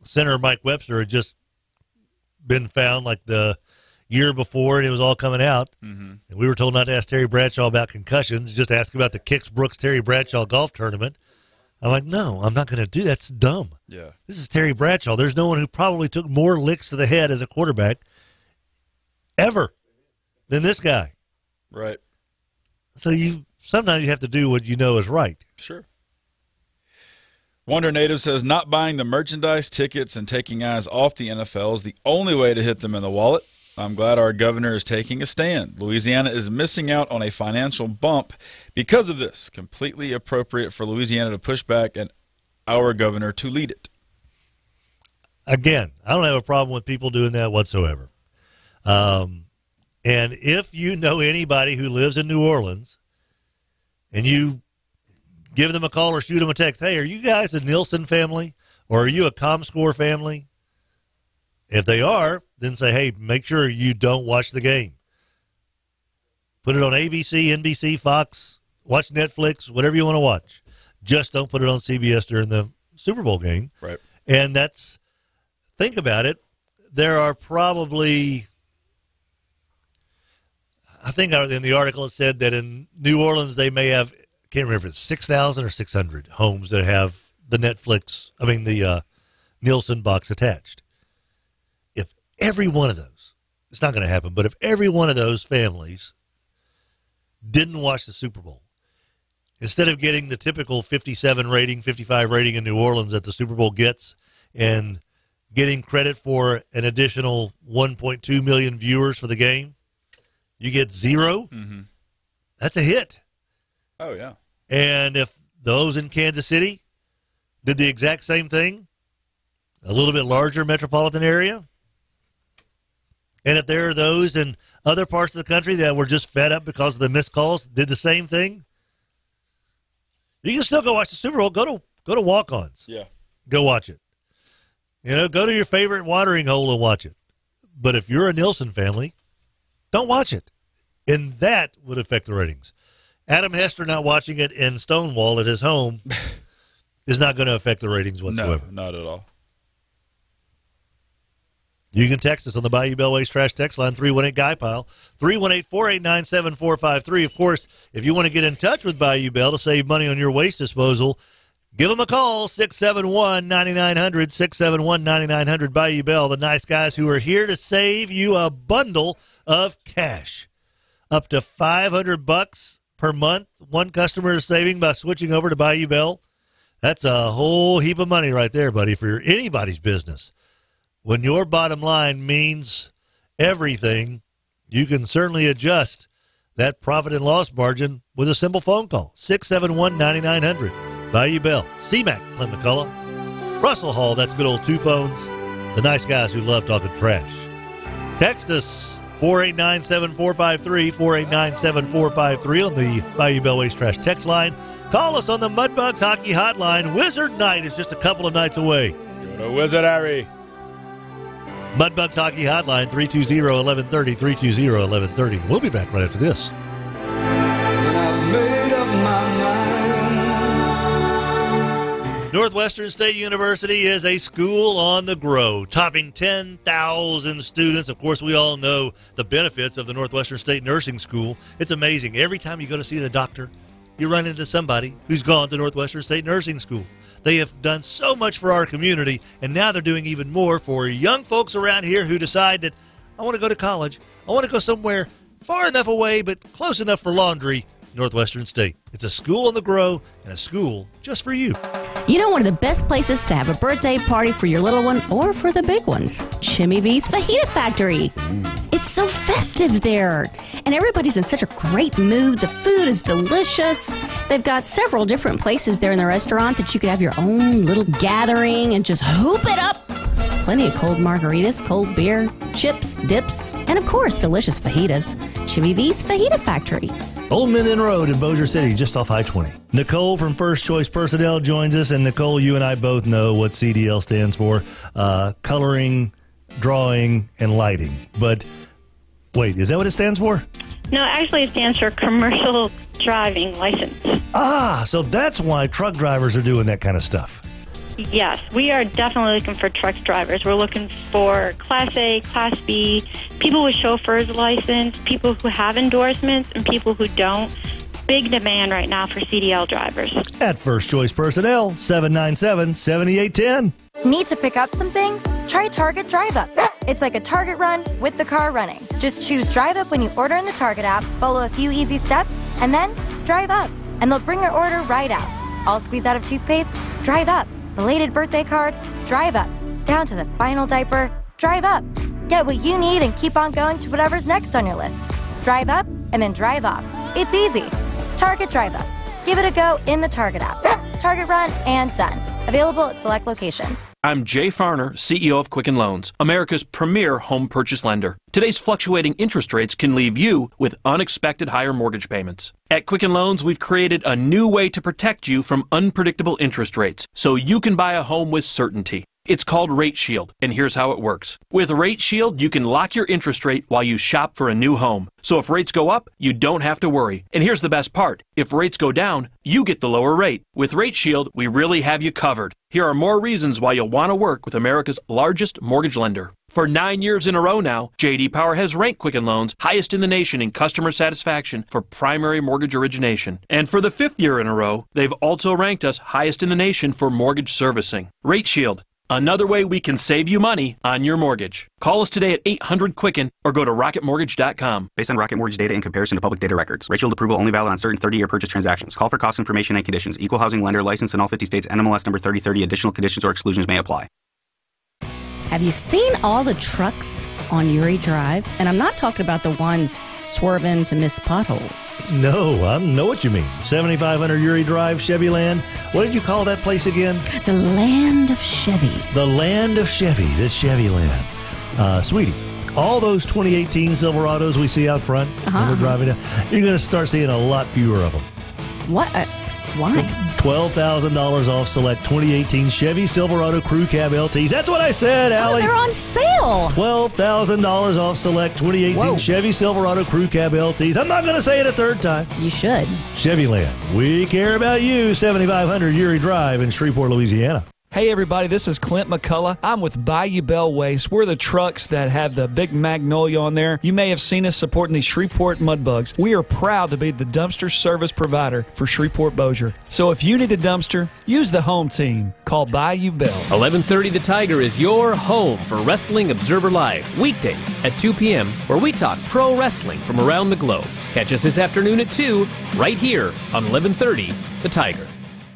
center, Mike Webster, had just been found like the year before, and it was all coming out, and we were told not to ask Terry Bradshaw about concussions, just ask about the Kix Brooks Terry Bradshaw golf tournament. I'm like, no, I'm not going to do that. That's dumb. Yeah. This is Terry Bradshaw. There's no one who probably took more licks to the head as a quarterback ever than this guy. Right. So sometimes you have to do what you know is right. Sure. Wonder Native says, not buying the merchandise, tickets, and taking eyes off the NFL is the only way to hit them in the wallet. I'm glad our governor is taking a stand. Louisiana is missing out on a financial bump because of this. Completely appropriate for Louisiana to push back and our governor to lead it. Again, I don't have a problem with people doing that whatsoever. And if you know anybody who lives in New Orleans and you give them a call or shoot them a text, hey, are you guys a Nielsen family or are you a ComScore family? If they are, then say, hey, make sure you don't watch the game. Put it on ABC, NBC, Fox, watch Netflix, whatever you want to watch. Just don't put it on CBS during the Super Bowl game. Right. And think about it, there are probably, I think in the article it said that in New Orleans they may have, can't remember if it's 6,000 or 600 homes that have the Nielsen box attached. If every one of those, it's not going to happen, but if every one of those families didn't watch the Super Bowl, instead of getting the typical 57 rating, 55 rating in New Orleans that the Super Bowl gets, and getting credit for an additional 1.2 million viewers for the game, you get 0. Mm-hmm. That's a hit. Oh, yeah. And if those in Kansas City did the exact same thing, a little bit larger metropolitan area, and if there are those in other parts of the country that were just fed up because of the missed calls, did the same thing, you can still go watch the Super Bowl. Go to walk-ons. Yeah. Go watch it. Go to your favorite watering hole and watch it. But if you're a Nielsen family, don't watch it. And that would affect the ratings. Adam Hester not watching it in Stonewall at his home is not going to affect the ratings whatsoever. No, not at all. You can text us on the Bayou Bellway's Trash Text Line, 318-GUY-PILE, 318-489-7453. Of course, if you want to get in touch with Bayou Bell to save money on your waste disposal, give them a call, 671-9900, 671-9900, Bayou Bell, the nice guys who are here to save you a bundle of cash. Up to $500 per month, one customer is saving by switching over to Bayou Bell. That's a whole heap of money right there, buddy, for anybody's business. When your bottom line means everything, you can certainly adjust that profit and loss margin with a simple phone call, 671-9900. Bayou Bell, C-Mac, Clint McCullough, Russell Hall, that's good old two phones, the nice guys who love talking trash. Text us 489-7453, 489-7453 on the Bayou Bellways Trash text line. Call us on the Mudbugs Hockey Hotline. Wizard Night is just a couple of nights away. Go to Wizard Harry. Mudbugs Hockey Hotline, 320-1130, 320-1130. We'll be back right after this. Northwestern State University is a school on the grow, topping 10,000 students. Of course, we all know the benefits of the Northwestern State Nursing School. It's amazing. Every time you go to see the doctor, you run into somebody who's gone to Northwestern State Nursing School. They have done so much for our community, and now they're doing even more for young folks around here who decide that, I want to go to college. I want to go somewhere far enough away but close enough for laundry. Northwestern State. It's a school on the grow and a school just for you. You know, one of the best places to have a birthday party for your little one or for the big ones, Jimmy V's Fajita Factory. It's so festive there, and everybody's in such a great mood. The food is delicious. They've got several different places there in the restaurant that you could have your own little gathering and just hoop it up. Plenty of cold margaritas, cold beer, chips, dips, and of course, delicious fajitas. Jimmy V's Fajita Factory. Old Mill Inn Road in Bossier City, just off I-20. Nicole from First Choice Personnel joins us, and Nicole, you and I both know what CDL stands for, coloring, drawing, and lighting. But wait, is that what it stands for? No, actually it stands for Commercial Driving License. Ah, so that's why truck drivers are doing that kind of stuff. Yes, we are definitely looking for truck drivers. We're looking for Class A, Class B, people with chauffeur's license, people who have endorsements, and people who don't. Big demand right now for CDL drivers. At First Choice Personnel, 797-7810. Need to pick up some things? Try Target Drive Up. It's like a Target run with the car running. Just choose Drive Up when you order in the Target app, follow a few easy steps, and then drive up. And they'll bring your order right out. All squeeze out of toothpaste? Drive up. Belated birthday card? Drive up. Down to the final diaper? Drive up. Get what you need and keep on going to whatever's next on your list. Drive up and then drive off. It's easy. Target Drive Up. Give it a go in the Target app. Target run and done. Available at select locations. I'm Jay Farner, CEO of Quicken Loans, America's premier home purchase lender. Today's fluctuating interest rates can leave you with unexpected higher mortgage payments. At Quicken Loans, we've created a new way to protect you from unpredictable interest rates so you can buy a home with certainty. It's called Rate Shield, and here's how it works. With Rate Shield, you can lock your interest rate while you shop for a new home. So if rates go up, you don't have to worry. And here's the best part. If rates go down, you get the lower rate. With Rate Shield, we really have you covered. Here are more reasons why you'll want to work with America's largest mortgage lender. For 9 years in a row now, J.D. Power has ranked Quicken Loans highest in the nation in customer satisfaction for primary mortgage origination. And for the 5th year in a row, they've also ranked us highest in the nation for mortgage servicing. Rate Shield. Another way we can save you money on your mortgage. Call us today at 800-QUICKEN or go to rocketmortgage.com. Based on Rocket Mortgage data in comparison to public data records. Rate Shield approval only valid on certain 30-year purchase transactions. Call for cost information and conditions. Equal housing lender license in all 50 states. NMLS number 3030. Additional conditions or exclusions may apply. Have you seen all the trucks on Uri Drive? And I'm not talking about the ones swerving to miss potholes. No, I know what you mean. 7500 Uri Drive, Chevy Land. What did you call that place again? The Land of Chevys. The Land of Chevys. It's Chevy Land. Sweetie, all those 2018 Silverados we see out front when we're driving down, you're going to start seeing a lot fewer of them. What? Why? $12,000 off select 2018 Chevy Silverado Crew Cab LTs. That's what I said, Allie. Oh, they're on sale. $12,000 off select 2018 Chevy Silverado Crew Cab LTs. I'm not going to say it a third time. You should. Chevy Land. We care about you. 7500 Uri Drive in Shreveport, Louisiana. Hey everybody, this is Clint McCullough. I'm with Bayou Bell Waste. We're the trucks that have the big magnolia on there. You may have seen us supporting these Shreveport Mudbugs. We are proud to be the dumpster service provider for Shreveport Bossier. So if you need a dumpster, use the home team. Call Bayou Bell. 1130 The Tiger is your home for Wrestling Observer Live, weekdays at 2 p.m., where we talk pro wrestling from around the globe. Catch us this afternoon at 2, right here on 1130 The Tiger.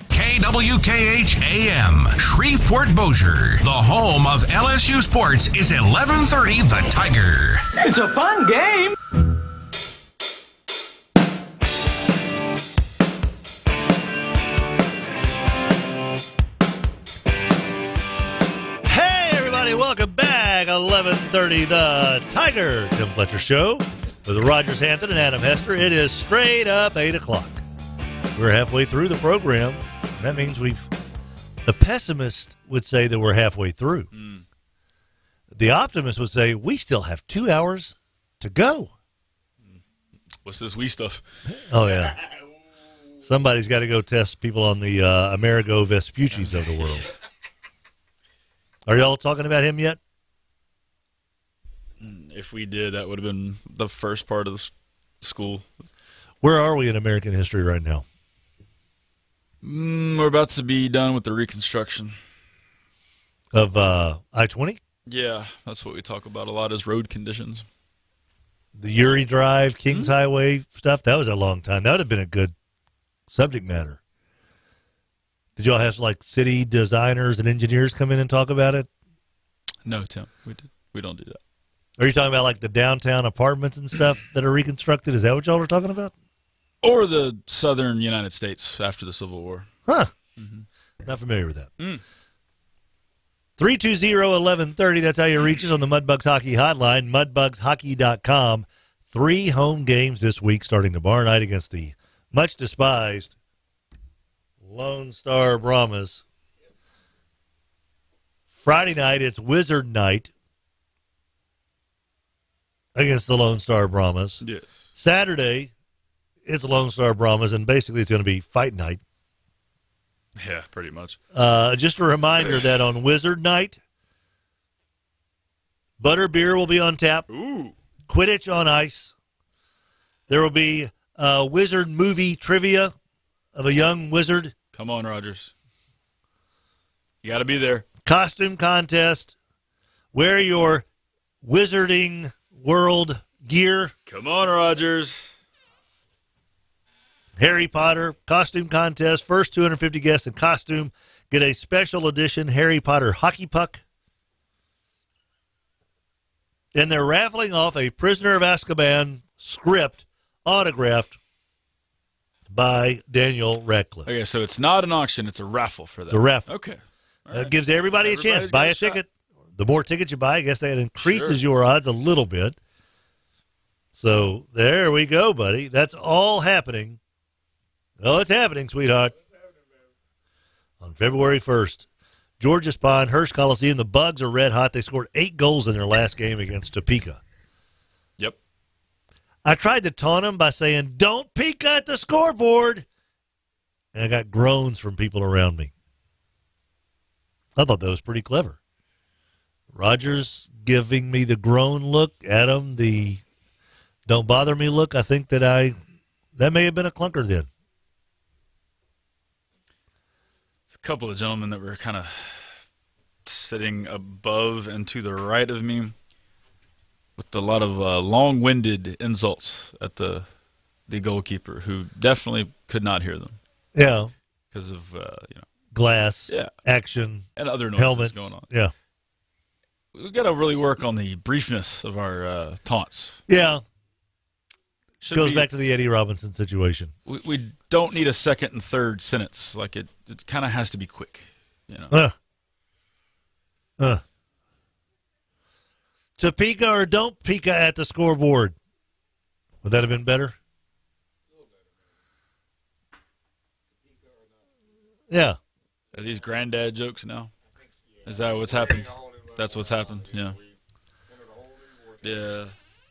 KWKH-AM, Shreveport Bossier. The home of LSU sports is 1130 The Tiger. It's a fun game. Hey, everybody, welcome back. 11:30 11:30, the Tiger Tim Fletcher Show with Rogers Hampton and Adam Hester. It is straight up 8 o'clock. We're halfway through the program. That means the pessimist would say that we're halfway through. The optimist would say we still have 2 hours to go. What's this wee stuff? Oh, yeah. Somebody's got to go test people on the Amerigo Vespucci's of the world. Are y'all talking about him yet? If we did, that would have been the first part of the school. Where are we in American history right now? We're about to be done with the reconstruction. Of I-20? Yeah, that's what we talk about a lot is road conditions. The Uri Drive, Kings Highway stuff, that was a long time. That would have been a good subject matter. Did y'all have like city designers and engineers come in and talk about it? No, Tim, we don't do that. Are you talking about like the downtown apartments and stuff that are reconstructed? Is that what y'all are talking about? Or the southern United States after the Civil War. Huh. Not familiar with that. 320-1130, that's how you reach us on the Mudbugs Hockey Hotline, mudbugshockey.com. 3 home games this week, starting tomorrow night against the much-despised Lone Star Brahmas. Friday night, it's Wizard Night against the Lone Star Brahmas. Yes. Saturday, it's Lone Star Brahmas, and basically it's going to be fight night. Yeah, pretty much. Just a reminder that on Wizard Night, butter beer will be on tap. Ooh. Quidditch on ice. There will be wizard movie trivia of a young wizard. Come on, Rogers. You got to be there. Costume contest. Wear your Wizarding World gear. Come on, Rogers. Harry Potter costume contest. First 250 guests in costume get a special edition Harry Potter hockey puck. And they're raffling off a Prisoner of Azkaban script autographed by Daniel Radcliffe. Okay, so it's not an auction. It's a raffle for that. It's a raffle. Okay. It gives everybody a chance. Buy a ticket. The more tickets you buy, I guess that increases your odds a little bit. So there we go, buddy. That's all happening. Oh, it's happening, sweetheart. On February 1st, Georgia Pond, Hirsch Coliseum, the Bugs are red hot. They scored 8 goals in their last game against Topeka. Yep. I tried to taunt them by saying, don't peek at the scoreboard. And I got groans from people around me. I thought that was pretty clever. Rogers giving me the groan look, Adam the don't bother me look. I think that may have been a clunker then. A couple of gentlemen that were kind of sitting above and to the right of me with a lot of long-winded insults at the goalkeeper who definitely could not hear them. Yeah. Because of, glass, action, and other noises helmets going on. Yeah. We've got to really work on the briefness of our taunts. Yeah. Goes back to the Eddie Robinson situation. We don't need a second and third sentence. Like it kind of has to be quick. You know. Topeka or don't peek at the scoreboard. Would that have been better? Yeah. Are these granddad jokes now? Is that what's happened? That's what's happened. Yeah. Yeah.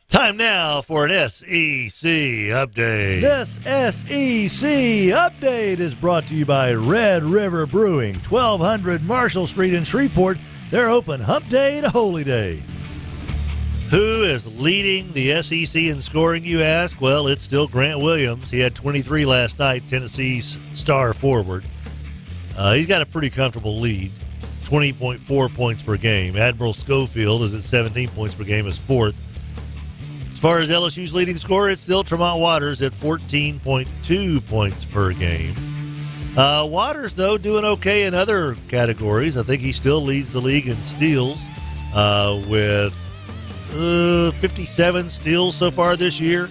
Time now for an SEC update. This SEC update is brought to you by Red River Brewing, 1200 Marshall Street in Shreveport. They're open hump day to holy day. Who is leading the SEC in scoring, you ask? Well, it's still Grant Williams. He had 23 last night, Tennessee's star forward. He's got a pretty comfortable lead, 20.4 points per game. Admiral Schofield is at 17 points per game as fourth. As far as LSU's leading scorer, it's still Tremont Waters at 14.2 points per game. Waters, though, doing okay in other categories. I think he still leads the league in steals with 57 steals so far this year.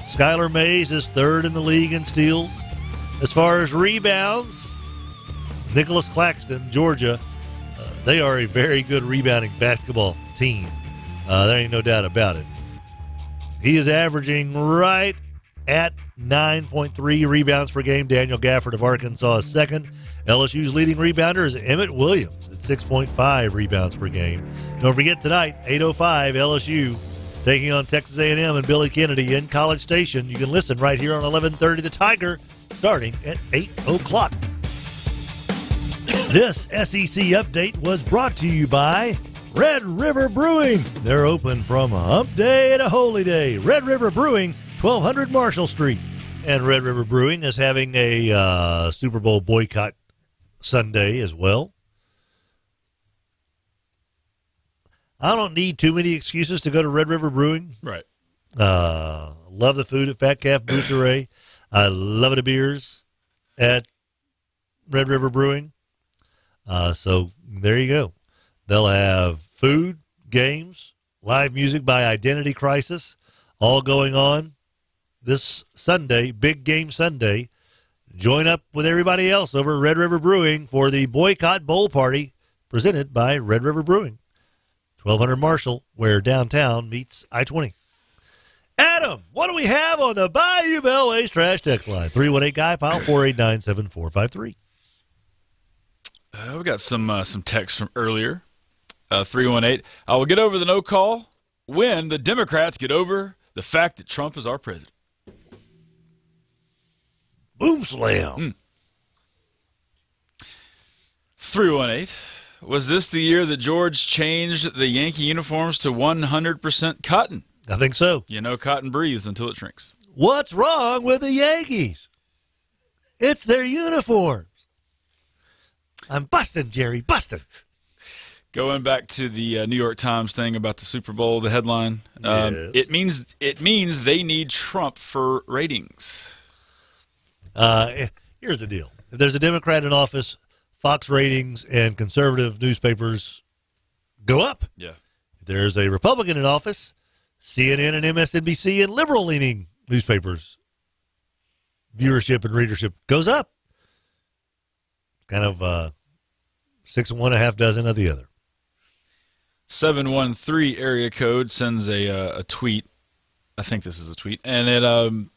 Skylar Mays is third in the league in steals. As far as rebounds, Nicholas Claxton, Georgia, they are a very good rebounding basketball team. There ain't no doubt about it. He is averaging right at 9.3 rebounds per game. Daniel Gafford of Arkansas is second. LSU's leading rebounder is Emmett Williams at 6.5 rebounds per game. Don't forget tonight, 8:05, LSU taking on Texas A&M and Billy Kennedy in College Station. You can listen right here on 1130 The Tiger starting at 8 o'clock. This SEC update was brought to you by Red River Brewing. They're open from Hump Day to Holy Day. Red River Brewing, 1200 Marshall Street. And Red River Brewing is having a Super Bowl boycott Sunday as well. I don't need too many excuses to go to Red River Brewing. Right. Love the food at Fat Calf Boucherie. I love the beers at Red River Brewing. So there you go. They'll have food, games, live music by Identity Crisis, all going on this Sunday, Big Game Sunday. Join up with everybody else over at Red River Brewing for the Boycott Bowl Party presented by Red River Brewing. 1200 Marshall, where downtown meets I-20. Adam, what do we have on the Bayou Bellways Trash Text Line? 318-GUY-PILE, 489-7453. We got some text from earlier. 318. I will get over the no call when the Democrats get over the fact that Trump is our president. Boom slam. 318. Was this the year that George changed the Yankee uniforms to 100% cotton? I think so. You know, cotton breathes until it shrinks. What's wrong with the Yankees? It's their uniforms. I'm busting, Jerry, busting. Going back to the New York Times thing about the Super Bowl, the headline, Yes. it means they need Trump for ratings. Here's the deal. If there's a Democrat in office, Fox ratings and conservative newspapers go up. Yeah. If there's a Republican in office, CNN and MSNBC and liberal-leaning newspapers, viewership and readership goes up. Kind of 6 of one, a half dozen of the other. 713 area code sends a tweet. I think this is a tweet. And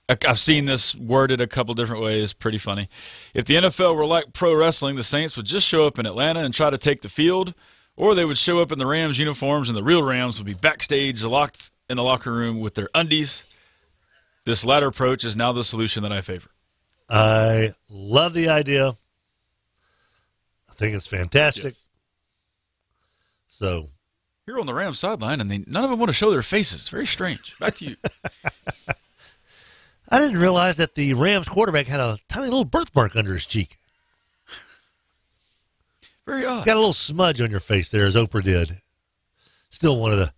I've seen this worded a couple different ways. Pretty funny. If the NFL were like pro wrestling, the Saints would just show up in Atlanta and try to take the field, or they would show up in the Rams uniforms and the real Rams would be backstage locked in the locker room with their undies. This latter approach is now the solution that I favor. I love the idea. I think it's fantastic. Yes. So You're on the Rams sideline, and none of them want to show their faces. It's very strange. Back to you. I didn't realize that the Rams quarterback had a tiny little birthmark under his cheek. Very odd. Got a little smudge on your face there, as Oprah did. Still one of the...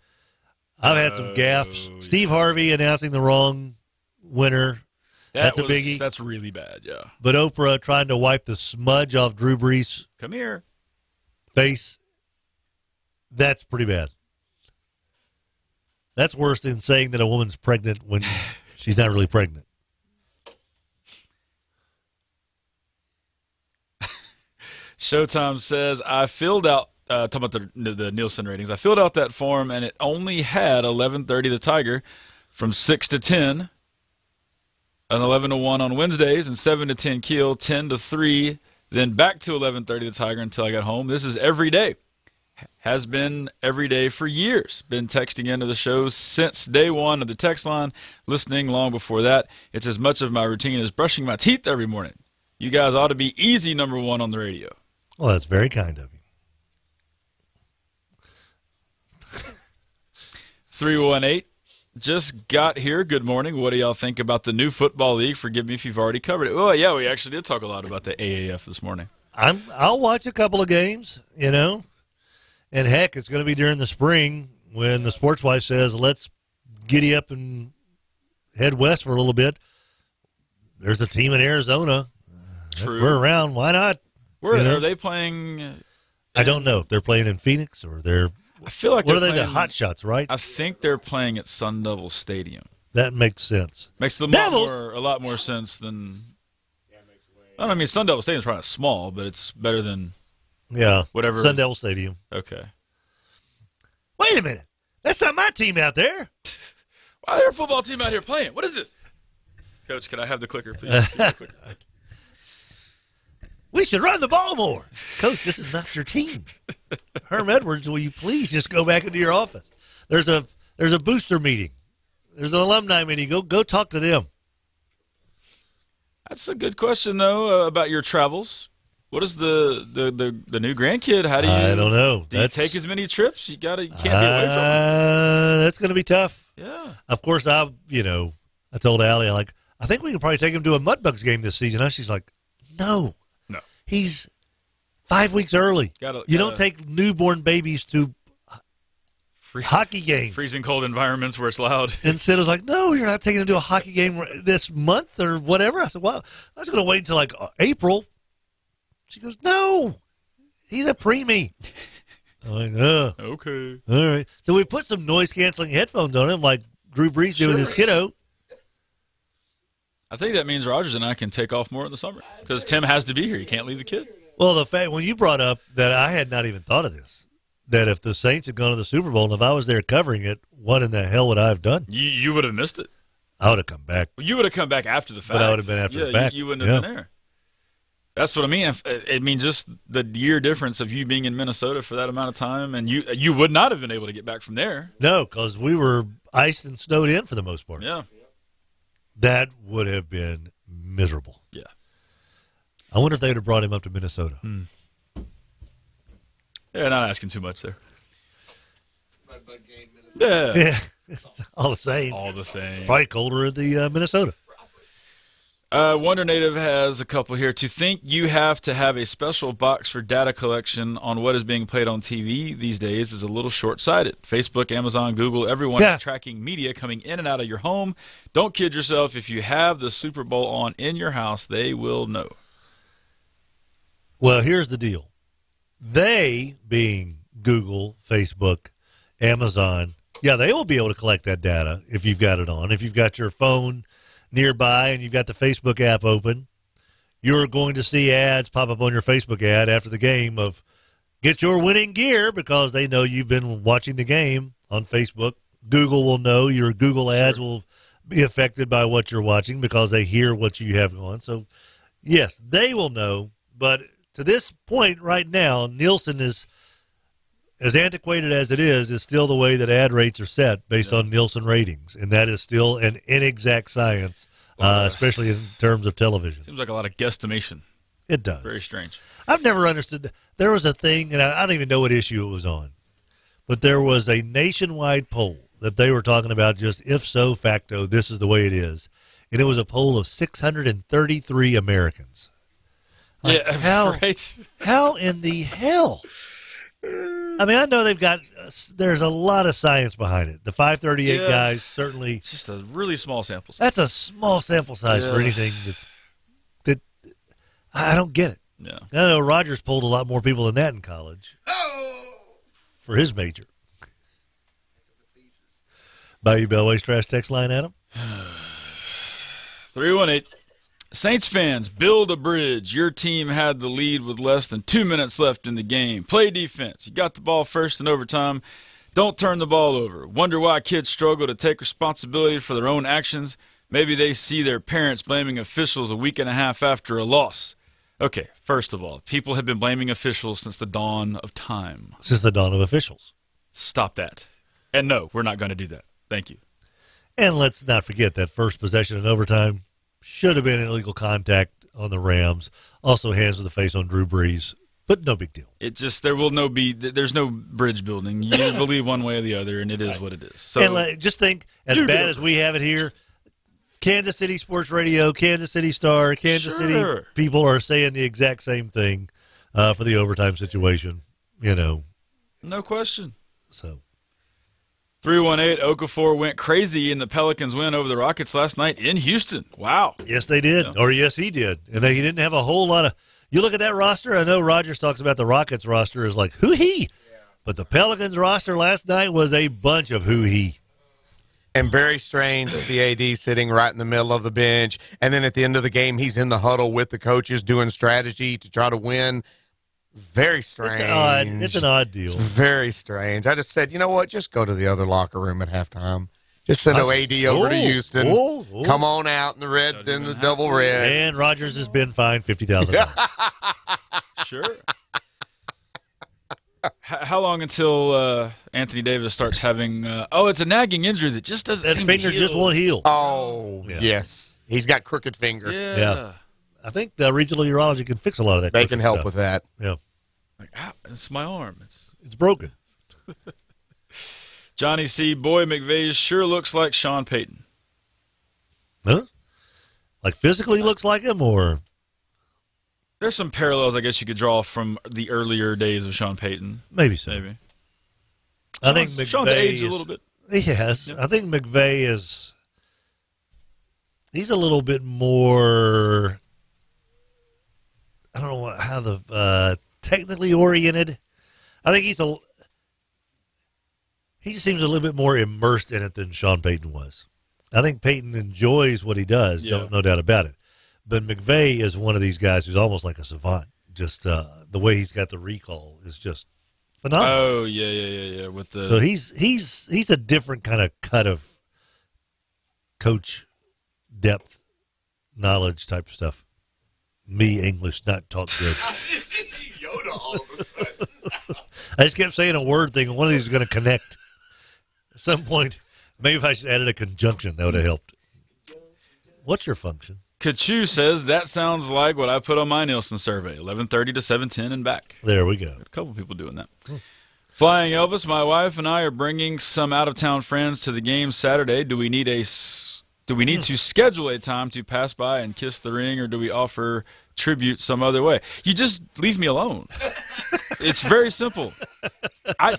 I've had some gaffes. Yeah. Steve Harvey announcing the wrong winner. That's a biggie. That's really bad, yeah. But Oprah trying to wipe the smudge off Drew Brees' Come here. face. That's pretty bad. That's worse than saying that a woman's pregnant when she's not really pregnant. Showtime says, I filled out, talking about the Nielsen ratings, I filled out that form, and it only had 11:30 The Tiger from 6 to 10, an 11 to 1 on Wednesdays, and 7 to 10 Keel, 10 to 3, then back to 11:30 The Tiger until I got home. This is every day. Has been every day for years. Been texting into the show since day one of the text line, listening long before that. It's as much of my routine as brushing my teeth every morning. You guys ought to be easy number one on the radio. Well, that's very kind of you. 318, just got here. Good morning. What do y'all think about the new football league? Forgive me if you've already covered it. Well, yeah, we actually did talk a lot about the AAF this morning. I'll watch a couple of games, you know. And heck, it's going to be during the spring when the sports wife says, let's giddy up and head west for a little bit. There's a team in Arizona. True. We're around. Why not? Are they playing? I don't know if they're playing in Phoenix or they're. I feel like what are they? The Hot Shots, right? I think they're playing at Sun Devil Stadium. That makes sense. Makes a lot more sense than. I mean, Sun Devil Stadium's probably small, but it's better than. Yeah, whatever. Sun Devil Stadium. Okay. Wait a minute. That's not my team out there. Why are there a football team out here playing? What is this? Coach, can I have the clicker, please? We should run the ball more. Coach, this is not your team. Herm Edwards, will you please just go back into your office? There's a booster meeting. There's an alumni meeting. Go talk to them. That's a good question, though, about your travels. What is the new grandkid? How do you? I don't know. Do you take as many trips? You can't be away from him. That's going to be tough. Yeah. Of course, I told Allie, I think we can probably take him to a Mudbugs game this season. And she's like, no. He's 5 weeks early. You don't take newborn babies to hockey games. Freezing cold environments where it's loud. And Sid was like, no, you're not taking him to a hockey game this month or whatever. I said, well, I was going to wait until April. She goes, no, he's a preemie. I'm like, okay. All right. So we put some noise-canceling headphones on him like Drew Brees did with his kiddo. I think that means Rogers and I can take off more in the summer because Tim has to be here. You can't leave the kid. Well, the fact when you brought up that I had not even thought of this, that if the Saints had gone to the Super Bowl and if I was there covering it, what in the hell would I have done? You would have missed it. I would have come back. Well, you would have come back after the fact. But I would have been after the fact. You wouldn't have been there. That's what I mean. I mean, just the year difference of you being in Minnesota for that amount of time, and you would not have been able to get back from there. No, because we were iced and snowed in for the most part. Yeah. That would have been miserable. Yeah. I wonder if they would have brought him up to Minnesota. Yeah, not asking too much there. Yeah. All the same. All the same. Probably colder in the Minnesota. Wonder Native has a couple here. To think you have to have a special box for data collection on what is being played on TV these days is a little short-sighted. Facebook, Amazon, Google, everyone is tracking media coming in and out of your home. Don't kid yourself. If you have the Super Bowl on in your house, they will know. Well, here's the deal. They, being Google, Facebook, Amazon, they will be able to collect that data if you've got it on. If you've got your phone nearby and you've got the Facebook app open, you're going to see ads pop up on your Facebook ad after the game of get your winning gear because they know you've been watching the game on Facebook. Google will know your Google ads will be affected by what you're watching because they hear what you have on. So, yes, they will know. But to this point right now, Nielsen is, as antiquated as it is still the way that ad rates are set based on Nielsen ratings, and that is still an inexact science, especially in terms of television. Seems like a lot of guesstimation. It does. Very strange. I've never understood. There was a thing, and I don't even know what issue it was on, but there was a nationwide poll that they were talking about just if so facto, this is the way it is. And it was a poll of 633 Americans. Like, right. How in the hell? I mean, I know there's a lot of science behind it. The 538 guys certainly. It's just a really small sample size. That's a small sample size for anything that I don't get it. Yeah. I know Rogers polled a lot more people than that in college for his major. Bayou Bellway's trash text line, Adam? 318. Saints fans, build a bridge. Your team had the lead with less than 2 minutes left in the game. Play defense. You got the ball first in overtime. Don't turn the ball over. Wonder why kids struggle to take responsibility for their own actions. Maybe they see their parents blaming officials a week and a half after a loss. Okay, first of all, people have been blaming officials since the dawn of time. Since the dawn of officials. Stop that. And no, we're not going to do that. Thank you. And let's not forget that first possession in overtime should have been an illegal contact on the Rams. Also hands to the face on Drew Brees, but no big deal. It just, there's no bridge building. You believe one way or the other, and it is what it is. So and just think, as bad as we have it here, Kansas City Sports Radio, Kansas City Star, Kansas City people are saying the exact same thing for the overtime situation, No question. So 318, Okafor went crazy in the Pelicans win over the Rockets last night in Houston. Wow. Yes, they did. Or yes, he did. And he didn't have a whole lot of – you look at that roster, I know Rogers talks about the Rockets roster as like hoo-hee. Yeah. But the Pelicans roster last night was a bunch of hoo-hee. And very strange to see AD sitting right in the middle of the bench. And then at the end of the game, he's in the huddle with the coaches doing strategy to try to win. Very strange. It's an odd deal. It's very strange. I just said, you know what? Just go to the other locker room at halftime. Just send AD over to Houston. Come on out in the red, then the double red. And Rodgers has been fined $50,000. Sure. How long until Anthony Davis starts having? It's a nagging injury that just doesn't. That seem finger to heal. just won't heal. Oh, yes. He's got crooked finger. Yeah. I think the regional urology can fix a lot of that. They can help stuff. with that. Yeah. Like, it's my arm. It's broken. Johnny C. Boy McVay sure looks like Sean Payton. Huh? Like physically looks like him, or There's some parallels, I guess, you could draw from the earlier days of Sean Payton. maybe so. Maybe. I think McVay Sean's aged a little bit. Yes, I think McVay is. He's a little bit more. I don't know how the technically oriented. I think he just seems a little bit more immersed in it than Sean Payton was. I think Payton enjoys what he does, no doubt about it. But McVay is one of these guys who's almost like a savant. Just the way he's got the recall is just phenomenal. Oh yeah. With the So he's a different kind of cut of coach depth, knowledge type of stuff. Me, English, not talk good. Yoda all of a sudden. I just kept saying a word thing, and one of these is going to connect. At some point, maybe if I should added a conjunction, that would have helped. What's your function? Kachu says that sounds like what I put on my Nielsen survey: 11:30 to 7:10 and back. There we go. A couple people doing that. Flying Elvis, my wife and I are bringing some out-of-town friends to the game Saturday. Do we need to schedule a time to pass by and kiss the ring, or do we offer tribute some other way? You just leave me alone. It's very simple.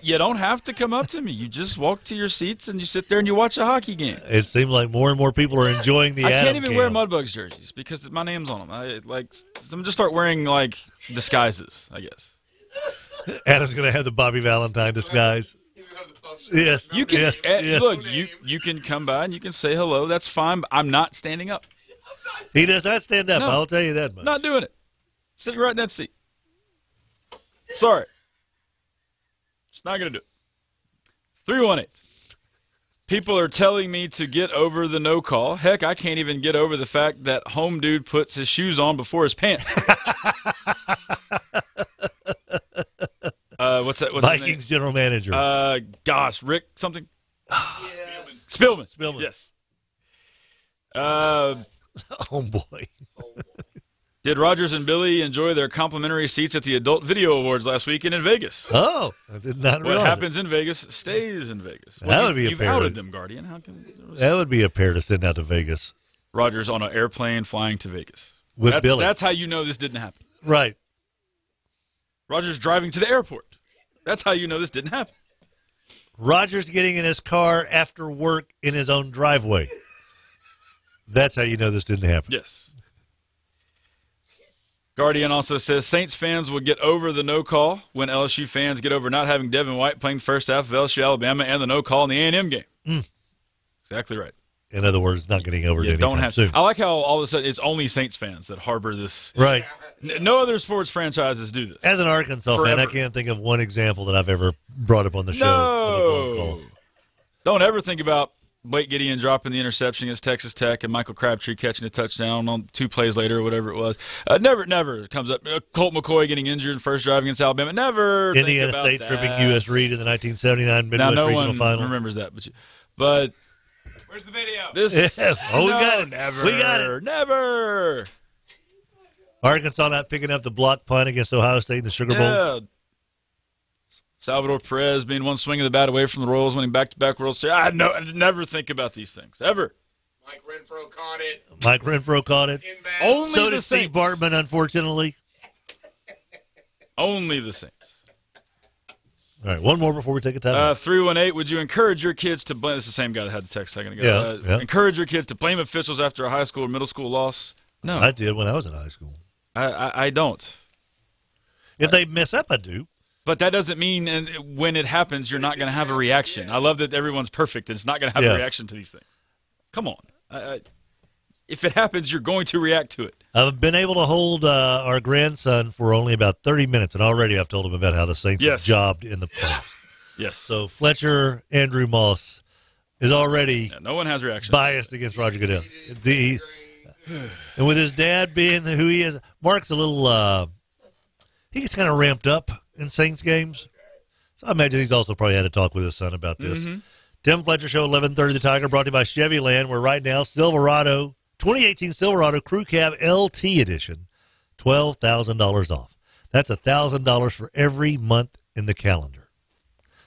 You don't have to come up to me. You just walk to your seats and you sit there and you watch a hockey game. It seems like more and more people are enjoying the I Adam can't even cam. wear Mudbugs jerseys because my name's on them. I'm just start wearing like disguises, I guess. Adam's going to have the Bobby Valentine disguise. Yes. You can yes. look. You can come by and you can say hello. That's fine. But I'm not standing up. He does not stand up. No. I'll tell you that much. Not doing it. Sit right in that seat. Sorry. It's not going to do it. 318. People are telling me to get over the no call. Heck, I can't even get over the fact that home dude puts his shoes on before his pants. What's that? What's Vikings general manager. Gosh, Rick something? Spillman. Yes. Oh, boy. Did Rogers and Billy enjoy their complimentary seats at the Adult Video Awards last weekend in Vegas? Oh, I did not realize What happens in Vegas stays in Vegas. That would be a You've pair. outed them, Guardian. How can That would be a pair to send out to Vegas. Rogers on an airplane flying to Vegas. With Billy. That's how you know this didn't happen. Right. Rogers driving to the airport. That's how you know this didn't happen. Rogers getting in his car after work in his own driveway. That's how you know this didn't happen. Yes. Guardian also says Saints fans will get over the no call when LSU fans get over not having Devin White playing the first half of LSU Alabama and the no call in the A&M game. Exactly right. In other words, not getting over it anytime don't have soon. I like how all of a sudden it's only Saints fans that harbor this. Right. No other sports franchises do this. As an Arkansas fan, I can't think of one example that I've ever brought up on the show. No. Don't ever think about Blake Gideon dropping the interception against Texas Tech and Michael Crabtree catching a touchdown on 2 plays later or whatever it was. Never comes up. Colt McCoy getting injured in first drive against Alabama. Never Indiana think about State that. tripping U.S. Reed in the 1979 Midwest now, no Regional one Final. remembers that, but where's the video? This we got it. Never, we got it. Never. Arkansas not picking up the block punt against Ohio State in the Sugar Bowl. Yeah. Salvador Perez being one swing of the bat away from the Royals, winning back-to-back World Series. I never think about these things, ever. Mike Renfro caught it. Mike Renfro caught it. Only so the did Steve Saints. Bartman, unfortunately. Only the Saints. All right, one more before we take a time. 318, would you encourage your kids to blame – this is the same guy that had the text a second ago. Yeah. Encourage your kids to blame officials after a high school or middle school loss? No. I did when I was in high school. I don't. If they mess up, I do. But that doesn't mean when it happens, you're not going to have a reaction. I love that everyone's perfect and it's not going to have a reaction to these things. Come on. if it happens, you're going to react to it. I've been able to hold our grandson for only about 30 minutes, and already I've told him about how the Saints have jobbed in the playoffs. Yes. So Fletcher Andrew Moss is already no one has reaction biased against Roger Goodell. And with his dad being who he is, Mark's a little he gets kind of ramped up in Saints games. So I imagine he's also probably had a talk with his son about this. Mm-hmm. Tim Fletcher Show, 11:30 The Tiger, brought to you by Chevy Land, where right now Silverado, 2018 Silverado Crew Cab LT Edition, $12,000 off. That's $1,000 for every month in the calendar.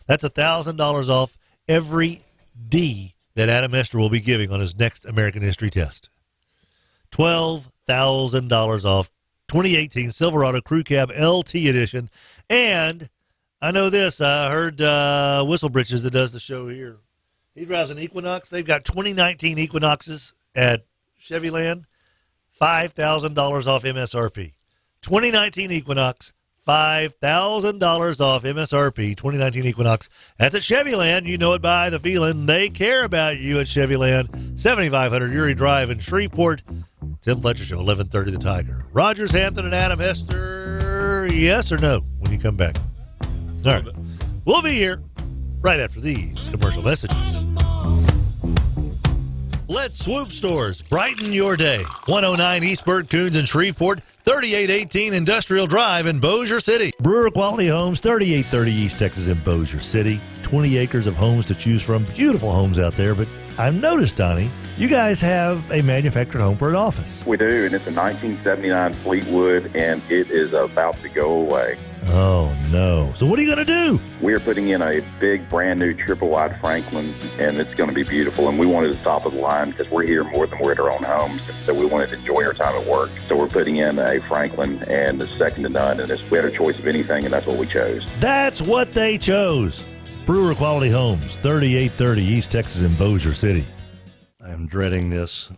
That's $1,000 off every D that Adam Hester will be giving on his next American History test. $12,000 off 2018 Silverado Crew Cab LT Edition. And I know this. I heard Whistlebritches that does the show here. He drives an Equinox. They've got 2019 Equinoxes at Chevy Land, $5,000 off MSRP. 2019 Equinox, $5,000 off MSRP. 2019 Equinox. That's at Chevy Land. You know it by the feeling. They care about you at Chevy Land. 7500 Uri Drive in Shreveport. Tim Fletcher Show, 11:30 The Tiger. Rogers, Hampton, and Adam Hester, yes or no when you come back? All right. We'll be here right after these commercial messages. Let Swoop Stores brighten your day. 109 East Burt Coons in Shreveport, 3818 Industrial Drive in Bossier City. Brewer Quality Homes, 3830 East Texas in Bossier City. 20 acres of homes to choose from. Beautiful homes out there, but I've noticed, Donnie, you guys have a manufactured home for an office. We do, and it's a 1979 Fleetwood, and it is about to go away. Oh, no. So what are you going to do? We are putting in a big, brand-new triple-wide Franklin, and it's going to be beautiful. And we wanted to top of the line because we're here more than we're at our own homes, so we wanted to enjoy our time at work. So we're putting in a Franklin, and it's second to none, and we had a choice of anything, and that's what we chose. That's what they chose. Brewer Quality Homes, 3830 East Texas in Bossier City. I'm dreading this.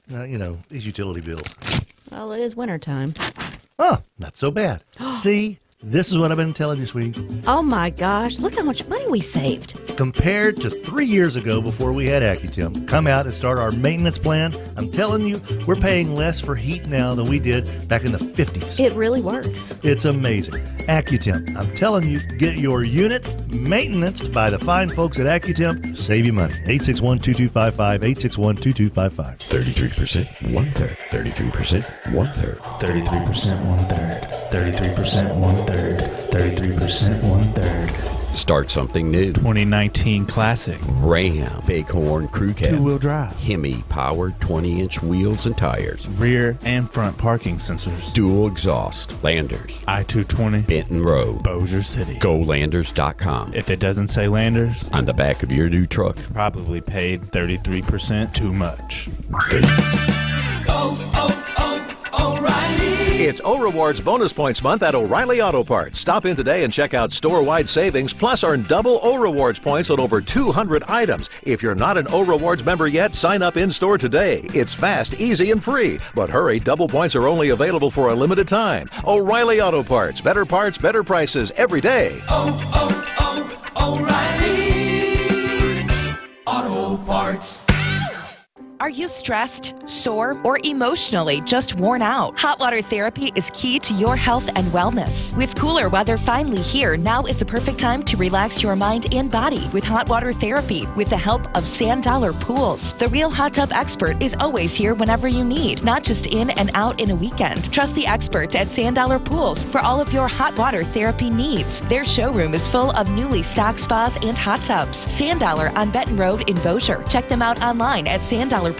These utility bills. Well, it is wintertime. Oh, not so bad. See? This is what I've been telling you, sweetie. Oh, my gosh. Look how much money we saved. Compared to 3 years ago before we had AccuTemp, come out and start our maintenance plan. I'm telling you, we're paying less for heat now than we did back in the 50s. It really works. It's amazing. AccuTemp. I'm telling you, get your unit maintenanced by the fine folks at AccuTemp. Save you money. 861-2255, 861-2255. 33%, one-third. 33%, one-third. 33%, one-third. 33%, one-third. 33%, one-third. Start something new. 2019 Classic. Ram, Bighorn Crew Cab. Two-wheel drive. Hemi powered 20-inch wheels and tires. Rear and front parking sensors. Dual exhaust. Landers. I-220. Benton Road. Bossier City. GoLanders.com. If it doesn't say Landers, on the back of your new truck. Probably paid 33% too much. O'Reilly. It's O-Rewards Bonus Points Month at O'Reilly Auto Parts. Stop in today and check out store-wide savings, plus earn double O-Rewards points on over 200 items. If you're not an O-Rewards member yet, sign up in-store today. It's fast, easy, and free. But hurry, double points are only available for a limited time. O'Reilly Auto Parts. Better parts, better prices every day. O'Reilly Auto Parts. Are you stressed, sore, or emotionally just worn out? Hot water therapy is key to your health and wellness. With cooler weather finally here, now is the perfect time to relax your mind and body with hot water therapy with the help of Sand Dollar Pools. The real hot tub expert is always here whenever you need, not just in and out in a weekend. Trust the experts at Sand Dollar Pools for all of your hot water therapy needs. Their showroom is full of newly stocked spas and hot tubs. Sand Dollar on Benton Road in Bossier. Check them out online at sanddollarpoolsla.com.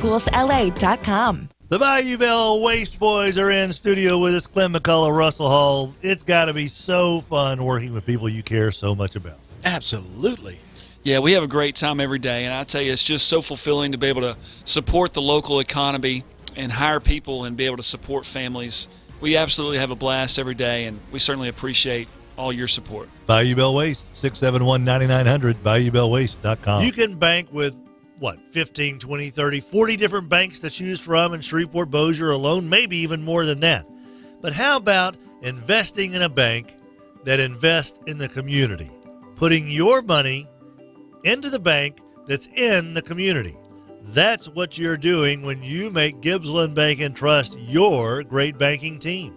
The Bayou Bell Waste Boys are in studio with us. Clem McCullough, Russell Hall. It's got to be so fun working with people you care so much about. Absolutely. Yeah, we have a great time every day, and I tell you, it's just so fulfilling to be able to support the local economy and hire people and be able to support families. We absolutely have a blast every day, and we certainly appreciate all your support. Bayou Bell Waste, 671-9900, BayouBellWaste.com. You can bank with 15, 20, 30, 40 different banks to choose from in Shreveport, Bossier alone, maybe even more than that. But how about investing in a bank that invests in the community? Putting your money into the bank that's in the community. That's what you're doing when you make Gibbsland Bank and Trust your great banking team.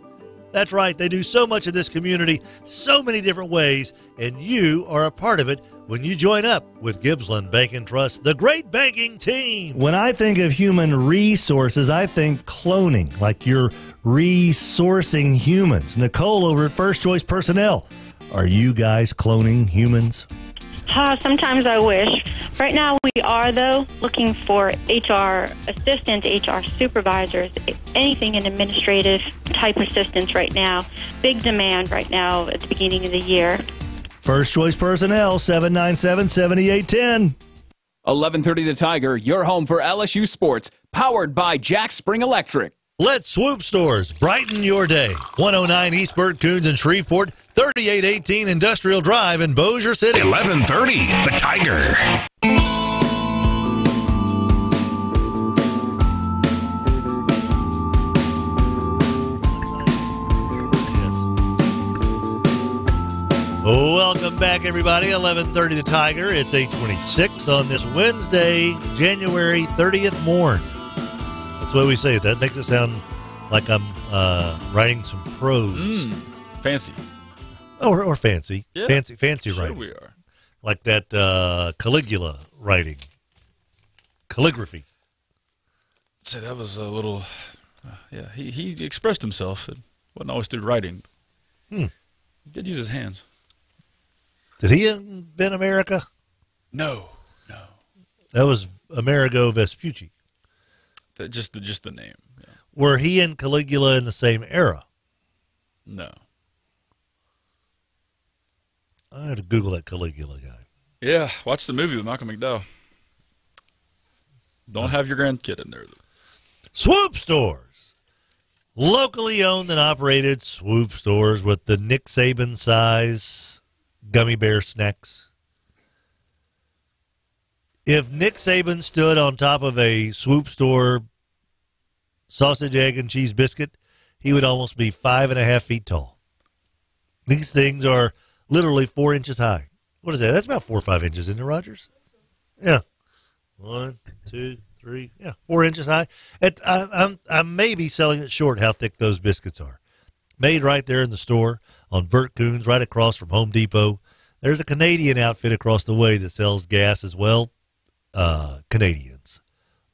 That's right. They do so much in this community, so many different ways, and you are a part of it when you join up with Gibbsland Bank and Trust, the great banking team. When I think of human resources, I think cloning, like you're resourcing humans. Nicole over at First Choice Personnel. Are you guys cloning humans? Sometimes I wish. Right now we are, though, looking for HR assistants, HR supervisors, anything in administrative type assistance right now. Big demand right now at the beginning of the year. First Choice Personnel, 797-7810. 1130 The Tiger, your home for LSU sports, powered by Jack Spring Electric. Let Swoop Stores brighten your day. 109 East Burt Coons in Shreveport, 3818 Industrial Drive in Bossier City. 1130 The Tiger. Welcome back, everybody. 1130 The Tiger. It's 8:26 on this Wednesday, January 30th morn. That's the way we say it. That makes it sound like I'm writing some prose. Fancy. Or fancy. Yeah. Fancy Sure writing. we are. Like that Caligula writing. Calligraphy. So that was a little, yeah, he expressed himself. It wasn't always through writing. He did use his hands. Did he invent America? No. That was Amerigo Vespucci. Just the name. Yeah. Were he and Caligula in the same era? No. I had to Google that Caligula guy. Yeah, watch the movie with Malcolm McDowell. Don't have your grandkid in there. Swoop Stores. Locally owned and operated Swoop Stores with the Nick Saban size gummy bear snacks. If Nick Saban stood on top of a Swoop Store sausage, egg, and cheese biscuit, he would almost be 5.5 feet tall. These things are literally 4 inches high. What is that? That's about 4 or 5 inches, isn't it, Rogers? Yeah. 1, 2, 3. Yeah, 4 inches high. I'm maybe selling it short how thick those biscuits are. Made right there in the store on Burt Coons, right across from Home Depot. There's a Canadian outfit across the way that sells gas as well. Canadians.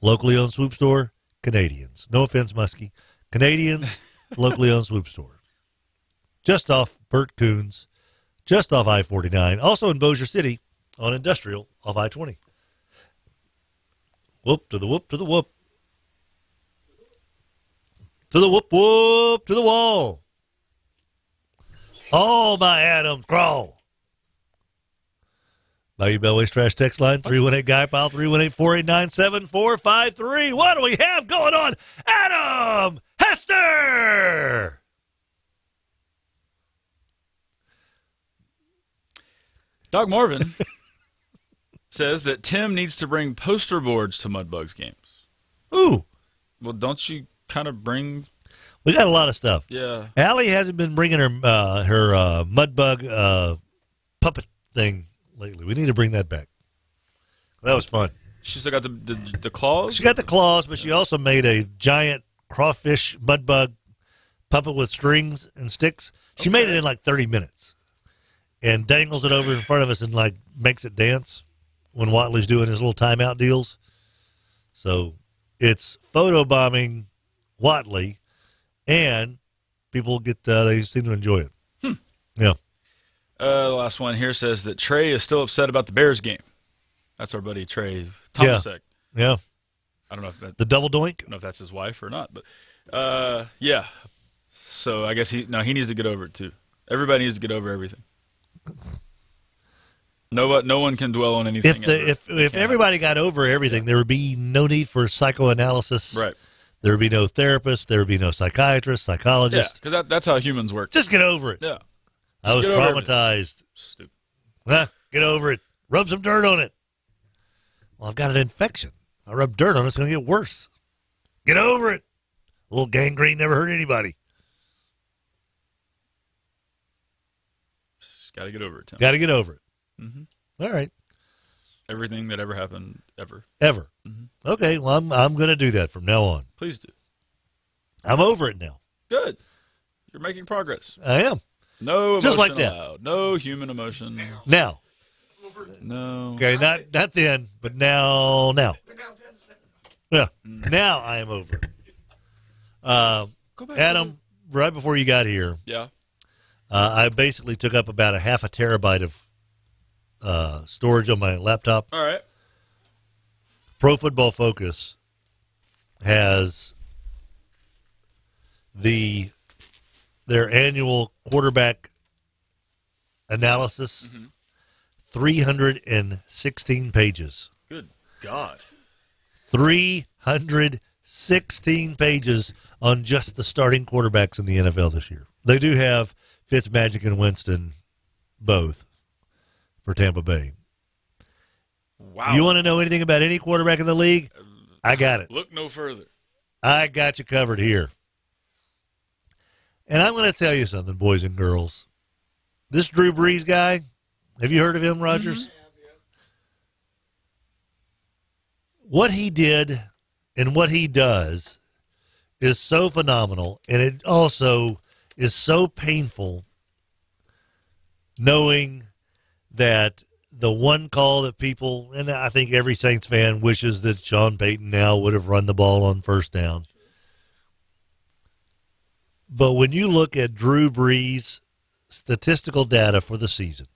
Locally owned Swoop Store, Canadians. No offense, Muskie. Canadians, locally owned Swoop Store. Just off Burt Coons, just off I-49. Also in Bossier City on Industrial off I-20. Whoop to the whoop to the whoop. To the whoop whoop to the wall. All my Adams crawl. Bayou Bellway's Trash Text Line, 318-GUY-PILE, 318-489-7453. What do we have going on? Adam Hester! Doug Marvin says that Tim needs to bring poster boards to Mudbugs games. Ooh. Well, don't you kind of bring... We got a lot of stuff. Yeah. Allie hasn't been bringing her Mudbug puppet thing lately. We need to bring that back. That was fun. She still got the claws? She got the claws, but she also made a giant crawfish Mudbug puppet with strings and sticks. She made it in like 30 minutes and dangles it over in front of us and like makes it dance when Watley's doing his little timeout deals. So it's photobombing Watley, and people get they seem to enjoy it. Yeah. The last one here says that Trey is still upset about the Bears game. That's our buddy Trey Thomasek. Yeah. I don't know if that the double doink. I don't know if that's his wife or not, but yeah. So I guess he needs to get over it too. Everybody needs to get over everything. No one can dwell on anything. If everybody got over everything, there would be no need for psychoanalysis. Right. There would be no therapist. There would be no psychiatrist, psychologist. Yeah, because that's how humans work. Just get over it. Yeah. I was traumatized. Stupid. Get over it. Rub some dirt on it. Well, I've got an infection. I rub dirt on it, it's going to get worse. Get over it. A little gangrene never hurt anybody. Just got to get over it, Tim. Got to get over it. Mm-hmm. All right. Everything that ever happened, ever. Ever. Mhm. Okay, well, I'm going to do that from now on. Please do. I'm over it now. Good. You're making progress. I am. No emotion Just like that. allowed. No human emotion. Now. No. Okay, not then, but now. Yeah, now I am over it. Adam, right before you got here, Yeah. I basically took up about a half a terabyte of storage on my laptop. All right. Pro Football Focus has their annual quarterback analysis, 316 pages. Good God. 316 pages on just the starting quarterbacks in the NFL this year. They do have Fitzmagic and Winston both for Tampa Bay. Wow. You want to know anything about any quarterback in the league? I got it. Look no further. I got you covered here. And I'm going to tell you something, boys and girls. This Drew Brees guy, have you heard of him, Rogers? What he did and what he does is so phenomenal, and it also is so painful knowing that the one call that people, and I think every Saints fan wishes that Sean Payton now would have run the ball on first down. But when you look at Drew Brees' statistical data for the season,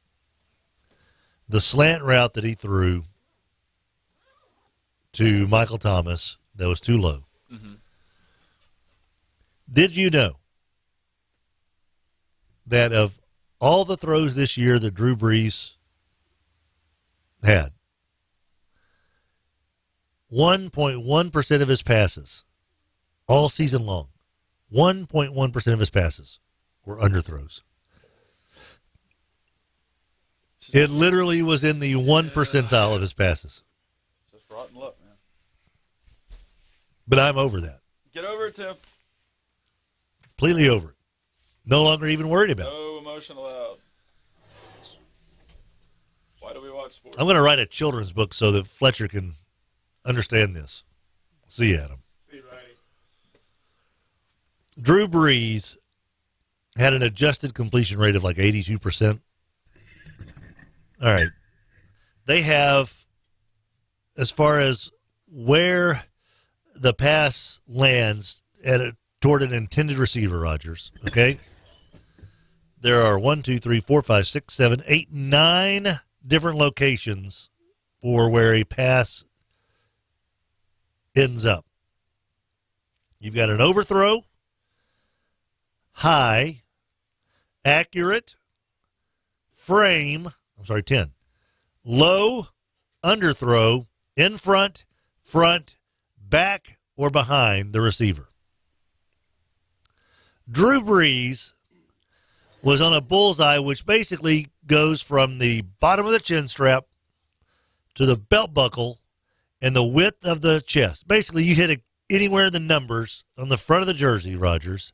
the slant route that he threw to Michael Thomas that was too low. Did you know that of all the throws this year that Drew Brees had, 1.1% of his passes all season long, 1.1% of his passes were underthrows. It literally was in the 1 percentile of his passes. Just rotten luck, man. But I'm over that. Get over it, Tim. Completely over it. No longer even worried about it. No emotion allowed. Why do we watch sports? I'm going to write a children's book so that Fletcher can understand this. See you, Adam. See you, buddy. Drew Brees had an adjusted completion rate of like 82%. All right. They have, as far as where the pass lands toward an intended receiver, Rogers, okay? There are 1, 2, 3, 4, 5, 6, 7, 8, 9 different locations for where a pass ends up. You've got an overthrow, high, accurate, frame, 10, low, underthrow, in front, back, or behind the receiver. Drew Brees was on a bullseye, which basically goes from the bottom of the chin strap to the belt buckle and the width of the chest. Basically, you hit anywhere in the numbers on the front of the jersey, Rogers,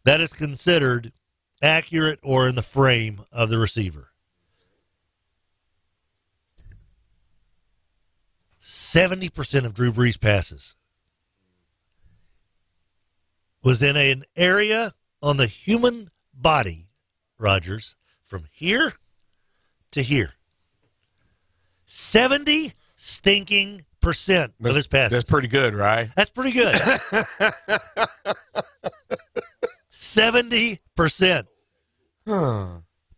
that is considered accurate or in the frame of the receiver. 70% of Drew Brees' passes was in an area on the human body, Rogers, from here to here. 70 stinking percent of his passes. That's pretty good, right? That's pretty good. 70%.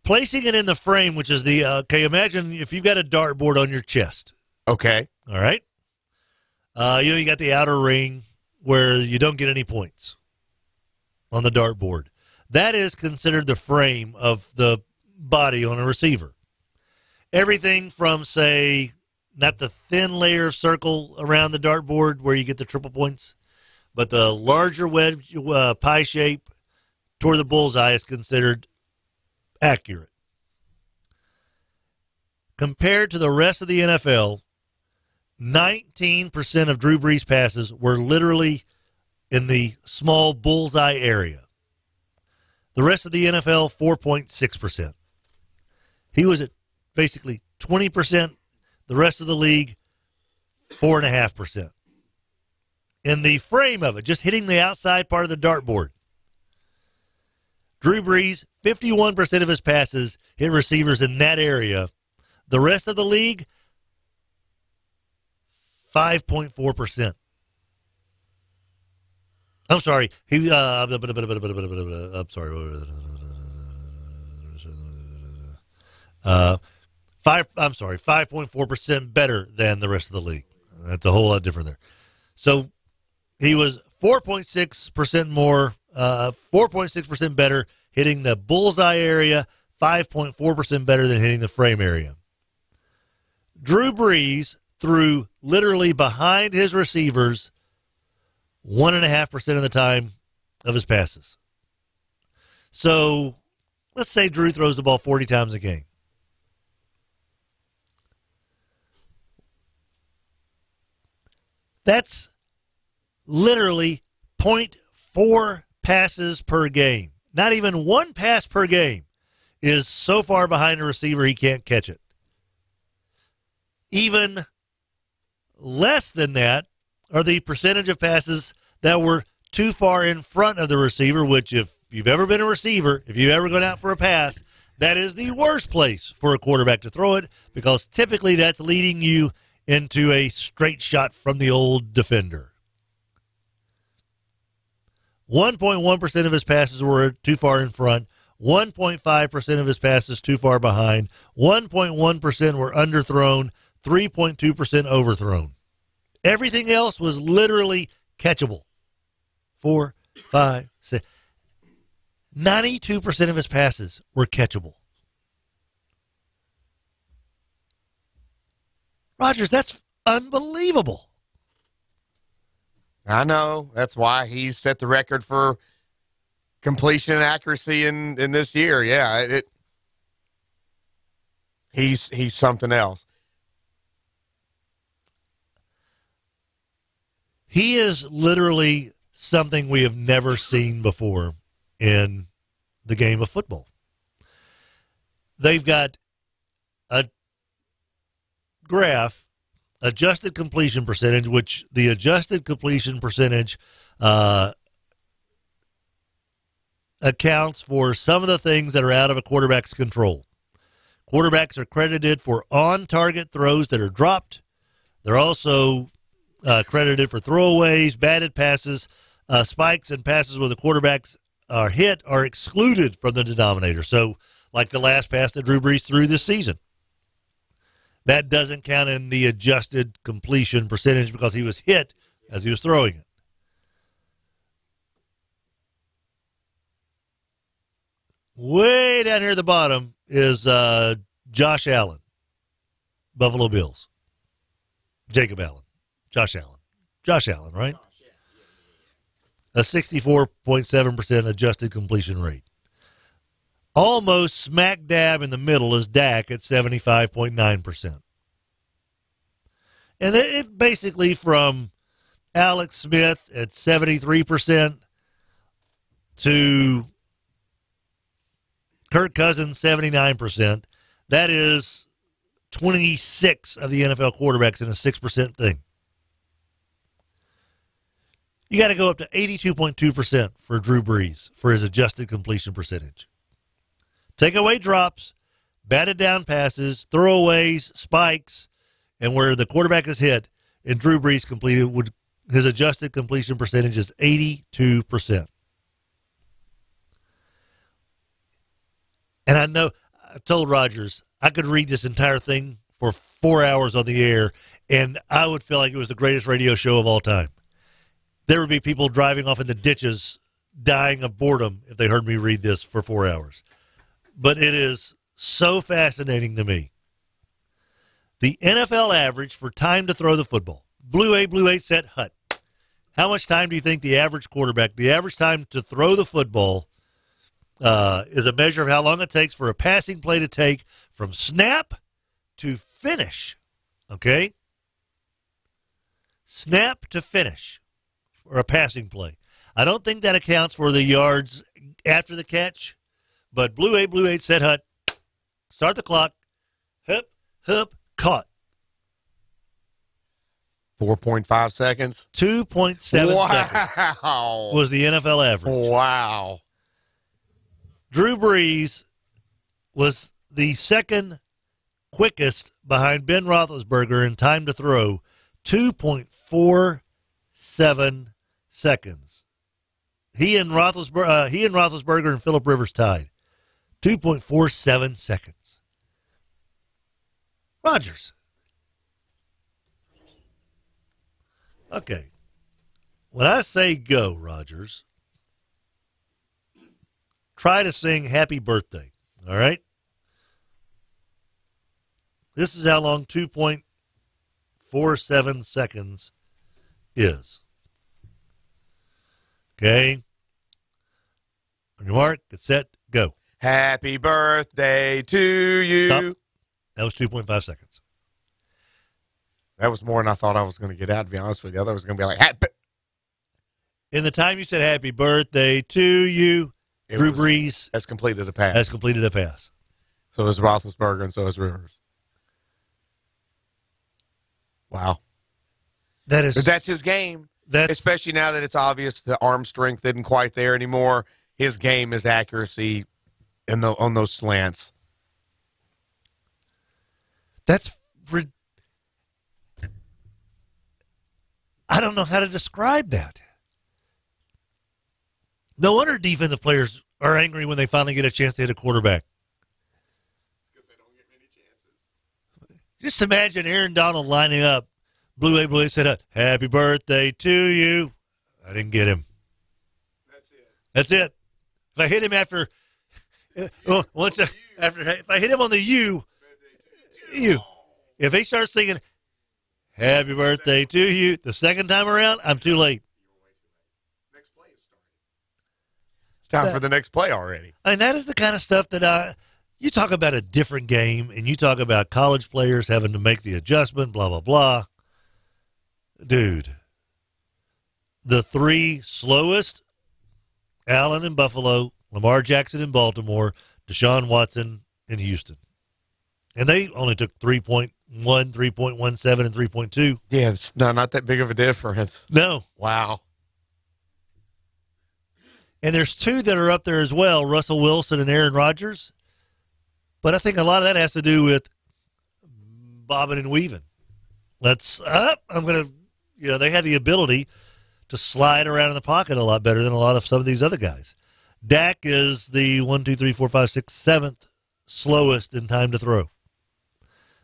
Placing it in the frame, which is the, okay, imagine if you've got a dartboard on your chest. Okay. All right. You got the outer ring where you don't get any points on the dartboard. That is considered the frame of the body on a receiver. Everything from, say, not the thin layer of circle around the dartboard where you get the triple points, but the larger wedge pie shape toward the bullseye is considered accurate. Compared to the rest of the NFL, 19% of Drew Brees' passes were literally in the small bullseye area. The rest of the NFL, 4.6%. He was at basically 20% The rest of the league, 4.5%. In the frame of it, just hitting the outside part of the dartboard, Drew Brees, 51% of his passes hit receivers in that area. The rest of the league, 5.4%. I'm sorry. I'm sorry. 5.4% better than the rest of the league. That's a whole lot different there. So he was 4.6% more, 4.6% better hitting the bullseye area, 5.4% better than hitting the frame area. Drew Brees threw literally behind his receivers 1.5% of the time of his passes. So let's say Drew throws the ball 40 times a game. That's literally 0.4 passes per game. Not even one pass per game is so far behind a receiver he can't catch it. Even less than that are the percentage of passes that were too far in front of the receiver, which if you've ever been a receiver, if you've ever gone out for a pass, that is the worst place for a quarterback to throw it because typically that's leading you into a straight shot from the old defender. 1.1% of his passes were too far in front. 1.5% of his passes too far behind. 1.1% were underthrown. 3.2% overthrown. Everything else was literally catchable. 4, 5, 6. 92% of his passes were catchable. Rogers, that's unbelievable. I know. That's why he set the record for completion and accuracy in this year. Yeah, he's something else. He is literally something we have never seen before in the game of football. They've got a graph, adjusted completion percentage, which the adjusted completion percentage accounts for some of the things that are out of a quarterback's control. Quarterbacks are credited for on-target throws that are dropped. They're also credited for throwaways, batted passes, spikes, and passes where the quarterbacks are hit are excluded from the denominator. So, like the last pass that Drew Brees threw this season. That doesn't count in the adjusted completion percentage because he was hit as he was throwing it. Way down here at the bottom is Josh Allen, Buffalo Bills. Jacob Allen. Josh Allen, right? A 64.7% adjusted completion rate. Almost smack dab in the middle is Dak at 75.9%. And it basically from Alex Smith at 73% to Kirk Cousins 79%. That is 26 of the NFL quarterbacks in a 6% thing. You got to go up to 82.2% for Drew Brees for his adjusted completion percentage. Take away drops, batted down passes, throwaways, spikes, and where the quarterback is hit, and Drew Brees completed, his adjusted completion percentage is 82%. And I told Rogers, I could read this entire thing for 4 hours on the air, and I would feel like it was the greatest radio show of all time. There would be people driving off in the ditches dying of boredom if they heard me read this for 4 hours. But it is so fascinating to me. The NFL average for time to throw the football. Blue 8 set hut. How much time do you think the average quarterback, the average time to throw the football is a measure of how long it takes for a passing play to take from snap to finish. Okay? Snap to finish for a passing play. I don't think that accounts for the yards after the catch. But Blue 8 set hut, start the clock, hip, caught. 4.5 seconds? 2.7 seconds Wow. was the NFL average. Wow. Drew Brees was the second quickest behind Ben Roethlisberger in time to throw, 2.47 seconds. He and Roethlisberger and Phillip Rivers tied, 2.47 seconds. Rogers. Okay. When I say go, Rogers, try to sing Happy Birthday, all right? This is how long 2.47 seconds is. Okay? On your mark, get set, go. Happy birthday to you. Stop. That was 2.5 seconds. That was more than I thought I was going to get out, to be honest with you. I thought it was going to be like, happy. In the time you said happy birthday to you, Drew Brees has completed a pass. So is Roethlisberger, and so is Rivers. Wow. But that's his game. Especially now that it's obvious the arm strength isn't quite there anymore. His game is accuracy on those slants. I don't know how to describe that. No wonder defensive players are angry when they finally get a chance to hit a quarterback. Because they don't get many chances. Just imagine Aaron Donald lining up. Blue said, happy birthday to you. I didn't get him. That's it. If I hit him if I hit him on the U, if he starts singing happy birthday to you the second time around, I'm too late. It's time for the next play already. I mean, that is the kind of stuff that you talk about a different game, and you talk about college players having to make the adjustment, blah, blah, blah. Dude, the three slowest, Allen in Buffalo, Lamar Jackson in Baltimore, Deshaun Watson in Houston. And they only took 3.1, 3.17, and 3.2. Yeah, it's not that big of a difference. No. Wow. And there's two that are up there as well, Russell Wilson and Aaron Rodgers. But I think a lot of that has to do with bobbing and weaving. They had the ability to slide around in the pocket a lot better than a lot of some of these other guys. Dak is the 7th slowest in time to throw.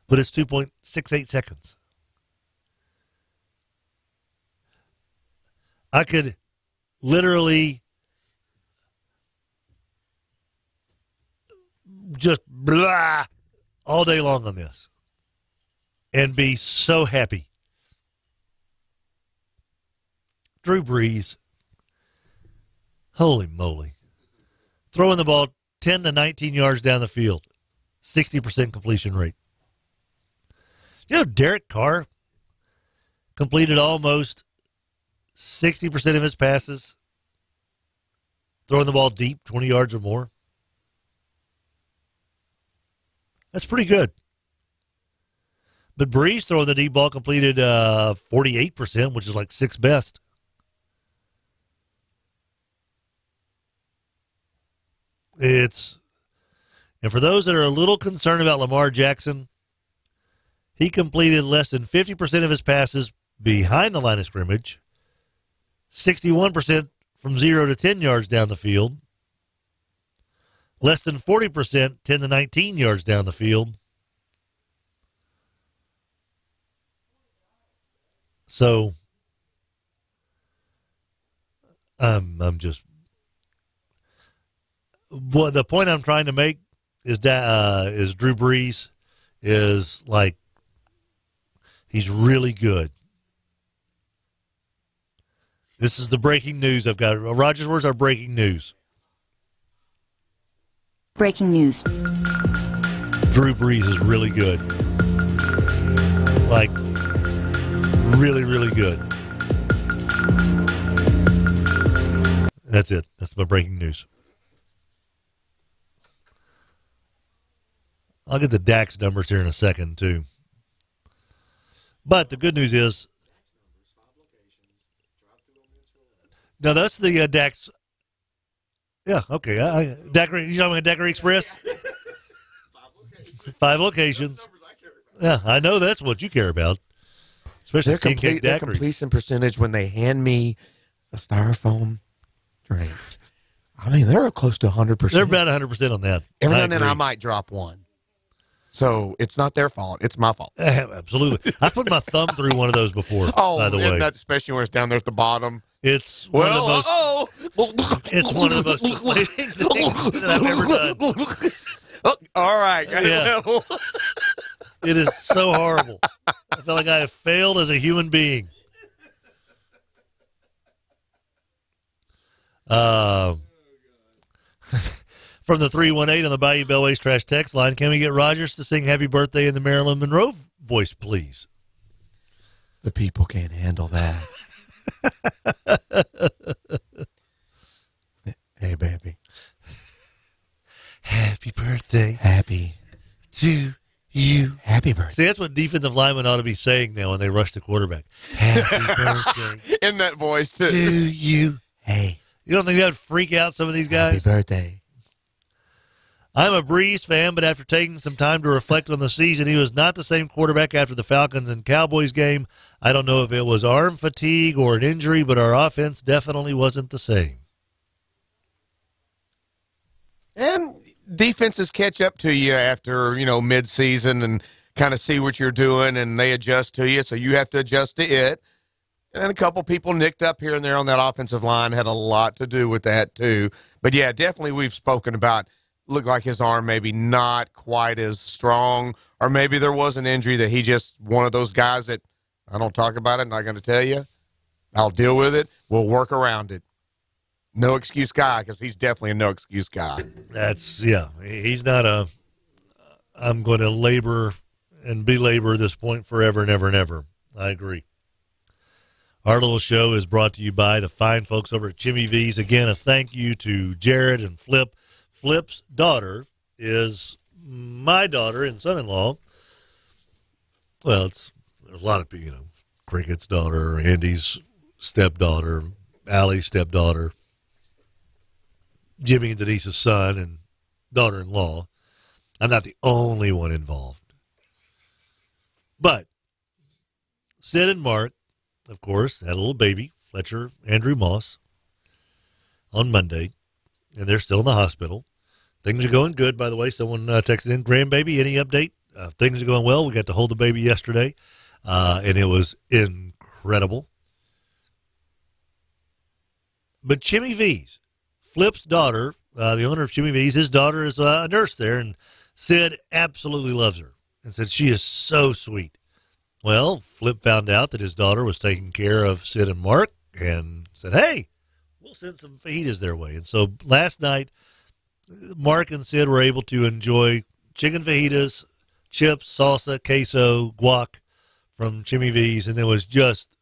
But it's 2.68 seconds. I could literally just blah all day long on this and be so happy. Drew Brees, holy moly, throwing the ball 10 to 19 yards down the field, 60% completion rate. You know, Derek Carr completed almost 60% of his passes, throwing the ball deep, 20 yards or more. That's pretty good. But Brees throwing the deep ball completed 48%, which is like sixth best. And for those that are a little concerned about Lamar Jackson, he completed less than 50% of his passes behind the line of scrimmage, 61% from 0 to 10 yards down the field, less than 40%, 10 to 19 yards down the field. So, I'm just... Well, the point I'm trying to make is that is Drew Brees is like, he's really good. This is the breaking news I've got. Rogers, where's our breaking news? Breaking news. Drew Brees is really good. Like, really, really good. That's it. That's my breaking news. I'll get the DAX numbers here in a second, too. But the good news is No, that's the Dax. Yeah, okay. Daiquiri, you talking about Daiquiri Express? 5 locations. Yeah, I know that's what you care about. Especially their completion percentage when they hand me a styrofoam drink. I mean, they're close to 100%. They're about 100% on that. Every now and then I might drop one. So it's not their fault. It's my fault. Absolutely. I put my thumb through one of those before, by the way. That, especially when it's down there at the bottom. It's one of the most it's one of the most deflating things that I've ever done. All right. Yeah. It is so horrible. I feel like I have failed as a human being. From the 318 on the Bayou Bellways Trash text line, can we get Rogers to sing Happy Birthday in the Marilyn Monroe voice, please? The people can't handle that. Hey, baby. Happy birthday. Happy to you. Happy birthday. See, that's what defensive linemen ought to be saying now when they rush the quarterback. Happy birthday. In that voice, too. To you. Hey. You don't think that would freak out some of these guys? Happy birthday. I'm a Breeze fan, but after taking some time to reflect on the season, he was not the same quarterback after the Falcons and Cowboys game. I don't know if it was arm fatigue or an injury, but our offense definitely wasn't the same. And defenses catch up to you after, mid-season and kind of see what you're doing, and they adjust to you, so you have to adjust to it. And a couple people nicked up here and there on that offensive line had a lot to do with that, too. But, yeah, definitely we've spoken about looked like his arm maybe not quite as strong, or maybe there was an injury that he just one of those guys that I don't talk about it, not going to tell you. I'll deal with it. We'll work around it. No excuse guy, because he's definitely a no excuse guy. He's not I'm going to labor and belabor this point forever and ever and ever. I agree. Our little show is brought to you by the fine folks over at Jimmy V's. Again, a thank you to Jared and Flip. Flip's daughter is my daughter and son-in-law. Well, there's a lot of people, Cricket's daughter, Andy's stepdaughter, Allie's stepdaughter, Jimmy and Denise's son and daughter-in-law. I'm not the only one involved. But Sid and Mark, of course, had a little baby, Fletcher Andrew Moss, on Monday, and they're still in the hospital. Things are going good, by the way. Someone texted in, grandbaby, any update? Things are going well. We got to hold the baby yesterday, and it was incredible. But Jimmy V's, Flip's daughter, the owner of Jimmy V's, his daughter is a nurse there, and Sid absolutely loves her and said she is so sweet. Well, Flip found out that his daughter was taking care of Sid and Mark and said, hey, we'll send some fajitas their way. And so last night, Mark and Sid were able to enjoy chicken fajitas, chips, salsa, queso, guac from Jimmy V's, and it was just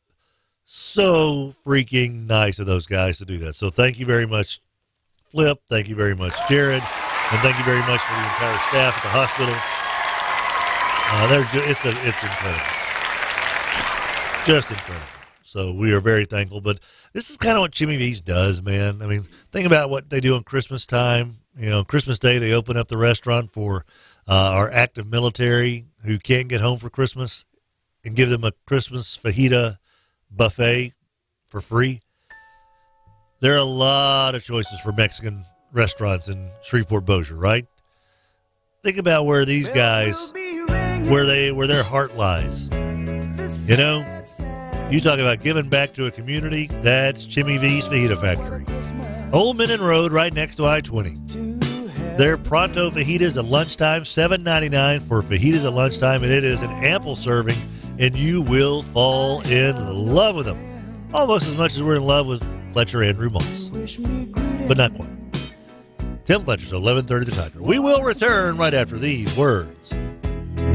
so freaking nice of those guys to do that. So thank you very much, Flip. Thank you very much, Jared. And thank you very much for the entire staff at the hospital. It's incredible. Just incredible. So we are very thankful. But this is kind of what Jimmy V's does, man. I mean, think about what they do on Christmas time. Christmas Day, they open up the restaurant for our active military who can't get home for Christmas and give them a Christmas fajita buffet for free. There are a lot of choices for Mexican restaurants in Shreveport-Bossier, right? Think about where these guys, where their heart lies. You talk about giving back to a community, that's Jimmy V's Fajita Factory. Old Minden Road, right next to I-20. Their Pronto Fajitas at lunchtime, $7.99 for fajitas at lunchtime, and it is an ample serving, and you will fall in love with them. Almost as much as we're in love with Fletcher Andrew Moss. But not quite. Tim Fletcher Show, 11:30 The Tiger. We will return right after these words.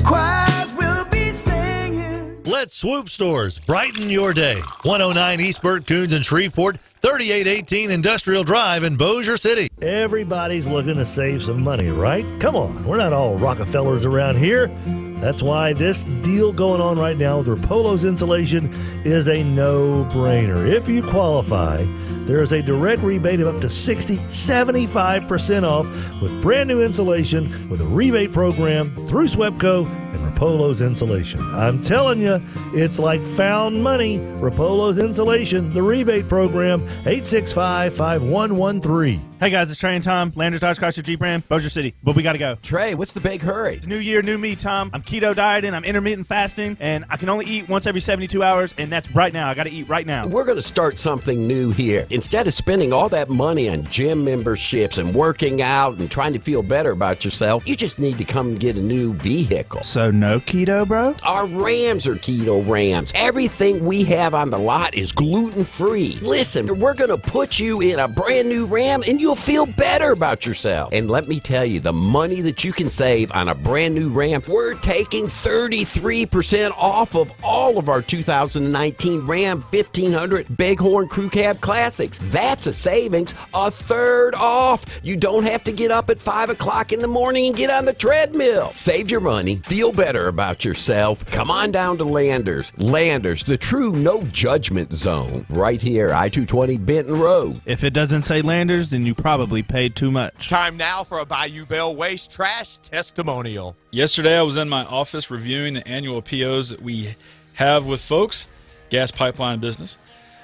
Choirs will be singing. Let Swoop Stores brighten your day. 109 East Burt Coons in Shreveport, 3818 Industrial Drive in Bossier City. Everybody's looking to save some money, right? Come on, we're not all Rockefellers around here. That's why this deal going on right now with Rapolo's Insulation is a no-brainer. If you qualify, there is a direct rebate of up to 75% off with brand new insulation with a rebate program through SWEPCO and Rapolo's Insulation. I'm telling you, it's like found money. Rapolo's Insulation, the rebate program, 865-5113. Hey guys, it's Trey and Tom, Landers Dodge Chrysler Jeep Ram, Bossier City. But we got to go. Trey, what's the big hurry? It's new year, new me, Tom. I'm keto dieting, I'm intermittent fasting, and I can only eat once every 72 hours, and that's right now. I got to eat right now. We're going to start something new here. Instead of spending all that money on gym memberships and working out and trying to feel better about yourself, you just need to come and get a new vehicle. So no keto, bro? Our Rams are keto Rams. Everything we have on the lot is gluten-free. Listen, we're going to put you in a brand new Ram and you'll feel better about yourself. And let me tell you, the money that you can save on a brand new Ram, we're taking 33% off of all of our 2019 Ram 1500 Bighorn Crew Cab Classics. That's a savings, a third off. You don't have to get up at 5 o'clock in the morning and get on the treadmill. Save your money, feel better about yourself. Come on down to Landers. Landers, the true no judgment zone, right here, I-220 Benton Road. If it doesn't say Landers, then you probably paid too much. Time now for a Bayou Bell Waste Trash testimonial. Yesterday, I was in my office reviewing the annual POs that we have with folks, gas pipeline business.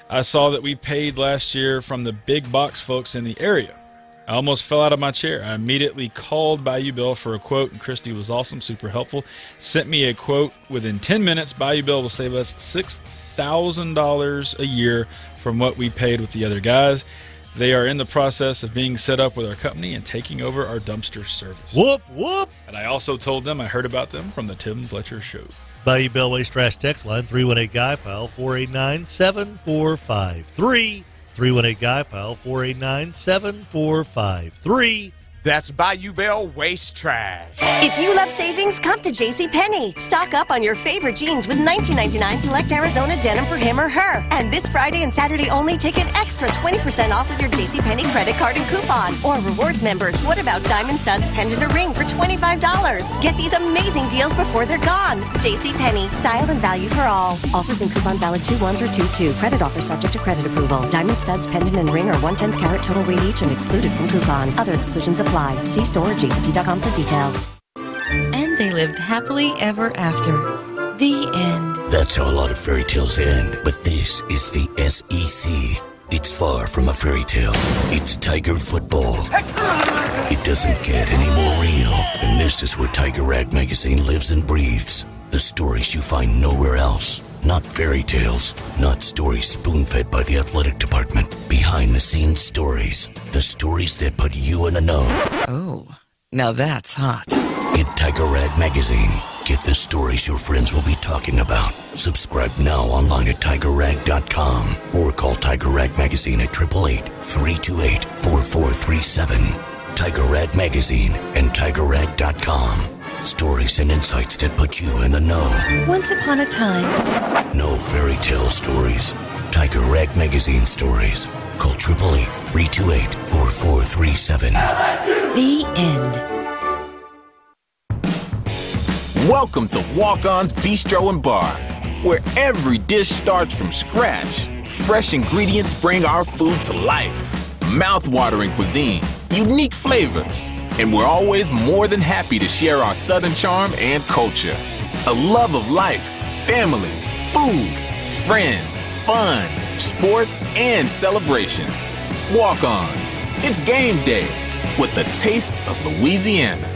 I saw that we paid last year from the big box folks in the area. I almost fell out of my chair. I immediately called Bayou Bell for a quote, and Christy was awesome, super helpful. Sent me a quote within 10 minutes. Bayou Bell will save us $6,000 a year from what we paid with the other guys. They are in the process of being set up with our company and taking over our dumpster service. Whoop, whoop. And I also told them I heard about them from the Tim Fletcher Show. Bayou Bell Waste Trash text line 318-GUY-PILE 489-7453. 318-GUY-PILE 489-7453. That's Bayou Bell Waste Trash. If you love savings, come to JCPenney. Stock up on your favorite jeans with $19.99 select Arizona denim for him or her. And this Friday and Saturday only, take an extra 20% off with your JCPenney credit card and coupon. Or rewards members, what about diamond studs, pendant, or ring for $25? Get these amazing deals before they're gone. JCPenney, style and value for all. Offers and coupon valid 2/1 through 2/2. Credit offer subject to credit approval. Diamond studs, pendant, and ring are 1/10 carat total weight each and excluded from coupon. Other exclusions apply. See store or jcp.com for details. And they lived happily ever after. The end. That's how a lot of fairy tales end, but this is the SEC. It's far from a fairy tale. It's Tiger football. It doesn't get any more real, and this is where Tiger Rag Magazine lives and breathes. The stories you find nowhere else. Not fairy tales, not stories spoon-fed by the athletic department. Behind-the-scenes stories. The stories that put you in the know. Oh, now that's hot. Get Tiger Rag Magazine. Get the stories your friends will be talking about. Subscribe now online at TigerRag.com or call Tiger Rag Magazine at 888-328-4437. Tiger Rag Magazine and TigerRag.com. Stories and insights that put you in the know. Once upon a time. No fairy tale stories. Tiger Rag Magazine stories. Call 888-328-4437. The end. Welcome to Walk-On's Bistro and Bar, where every dish starts from scratch. Fresh ingredients bring our food to life. Mouth-watering cuisine, unique flavors, and we're always more than happy to share our Southern charm and culture. A love of life, family, food, friends, fun, sports, and celebrations. Walk-Ons. It's game day with the taste of Louisiana.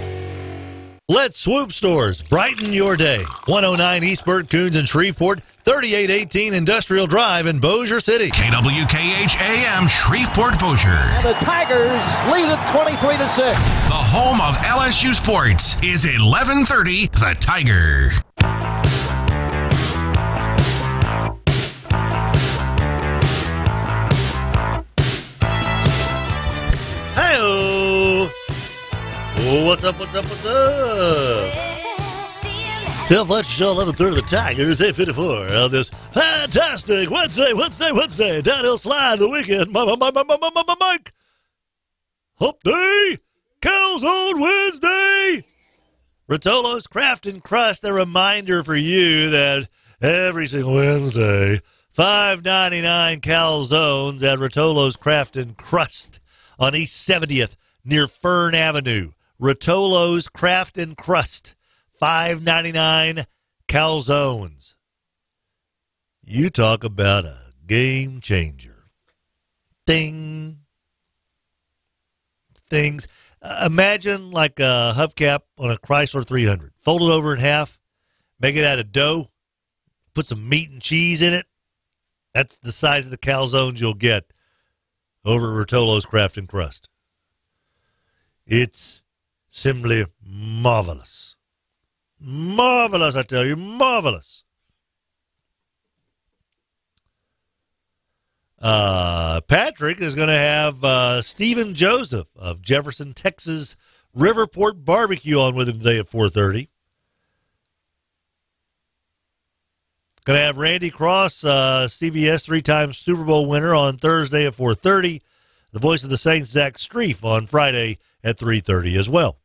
Let's Swoop Stores. Brighten your day. 109 East Burt Coons in Shreveport, 3818 Industrial Drive in Bossier City. KWKH AM Shreveport Bossier. And the Tigers lead it 23-6. The home of LSU sports is 1130 The Tiger. Hey-oh. What's up, what's up, what's up? Tim Fletcher Show, 11:30 The Tigers, 8:54 on this fantastic Wednesday, downhill slide the weekend. Mike. Hump Day, Calzone Wednesday. Rotolo's Craft and Crust, a reminder for you that every single Wednesday, $5.99 calzones at Rotolo's Craft and Crust on East 70th near Fern Avenue. Rotolo's Craft and Crust, $5.99 calzones. You talk about a game changer. Ding. Things. Imagine like a hubcap on a Chrysler 300. Fold it over in half, make it out of dough, put some meat and cheese in it. That's the size of the calzones you'll get over at Rotolo's Craft and Crust. It's simply marvelous. Marvelous, I tell you, marvelous. Patrick is going to have Stephen Joseph of Jefferson, Texas Riverport Barbecue on with him today at 4:30. Going to have Randy Cross, CBS three-time Super Bowl winner, on Thursday at 4:30. The voice of the Saints, Zach Streif, on Friday at 3:30 as well.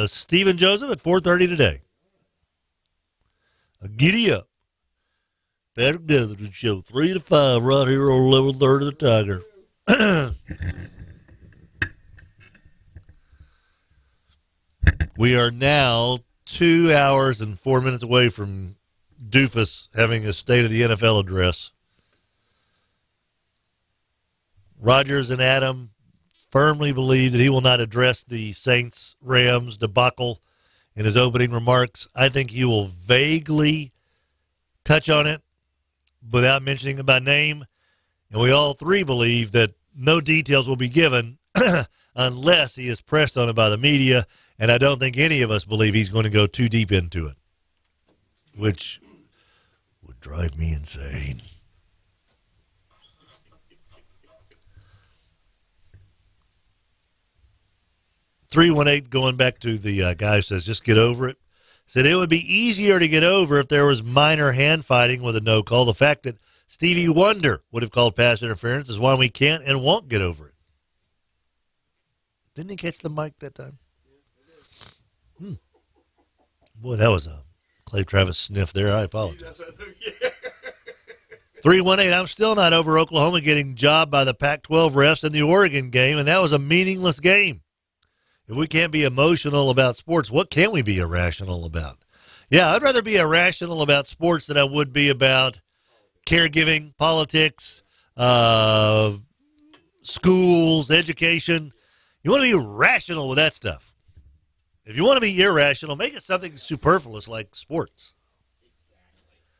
Stephen Joseph at 4:30 today. Giddy up. Patrick Netherton Show, 3 to 5, right here on 1130 The Tiger. We are now 2 hours and 4 minutes away from Doofus having a State of the NFL address. Rogers and Adam firmly believe that he will not address the Saints-Rams debacle in his opening remarks. I think he will vaguely touch on it without mentioning it by name. And we all three believe that no details will be given unless he is pressed on it by the media. And I don't think any of us believe he's going to go too deep into it, which would drive me insane. $318, going back to the guy who says, just get over it. Said it would be easier to get over if there was minor hand fighting with a no call. The fact that Stevie Wonder would have called pass interference is why we can't and won't get over it. Didn't he catch the mic that time? Boy, that was a Clay Travis sniff there. I apologize. 318, I'm still not over Oklahoma getting jobbed by the Pac-12 refs in the Oregon game, and that was a meaningless game. If we can't be emotional about sports, what can we be irrational about? Yeah, I'd rather be irrational about sports than I would be about caregiving, politics, schools, education. You want to be rational with that stuff. If you want to be irrational, make it something superfluous like sports.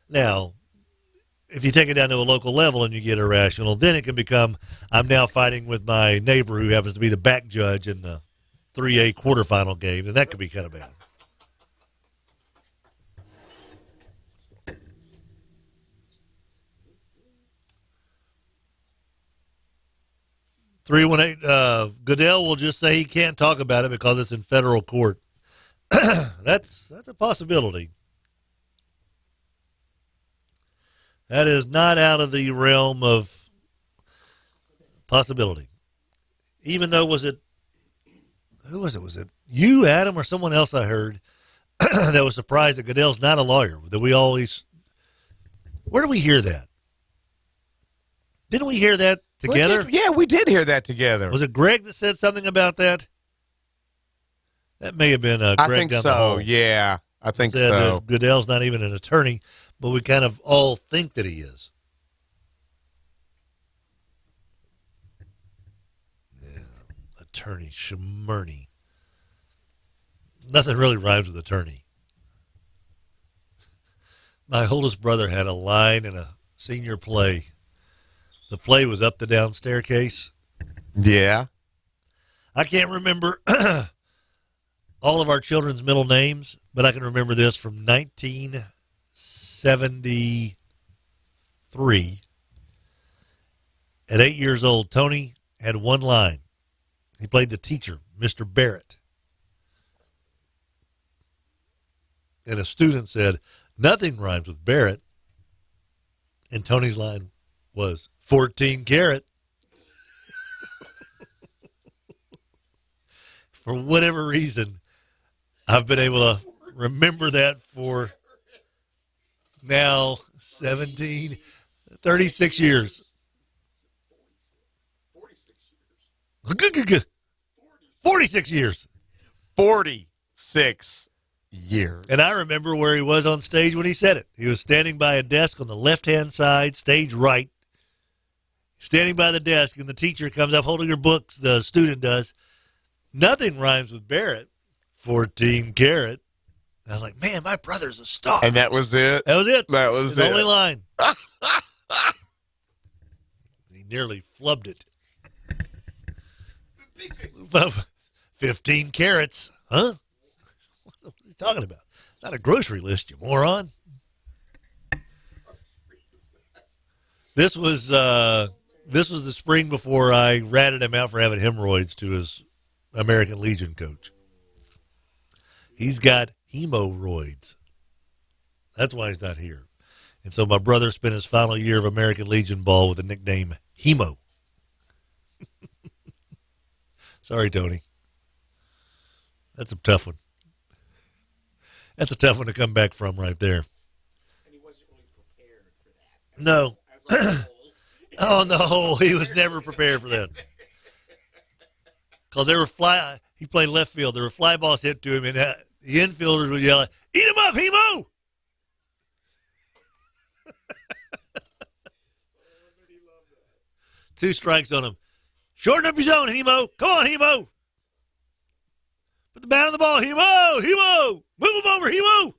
Now, if you take it down to a local level and you get irrational, then it can become, I'm now fighting with my neighbor who happens to be the back judge in the 3A quarterfinal game, and that could be kind of bad. Goodell will just say he can't talk about it because it's in federal court. That's a possibility. That is not out of the realm of possibility. Even though, who was it? Was it you, Adam, or someone else I heard that was surprised that Goodell's not a lawyer? That we always, where do we hear that? Didn't we hear that together? We did hear that together. Was it Greg that said something about that? That may have been Greg I think down so, the hall. yeah. I think said so. Goodell's not even an attorney, but we kind of all think that he is. Yeah, attorney, Shmurny. Nothing really rhymes with attorney. My oldest brother had a line in a senior play. The play was Up the Down Staircase. Yeah. I can't remember all of our children's middle names, but I can remember this from 1973. At 8 years old, Tony had one line. He played the teacher, Mr. Barrett. And a student said, nothing rhymes with Barrett. And Tony's line was 14 karat. for whatever reason, I've been able to remember that for now 36 years. 46 years. 46 years. And I remember where he was on stage when he said it. He was standing by a desk on the left-hand side, stage right, standing by the desk, and the teacher comes up holding her books, the student does. Nothing rhymes with Barrett. 14 karat. And I was like, man, my brother's a star. And that was it? That was it. That was his it. only line. He nearly flubbed it. 15 carats. Huh? What are you talking about? It's not a grocery list, you moron. This was the spring before I ratted him out for having hemorrhoids to his American Legion coach. He's got hemorrhoids. That's why he's not here. And so my brother spent his final year of American Legion ball with the nickname Hemo. Sorry, Tony. That's a tough one. That's a tough one to come back from right there. And he wasn't really prepared for that. No. Oh, no. He was never prepared for that. Because he played left field. There were fly balls hit to him, and the infielders would yell, "Eat him up, Hemo!" Two strikes on him. Shorten up your zone, Hemo. Come on, Hemo. Put the bat on the ball, Hemo. Hemo. Move him over, Hemo.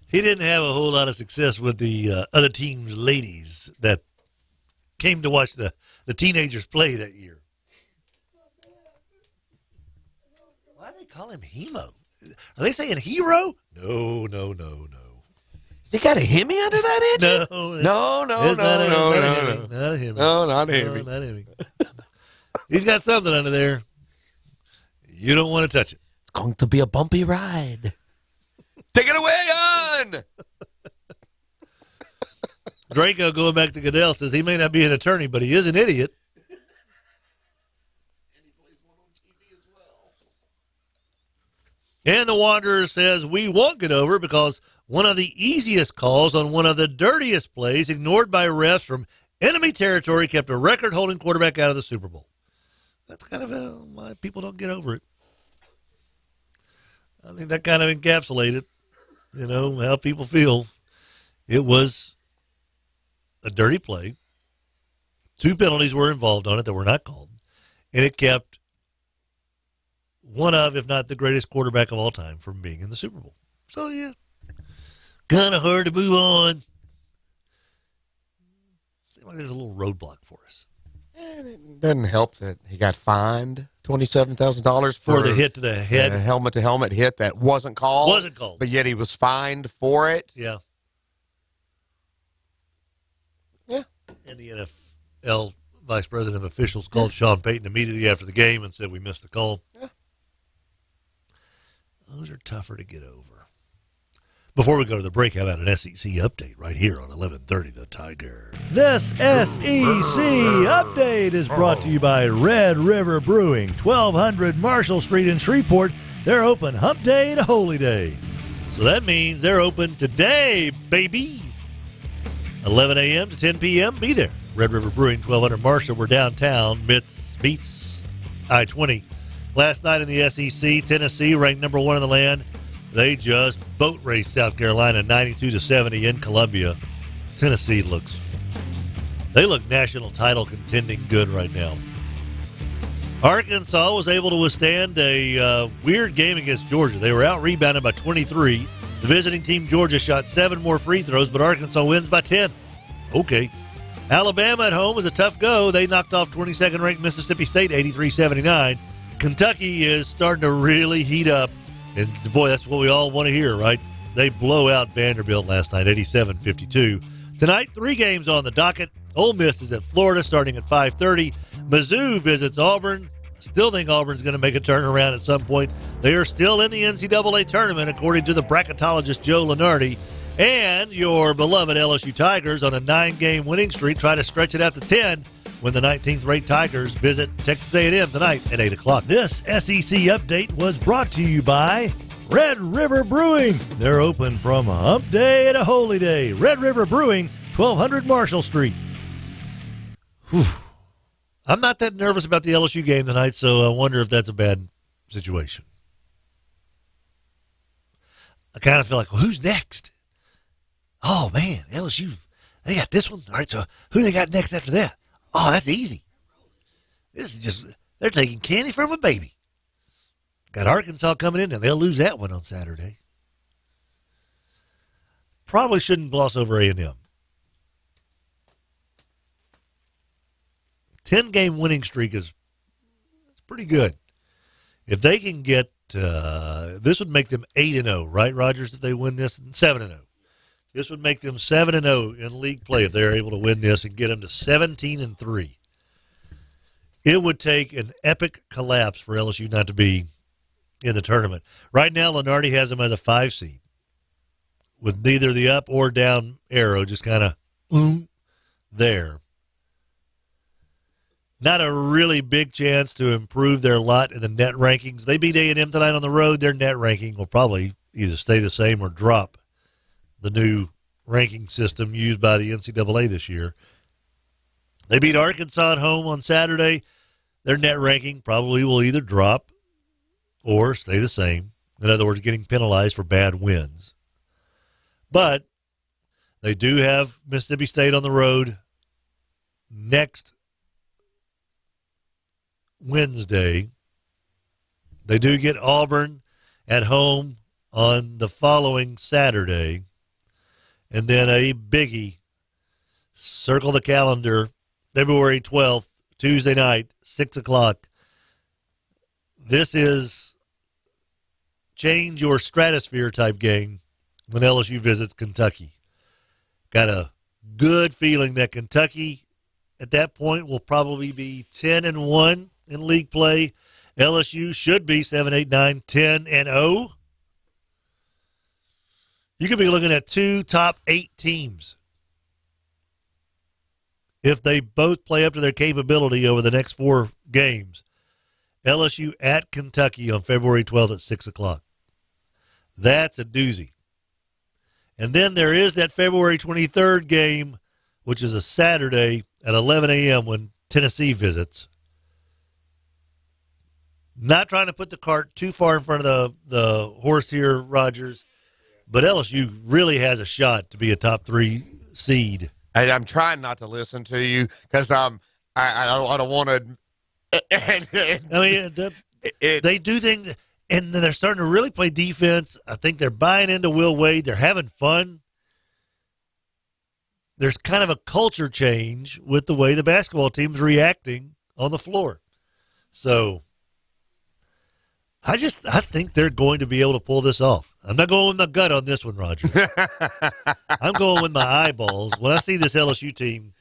He didn't have a whole lot of success with the other team's ladies that came to watch the teenagers play that year. Why do they call him Hemo? Are they saying hero? No. They got a Hemi under that engine? No, not a Hemi. Not a Hemi. No, not a Hemi. No, not a Hemi. He's got something under there. You don't want to touch it. It's going to be a bumpy ride. Take it away, on! Draco, going back to Goodell, says he may not be an attorney, but he is an idiot. And the Wanderer says, we won't get over because one of the easiest calls on one of the dirtiest plays ignored by refs from enemy territory kept a record-holding quarterback out of the Super Bowl. That's kind of why people don't get over it. I think that kind of encapsulated, how people feel. It was a dirty play. 2 penalties were involved on it that were not called. And it kept one of, if not the greatest quarterback of all time from being in the Super Bowl. So, yeah, kind of hard to move on. Seems like there's a little roadblock for us. And it doesn't help that he got fined $27,000 for the hit to the head. A helmet-to-helmet hit that wasn't called. Wasn't called. But yet he was fined for it. Yeah. Yeah. And the NFL vice president of officials called Sean Payton immediately after the game and said, we missed the call. Yeah. Those are tougher to get over. Before we go to the break, how about an SEC update right here on 1130 The Tiger? This SEC update is brought to you by Red River Brewing, 1200 Marshall Street in Shreveport. They're open hump day to holy day. So that means they're open today, baby. 11 a.m. to 10 p.m. Be there. Red River Brewing, 1200 Marshall. We're downtown. Beats I-20. Last night in the SEC, Tennessee ranked number 1 in the land. They just boat raced South Carolina 92-70 in Columbia. Tennessee look national title contending good right now. Arkansas was able to withstand a weird game against Georgia. They were out-rebounded by 23. The visiting team, Georgia, shot 7 more free throws, but Arkansas wins by 10. Okay. Alabama at home was a tough go. They knocked off 22nd-ranked Mississippi State 83-79. Kentucky is starting to really heat up. And, boy, that's what we all want to hear, right? They blow out Vanderbilt last night, 87-52. Tonight, 3 games on the docket. Ole Miss is at Florida starting at 5:30. Mizzou visits Auburn. Still think Auburn's going to make a turnaround at some point. They are still in the NCAA tournament, according to the bracketologist Joe Lunardi. And your beloved LSU Tigers on a 9-game winning streak try to stretch it out to 10. when the 19th-ranked Tigers visit Texas A&M tonight at 8 o'clock. This SEC update was brought to you by Red River Brewing. They're open from Hump Day to Holy Day. Red River Brewing, 1200 Marshall Street. Whew. I'm not that nervous about the LSU game tonight, so I wonder if that's a bad situation. I kind of feel like, well, who's next? Oh, man, LSU, they got this one. All right, so who they got next after that? Oh, that's easy. This is just, they're taking candy from a baby. Got Arkansas coming in, and they'll lose that one on Saturday. Probably shouldn't gloss over A&M. 10-game winning streak is pretty good. If they can get, this would make them 8-0, right, Rogers, if they win this? 7-0. This would make them 7-0 in league play if they're able to win this and get them to 17-3. It would take an epic collapse for LSU not to be in the tournament. Right now, Lenardi has them as a 5 seed with neither the up or down arrow, just kind of there. Not a really big chance to improve their lot in the net rankings. They beat A&M tonight on the road. Their net ranking will probably either stay the same or drop. The new ranking system used by the NCAA this year. They beat Arkansas at home on Saturday. Their net ranking probably will either drop or stay the same. In other words, getting penalized for bad wins. But they do have Mississippi State on the road next Wednesday. They do get Auburn at home on the following Saturday. And then a biggie, circle the calendar, February 12th, Tuesday night, 6 o'clock. This is change your stratosphere type game when LSU visits Kentucky. Got a good feeling that Kentucky at that point will probably be 10-1 in league play. LSU should be 7, 8, 9, 10-0. You could be looking at 2 top 8 teams if they both play up to their capability over the next 4 games. LSU at Kentucky on February 12th at 6 o'clock. That's a doozy. And then there is that February 23rd game, which is a Saturday at 11 a.m. when Tennessee visits. Not trying to put the cart too far in front of the horse here, Rogers, but LSU really has a shot to be a top 3 seed. I'm trying not to listen to you because I don't want to. I mean, they do things, and they're starting to really play defense. I think they're buying into Will Wade. They're having fun. There's kind of a culture change with the way the basketball team's reacting on the floor. So I think they're going to be able to pull this off. I'm not going with my gut on this one, Roger. I'm going with my eyeballs. When I see this LSU team,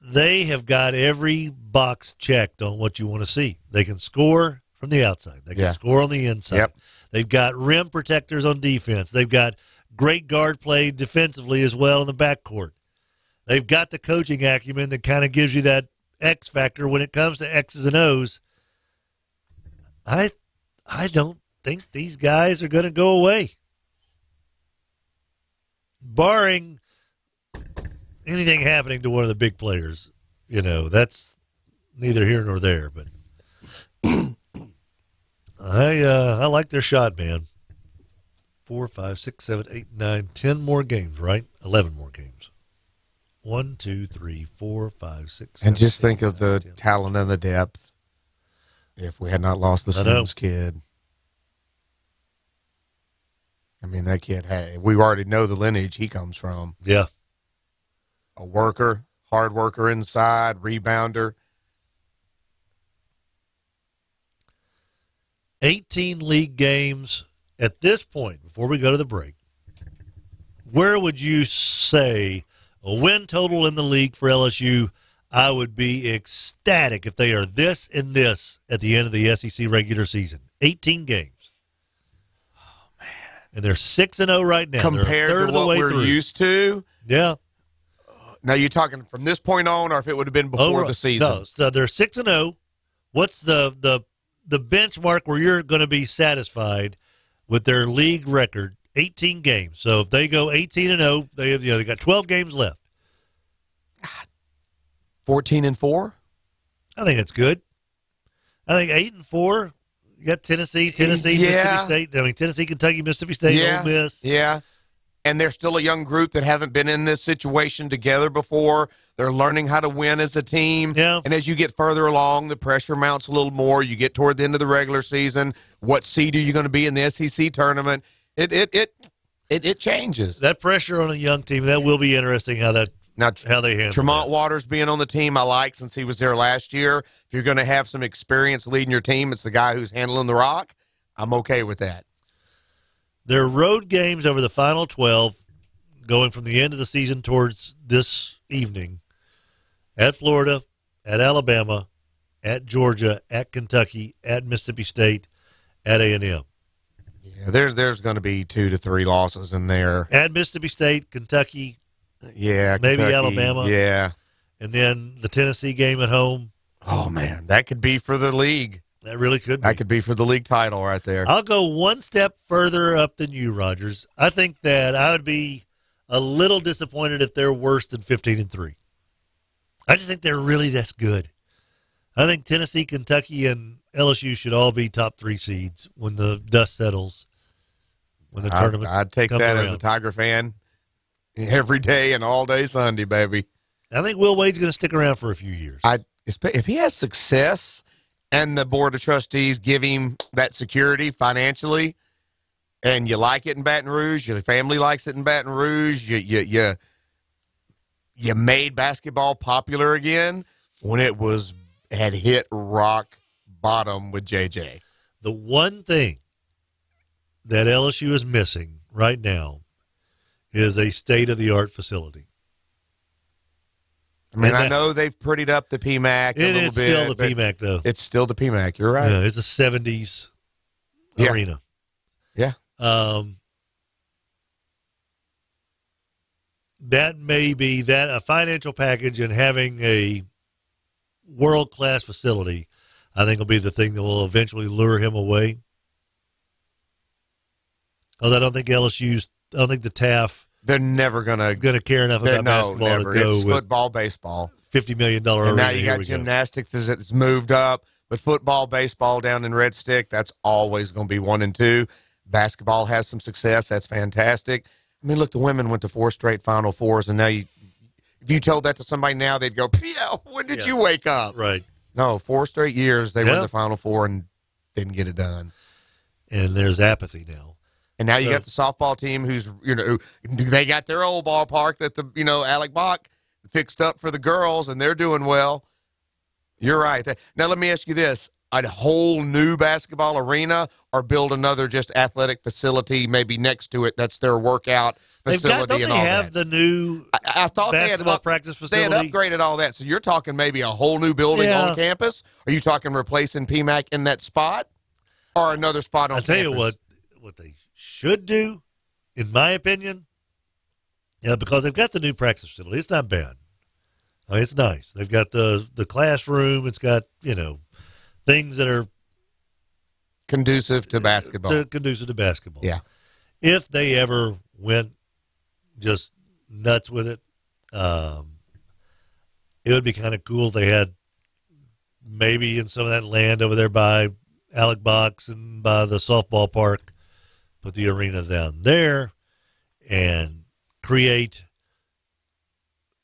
they have got every box checked on what you want to see. They can score from the outside. They can score on the inside. Yep. They've got rim protectors on defense. They've got great guard play defensively as well in the backcourt. They've got the coaching acumen that kind of gives you that X factor when it comes to X's and O's. I don't think these guys are going to go away. Barring anything happening to one of the big players. You know, that's neither here nor there. But I like their shot, man. 4, 5, 6, 7, 8, 9, 10 more games, right? 11 more games. 1, 2, 3, 4, 5, 6, 7, and just 8, think 9, of the 10. talent and the depth. If we had not lost the Sims kid. I mean, that kid we already know the lineage he comes from. Yeah. A worker, hard worker inside, rebounder. 18 league games at this point, before we go to the break. Where would you say a win total in the league for LSU? I would be ecstatic if they are this and this at the end of the SEC regular season. 18 games. Oh, man. And they're 6-0 right now. Compared to what we're used to. Yeah. Now, you talking from this point on, or if it would have been before the season? No, so they're 6-0. What's the benchmark where you're going to be satisfied with their league record? 18 games. So if they go 18-0, they got 12 games left. 14-4. I think it's good. I think 8-4. You got Tennessee, Mississippi State. I mean, Tennessee, Kentucky, Mississippi State, Ole Miss. Yeah. And they're still a young group that haven't been in this situation together before. They're learning how to win as a team. Yeah. And as you get further along, the pressure mounts a little more. You get toward the end of the regular season. What seed are you going to be in the SEC tournament? It changes. That pressure on a young team, that will be interesting how they handle Tremont that. Waters being on the team, I like since he was there last year. If you're going to have some experience leading your team, it's the guy who's handling the rock. I'm okay with that. Their road games over the final 12, going from the end of the season towards this evening, at Florida, at Alabama, at Georgia, at Kentucky, at Mississippi State, at A&M. Yeah, there's going to be 2 to 3 losses in there. At Mississippi State, Kentucky, maybe Kentucky, Alabama. Yeah. And then the Tennessee game at home. Oh, man, that could be for the league. That really could be. That could be for the league title right there. I'll go one step further up than you, Rogers. I think that I would be a little disappointed if they're worse than 15-3. I just think they're really this good. I think Tennessee, Kentucky, and LSU should all be top 3 seeds when the dust settles, when the tournament I'd take comes that around. as a Tiger fan every day and all day Sunday, baby. I think Will Wade's going to stick around for a few years. If he has success and the Board of Trustees give him that security financially, and you like it in Baton Rouge, your family likes it in Baton Rouge, you made basketball popular again when it had hit rock bottom with JJ. The one thing that LSU is missing right now is a state-of-the-art facility. I mean, I know they've prettied up the PMAC a little bit. It's still the PMAC, though. It's still the PMAC. You're right. Yeah, it's a 70s arena. Yeah. That may be that a financial package and having a world-class facility, I think will be the thing that will eventually lure him away. Although I don't think the TAF, they're never going to care enough about basketball never. to go it's with football, baseball. $50 million and arena. now you got gymnastics that's moved up, but football, baseball down in Red Stick, that's always going to be 1 and 2. Basketball has some success. That's fantastic. I mean, look, the women went to 4 straight Final Fours, and now if you told that to somebody now, they'd go, "Yeah, when did you wake up?" Right. No, 4 straight years they went to the Final Four and didn't get it done. And there's apathy now. And now you got the softball team who's, they got their old ballpark that Alec Bach fixed up for the girls, and they're doing well. You're right. Now, let me ask you this. A whole new basketball arena or build another just athletic facility maybe next to it that's their workout facility Don't and they all have that? the new I thought basketball practice they had facility? upgraded all that. So you're talking maybe a whole new building on campus? Are you talking replacing PMAC in that spot or another spot on campus? I'll tell you what they should do, in my opinion, because they've got the new practice facility. It's not bad. I mean, it's nice. They've got the classroom. It's got, things that are conducive to basketball. Yeah. If they ever went just nuts with it, it would be kind of cool if they had maybe in some of that land over there by Alec Box and by the softball park, put the arena down there and create,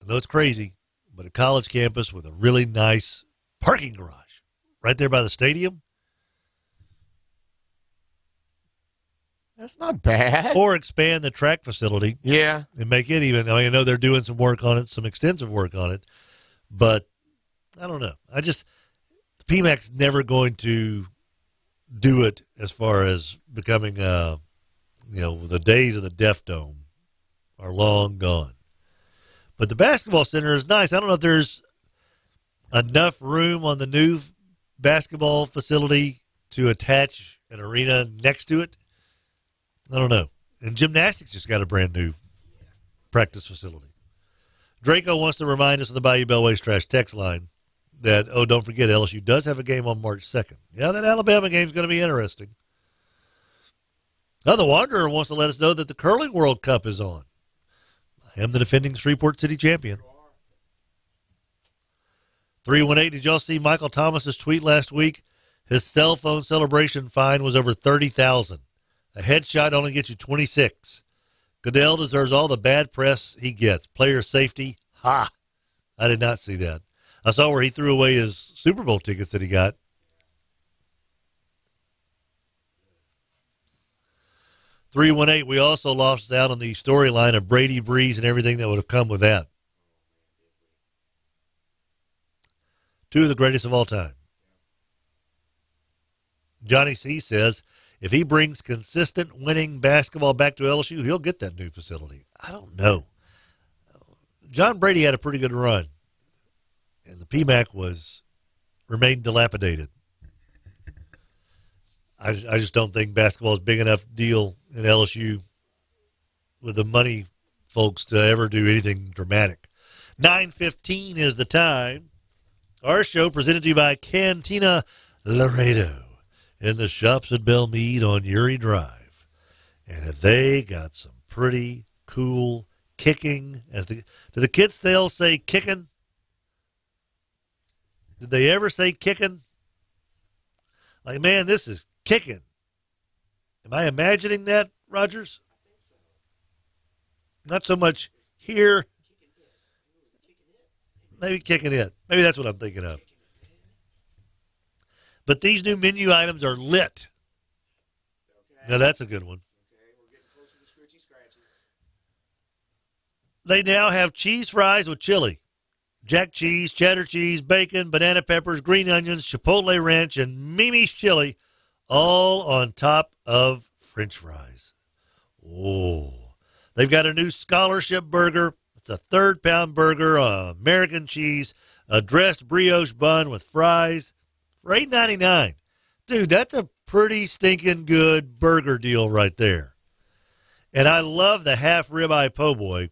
I know it's crazy, but a college campus with a really nice parking garage right there by the stadium. That's not bad. Or expand the track facility. Yeah. And make it even, I know they're doing some work on it, some extensive work on it, but I don't know. The PMAC's never going to do it as far as becoming, the days of the Deaf Dome are long gone. But the basketball center is nice. I don't know if there's enough room on the new basketball facility to attach an arena next to it. I don't know. And gymnastics just got a brand new practice facility. Draco wants to remind us of the Bayou Bellways Trash text line that, don't forget, LSU does have a game on March 2nd. Yeah, that Alabama game's going to be interesting. Now, the Wanderer wants to let us know that the Curling World Cup is on. I am the defending Shreveport City champion. 318, did y'all see Michael Thomas's tweet last week? His cell phone celebration fine was over $30,000. A headshot only gets you 26. Goodell deserves all the bad press he gets. Player safety, ha! I did not see that. I saw where he threw away his Super Bowl tickets that he got. $318, we also lost out on the storyline of Brady Breeze and everything that would have come with that. Two of the greatest of all time. Johnny C. says, if he brings consistent winning basketball back to LSU, he'll get that new facility. I don't know. John Brady had a pretty good run, and the PMAC remained dilapidated. I just don't think basketball is a big enough deal in LSU with the money folks to ever do anything dramatic. 9:15 is the time. Our show presented to you by Cantina Laredo in the shops at Belmead on Uri Drive. And if they got some pretty cool kicking, do the kids still say kicking? Did they ever say kicking? Like, man, this is kicking. Am I imagining that, Rogers? Not so much here. Maybe kicking it. Maybe that's what I'm thinking of. But these new menu items are lit. Now, that's a good one. They now have cheese fries with chili, jack cheese, cheddar cheese, bacon, banana peppers, green onions, chipotle ranch, and Mimi's chili, all on top of French fries. Oh, they've got a new scholarship burger. It's a 3rd-pound burger, American cheese, a dressed brioche bun with fries for $8.99. Dude, that's a pretty stinking good burger deal right there. And I love the half ribeye po' boy.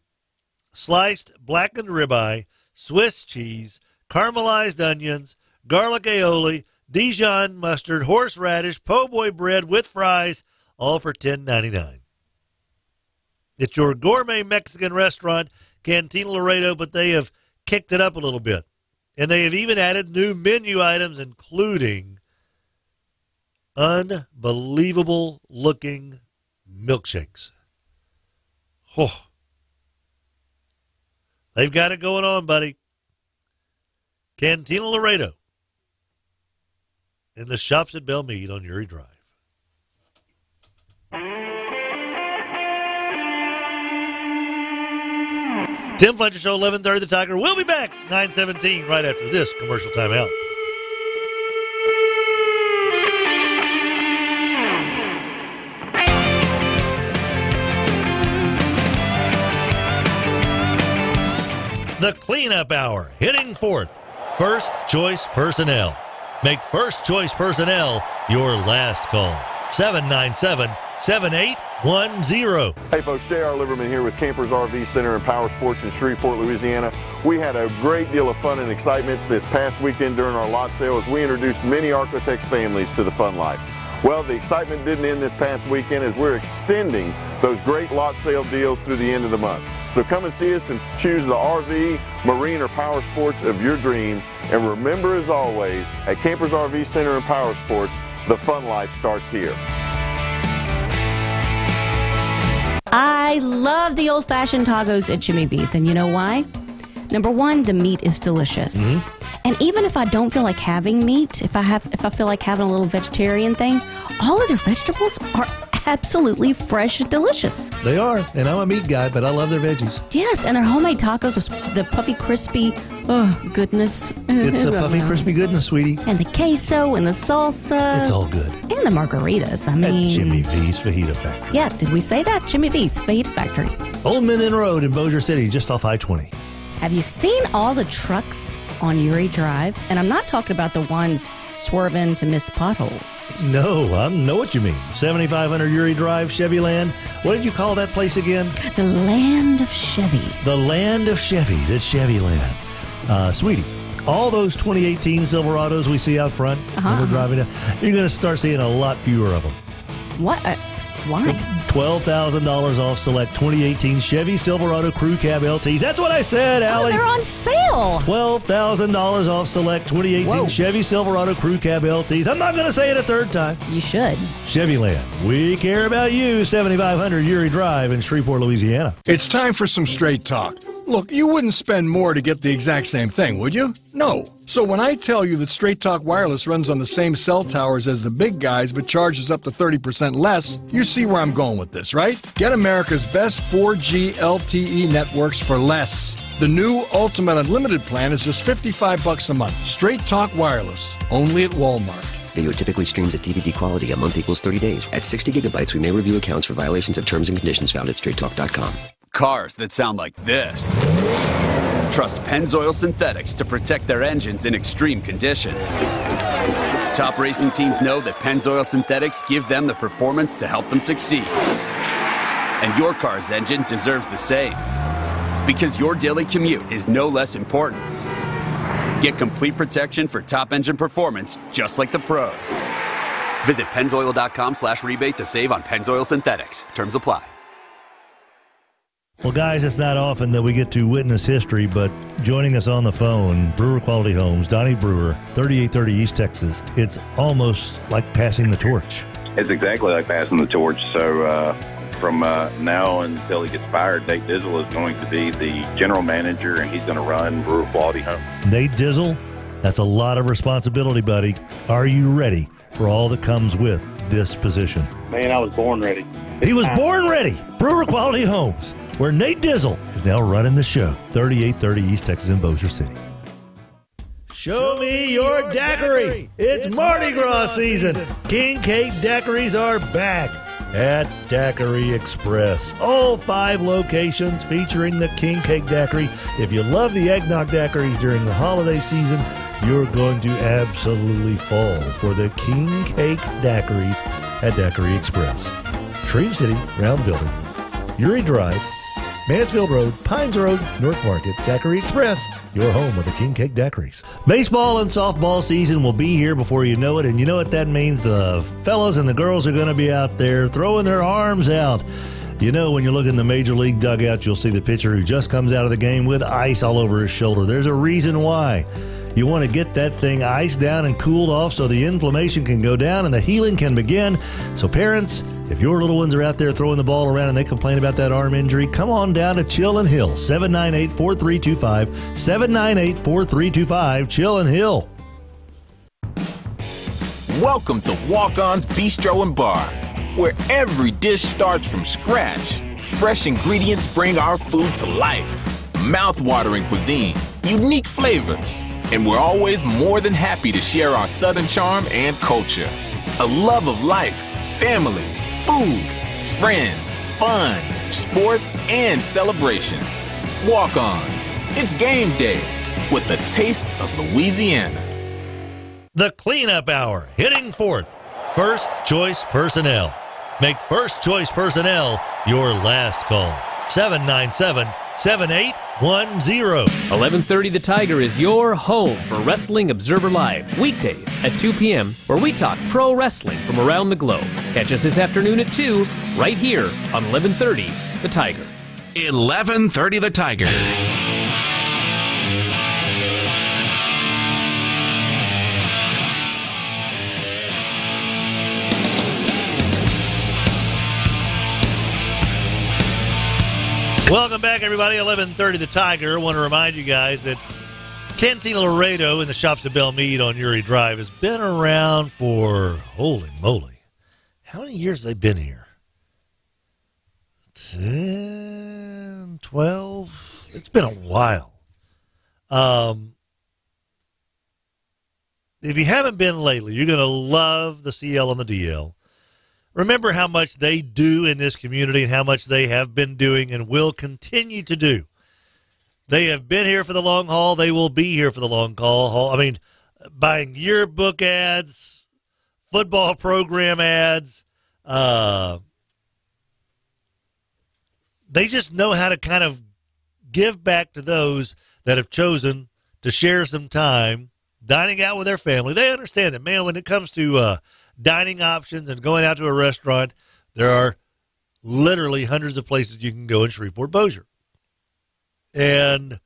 Sliced blackened ribeye, Swiss cheese, caramelized onions, garlic aioli, Dijon mustard, horseradish, po' boy bread with fries, all for $10.99. It's your gourmet Mexican restaurant, Cantina Laredo, but they have kicked it up a little bit. And they have even added new menu items, including unbelievable-looking milkshakes. Oh. They've got it going on, buddy. Cantina Laredo in the shops at Belmead on Uri Drive. Tim Fletcher Show, 11:30, The Tiger. We'll be back 9:17 right after this commercial timeout. The Cleanup Hour, hitting fourth. First Choice Personnel. Make First Choice Personnel your last call. 797-7810. Hey folks, J.R. Liverman here with Campers RV Center and Power Sports in Shreveport, Louisiana. We had a great deal of fun and excitement this past weekend during our lot sale as we introduced many Architects families to the fun life. Well, the excitement didn't end this past weekend as we're extending those great lot sale deals through the end of the month. So come and see us and choose the RV, marine, or power sports of your dreams. And remember, as always, at Campers RV Center and Power Sports, the fun life starts here. I love the old-fashioned tacos at Jimmy V's, and you know why? Number one, the meat is delicious. And even if I don't feel like having meat, if I feel like having a little vegetarian thing, all of their vegetables are absolutely fresh and delicious. They are, and I'm a meat guy, but I love their veggies. Yes, and their homemade tacos with the puffy, crispy, oh, goodness. It's a puffy, crispy goodness, sweetie. And the queso and the salsa. It's all good. And the margaritas, I mean. At Jimmy V's Fajita Factory. Yeah, did we say that? Jimmy V's Fajita Factory. Old Minden Road in Bossier City, just off I-20. Have you seen all the trucks on Uri Drive, and I'm not talking about the ones swerving to miss potholes. No, I know what you mean. 7500 Uri Drive, Chevyland. What did you call that place again? The land of Chevys. The land of Chevys at Chevyland. Sweetie, all those 2018 Silverados we see out front when we're driving down, you're going to start seeing a lot fewer of them. What? Why? $12,000 off select 2018 Chevy Silverado Crew Cab LTs. That's what I said, Allie. Oh, they're on sale. $12,000 off select 2018 Chevy Silverado Crew Cab LTs. I'm not going to say it a third time. You should. Chevyland. We care about you. 7500 Uri Drive in Shreveport, Louisiana. It's time for some straight talk. Look, you wouldn't spend more to get the exact same thing, would you? No. So when I tell you that Straight Talk Wireless runs on the same cell towers as the big guys but charges up to 30% less, you see where I'm going with this, right? Get America's best 4G LTE networks for less. The new Ultimate Unlimited plan is just $55 a month. Straight Talk Wireless, only at Walmart. Video typically streams at DVD quality. A month equals 30 days. At 60 gigabytes, we may review accounts for violations of terms and conditions found at straighttalk.com. Cars that sound like this. Trust Pennzoil Synthetics to protect their engines in extreme conditions. Top racing teams know that Pennzoil Synthetics give them the performance to help them succeed. And your car's engine deserves the same. Because your daily commute is no less important. Get complete protection for top engine performance, just like the pros. Visit Pennzoil.com/rebate to save on Pennzoil Synthetics. Terms apply. Well, guys, it's not often that we get to witness history, but joining us on the phone, Brewer Quality Homes, Donnie Brewer, 3830 East Texas. It's almost like passing the torch. It's exactly like passing the torch. So from now until he gets fired, Nate Dizzle is going to be the general manager, and he's going to run Brewer Quality Homes. Nate Dizzle, that's a lot of responsibility, buddy. Are you ready for all that comes with this position? Man, I was born ready. He was born ready. Brewer Quality Homes, where Nate Dizzle is now running the show. 3830 East Texas in Bossier City. Show me your daiquiri. It's Mardi Gras season. King Cake daiquiris are back at Daiquiri Express. All 5 locations featuring the King Cake daiquiri. If you love the eggnog daiquiris during the holiday season, you're going to absolutely fall for the King Cake daiquiris at Daiquiri Express. Shreve City, Round Building, Uri Drive, Mansfield Road, Pines Road, North Market, Daiquiri Express, your home of the King Cake daiquiris. Baseball and softball season will be here before you know it, and you know what that means? The fellas and the girls are going to be out there throwing their arms out. You know, when you look in the Major League dugout, you'll see the pitcher who just comes out of the game with ice all over his shoulder. There's a reason why. You want to get that thing iced down and cooled off so the inflammation can go down and the healing can begin. So parents, if your little ones are out there throwing the ball around and they complain about that arm injury, come on down to Chillin' Hill, 798-4325, 798-4325, Chillin' Hill. Welcome to Walk-On's Bistro and Bar, where every dish starts from scratch. Fresh ingredients bring our food to life. Mouth-watering cuisine, unique flavors, and we're always more than happy to share our Southern charm and culture. A love of life, family, food, friends, fun, sports, and celebrations. Walk-Ons. It's game day with the taste of Louisiana. The Cleanup Hour, hitting fourth. First Choice Personnel. Make First Choice Personnel your last call. 797-7810. 1130 The Tiger is your home for Wrestling Observer Live, weekdays at 2 p.m., where we talk pro wrestling from around the globe. Catch us this afternoon at 2, right here on 1130 The Tiger. 1130 The Tiger. Welcome back, everybody. 1130 The Tiger. I want to remind you guys that Cantina Laredo in the Shops at Belle Meade on Uri Drive has been around for, holy moly, how many years have they been here? 10, 12? It's been a while. If you haven't been lately, you're going to love the CL and the DL. Remember how much they do in this community and how much they have been doing and will continue to do. They have been here for the long haul. They will be here for the long haul. I mean, buying yearbook ads, football program ads. They just know how to kind of give back to those that have chosen to share some time dining out with their family. They understand that, man, when it comes to dining options and going out to a restaurant, there are literally hundreds of places you can go in Shreveport-Bossier. And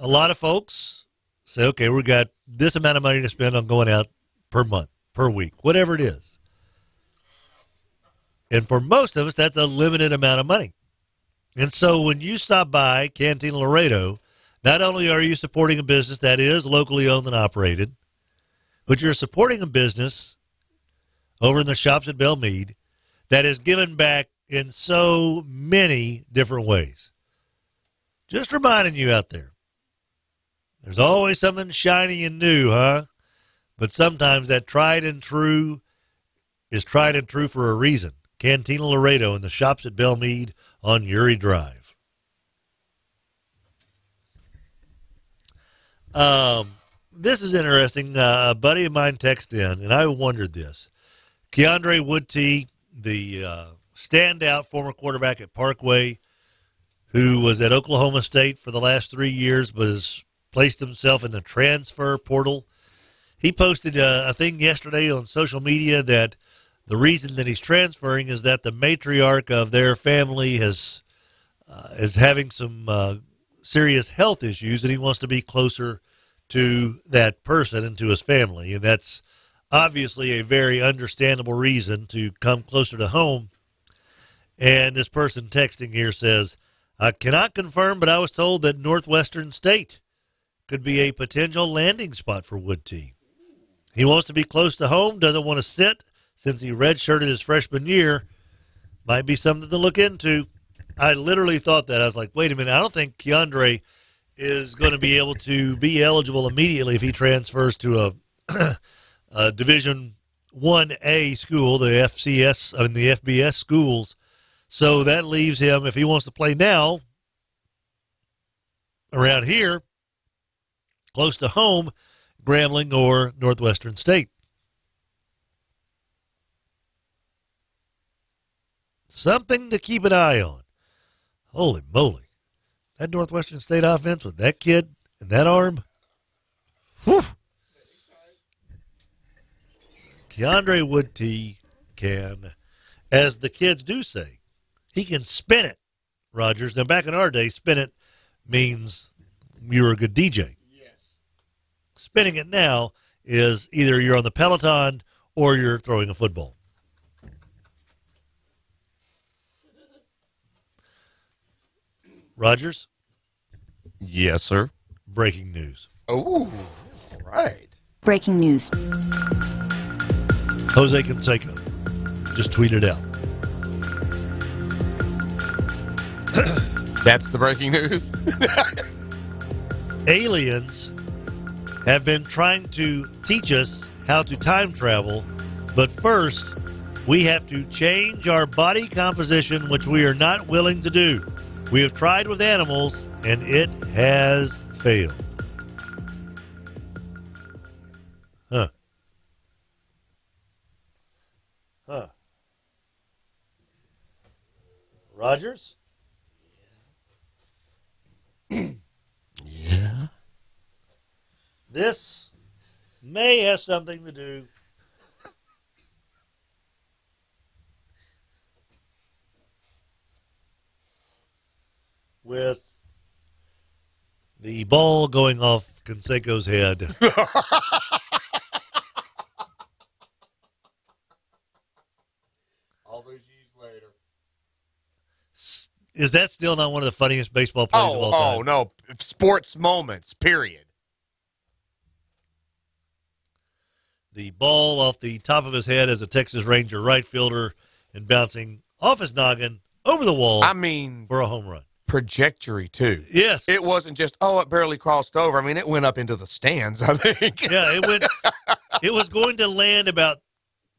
a lot of folks say, okay, we've got this amount of money to spend on going out per month, per week, whatever it is. And for most of us, that's a limited amount of money. And so when you stop by Cantina Laredo, not only are you supporting a business that is locally owned and operated, but you're supporting a business over in the shops at Belmead that has given back in so many different ways. Just reminding you out there, there's always something shiny and new, huh? But sometimes that tried and true is tried and true for a reason. Cantina Laredo in the shops at Belmead on Uri Drive. This is interesting. A buddy of mine texted in, and I wondered this. Keandre Woodtee, the standout former quarterback at Parkway, who was at Oklahoma State for the last 3 years, but has placed himself in the transfer portal. He posted a thing yesterday on social media that the reason that he's transferring is that the matriarch of their family is having some serious health issues, and he wants to be closer to that person and to his family. And that's obviously a very understandable reason to come closer to home. And this person texting here says, I cannot confirm, but I was told that Northwestern State could be a potential landing spot for Woodtee. He wants to be close to home, doesn't want to sit since he redshirted his freshman year. Might be something to look into. I literally thought that. I was like, wait a minute, I don't think Keandre is going to be able to be eligible immediately if he transfers to a Division 1A school, the FBS schools. So that leaves him, if he wants to play now around here, close to home, Grambling or Northwestern State. Something to keep an eye on. Holy moly. That Northwestern State offense with that kid and that arm. Whew. Keandre Woodtee can, as the kids do say, he can spin it, Rogers. Now, back in our day, spin it means you were a good DJ. Yes. Spinning it now is either you're on the Peloton or you're throwing a football. Rogers? Yes, sir. Breaking news. Oh, all right. Breaking news. Jose Canseco just tweeted out. That's the breaking news. Aliens have been trying to teach us how to time travel, but first we have to change our body composition, which we are not willing to do. We have tried with animals, and it has failed. Huh. Rogers? Yeah. This may have something to do with the ball going off Canseco's head. All those years later. Is that still not one of the funniest baseball plays of all time? Oh, no. Sports moments, period. The ball off the top of his head as a Texas Ranger right fielder and bouncing off his noggin over the wall. I mean, for a home run. Trajectory, too. Yes. It wasn't just, it barely crossed over. I mean, it went up into the stands, I think. Yeah, it was going to land about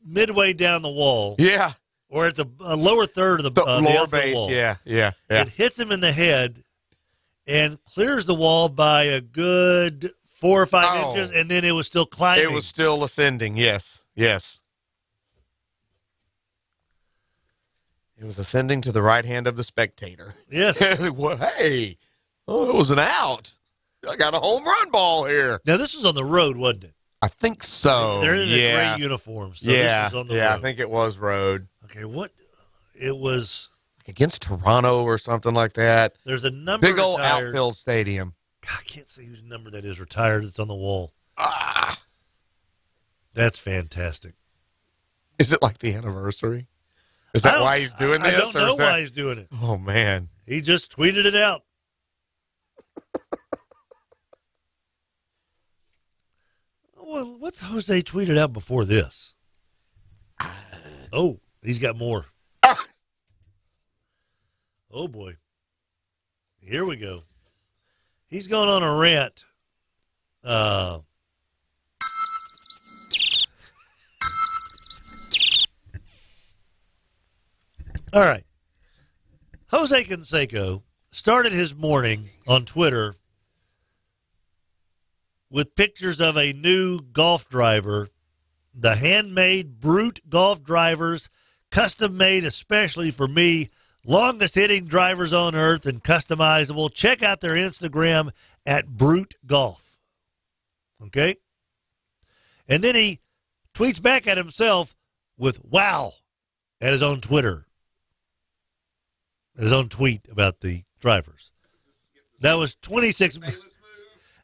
midway down the wall. Yeah. Or at the lower third of the lower base, wall. yeah. It hits him in the head, and clears the wall by a good 4 or 5 inches, and then it was still climbing. It was still ascending, yes. Yes. It was ascending to the right hand of the spectator. Yes. Well, hey, it was an out. I got a home run ball here. Now, this was on the road, wasn't it? I think so. They're in the gray uniforms. So yeah, this was on the yeah, road. I think it was road. Okay, what? It was against Toronto or something like that. There's a number big old retired. outfield stadium. God, I can't see whose number that is retired. It's on the wall. That's fantastic. Is it like the anniversary? Is that why he's doing this? I don't know why he's doing it. Oh, man. He just tweeted it out. Well, what's Jose tweeted out before this? Oh, he's got more. Oh, boy. Here we go. He's going on a rant. All right. Jose Canseco started his morning on Twitter with pictures of a new golf driver, the handmade Brute golf drivers, custom made especially for me, longest hitting drivers on earth and customizable. Check out their Instagram at Brute Golf. Okay? And then he tweets back at himself with wow at his own Twitter. His own tweet about the drivers. That was 26.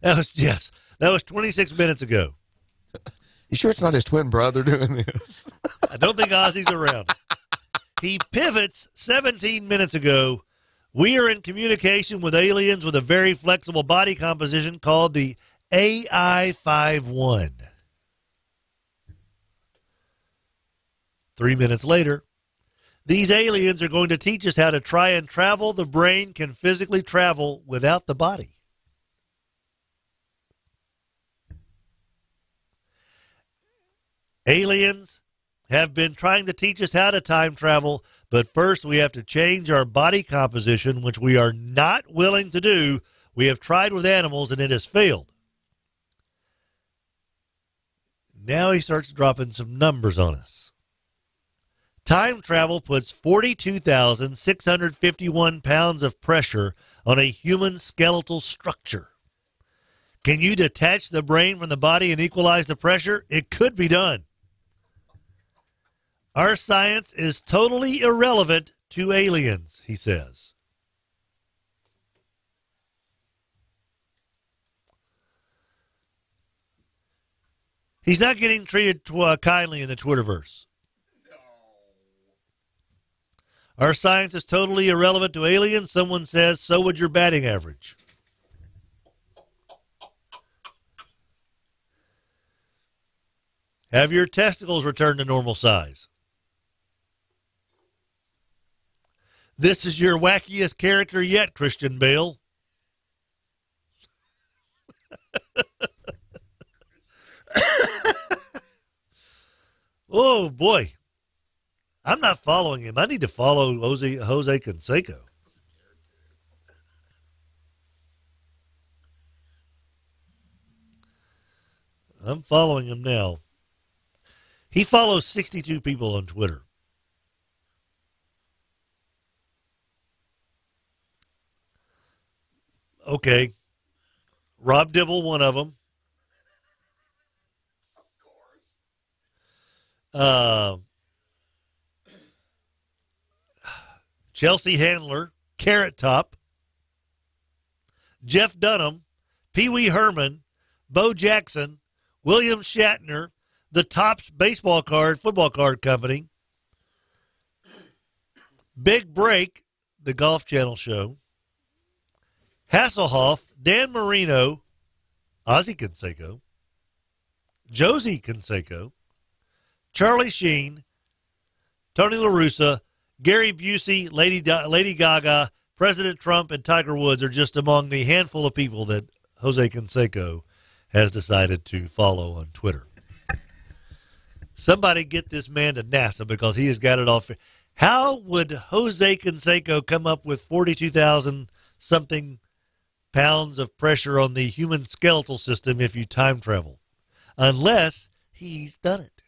That was 26 minutes ago. You sure it's not his twin brother doing this? I don't think Ozzy's around. He pivots 17 minutes ago. We are in communication with aliens with a very flexible body composition called the AI-51. 3 minutes later, these aliens are going to teach us how to try and travel. The brain can physically travel without the body. Aliens have been trying to teach us how to time travel, but first we have to change our body composition, which we are not willing to do. We have tried with animals, and it has failed. Now he starts dropping some numbers on us. Time travel puts 42,651 pounds of pressure on a human skeletal structure. Can you detach the brain from the body and equalize the pressure? It could be done. Our science is totally irrelevant to aliens, he says. He's not getting treated kindly in the Twitterverse. Our science is totally irrelevant to aliens. Someone says, so would your batting average. Have your testicles returned to normal size. This is your wackiest character yet, Christian Bale. Oh, boy. I'm not following him. I need to follow Jose Canseco. I'm following him now. He follows 62 people on Twitter. Okay. Rob Dibble, one of them. Chelsea Handler, Carrot Top, Jeff Dunham, Pee Wee Herman, Bo Jackson, William Shatner, the Topps football card company, Big Break, the Golf Channel show, Hasselhoff, Dan Marino, Ozzy Canseco, Josie Canseco, Charlie Sheen, Tony La Russa, Gary Busey, Lady Gaga, President Trump, and Tiger Woods are just among the handful of people that Jose Canseco has decided to follow on Twitter. Somebody get this man to NASA because he has got it all. How would Jose Canseco come up with 42,000 something pounds of pressure on the human skeletal system if you time travel. Unless he's done it.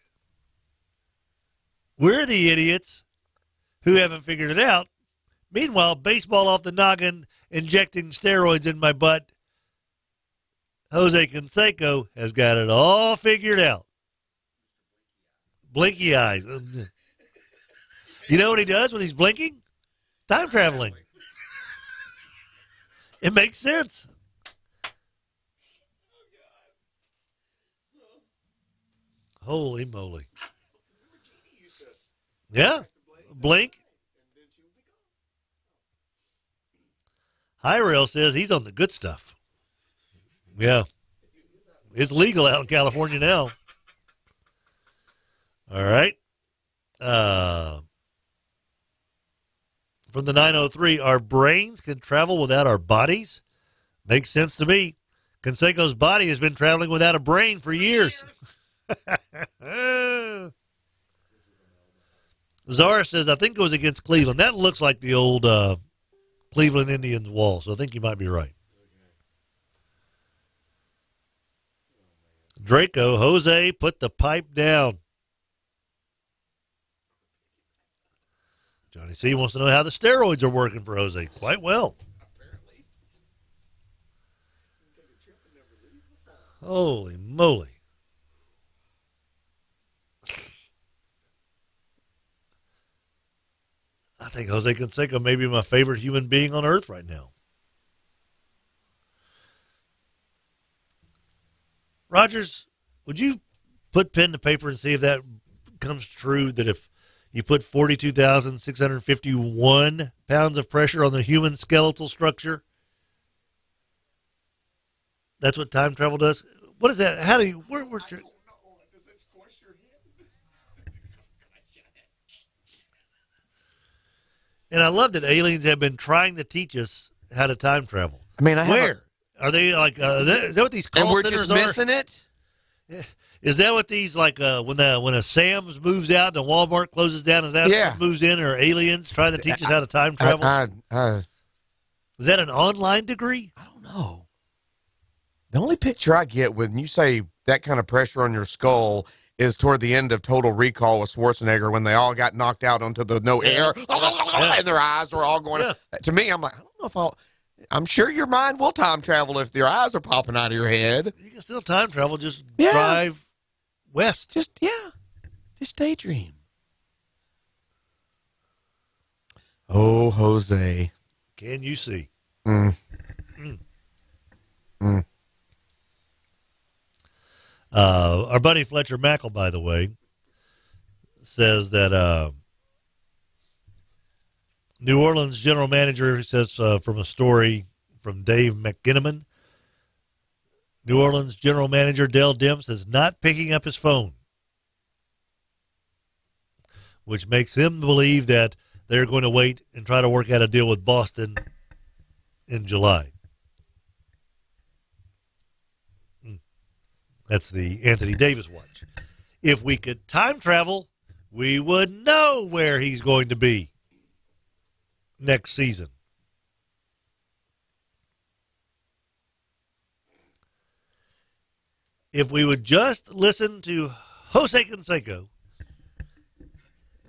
We're the idiots who haven't figured it out. Meanwhile, baseball off the noggin, injecting steroids in my butt. Jose Canseco has got it all figured out. Blinky eyes. You know what he does when he's blinking? Time traveling. It makes sense. Holy moly. Yeah. Blink. High Rail says he's on the good stuff. Yeah. It's legal out in California now. All right. From the 903, our brains can travel without our bodies? Makes sense to me. Canseco's body has been traveling without a brain for years. Zara says, I think it was against Cleveland. That looks like the old Cleveland Indians wall, so I think you might be right. Draco, Jose, put the pipe down. Johnny C. wants to know how the steroids are working for Jose. Quite well. Holy moly. I think Jose Canseco may be my favorite human being on earth right now. Rogers, would you put pen to paper and see if that comes true, that if you put 42,651 pounds of pressure on the human skeletal structure, that's what time travel does? What is that? How do you... And I love that aliens have been trying to teach us how to time travel. I mean, where are they? Like, is that what these call and we're centers just are? missing it? Is that what these, like, when a Sam's moves out and a Walmart closes down, is that what moves in, or aliens trying to teach us how to time travel? Is that an online degree? I don't know. The only picture I get when you say that kind of pressure on your skull is toward the end of Total Recall with Schwarzenegger, when they all got knocked out onto the no air, and their eyes were all going. To me, I'm like, I don't know if I'm sure your mind will time travel if your eyes are popping out of your head. You can still time travel, just drive west. Just daydream. Oh, Jose. Can you see? Our buddy Fletcher Mackle, by the way, says that New Orleans general manager says from a story from Dave McGinniman, New Orleans general manager Dell Demps is not picking up his phone, which makes him believe that they're going to wait and try to work out a deal with Boston in July. That's the Anthony Davis watch. If we could time travel, we would know where he's going to be next season. If we would just listen to Jose Canseco,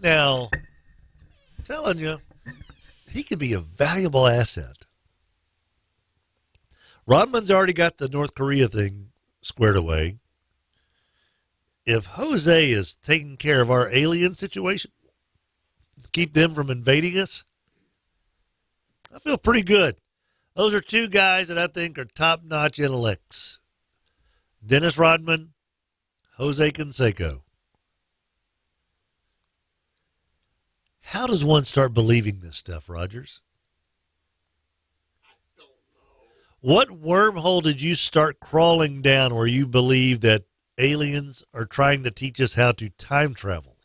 now, I'm telling you, he could be a valuable asset. Rodman's already got the North Korea thing squared away. If Jose is taking care of our alien situation, keep them from invading us, I feel pretty good. Those are two guys that I think are top-notch intellects. Dennis Rodman, Jose Canseco. How does one start believing this stuff, Rogers? What wormhole did you start crawling down where you believe that aliens are trying to teach us how to time travel?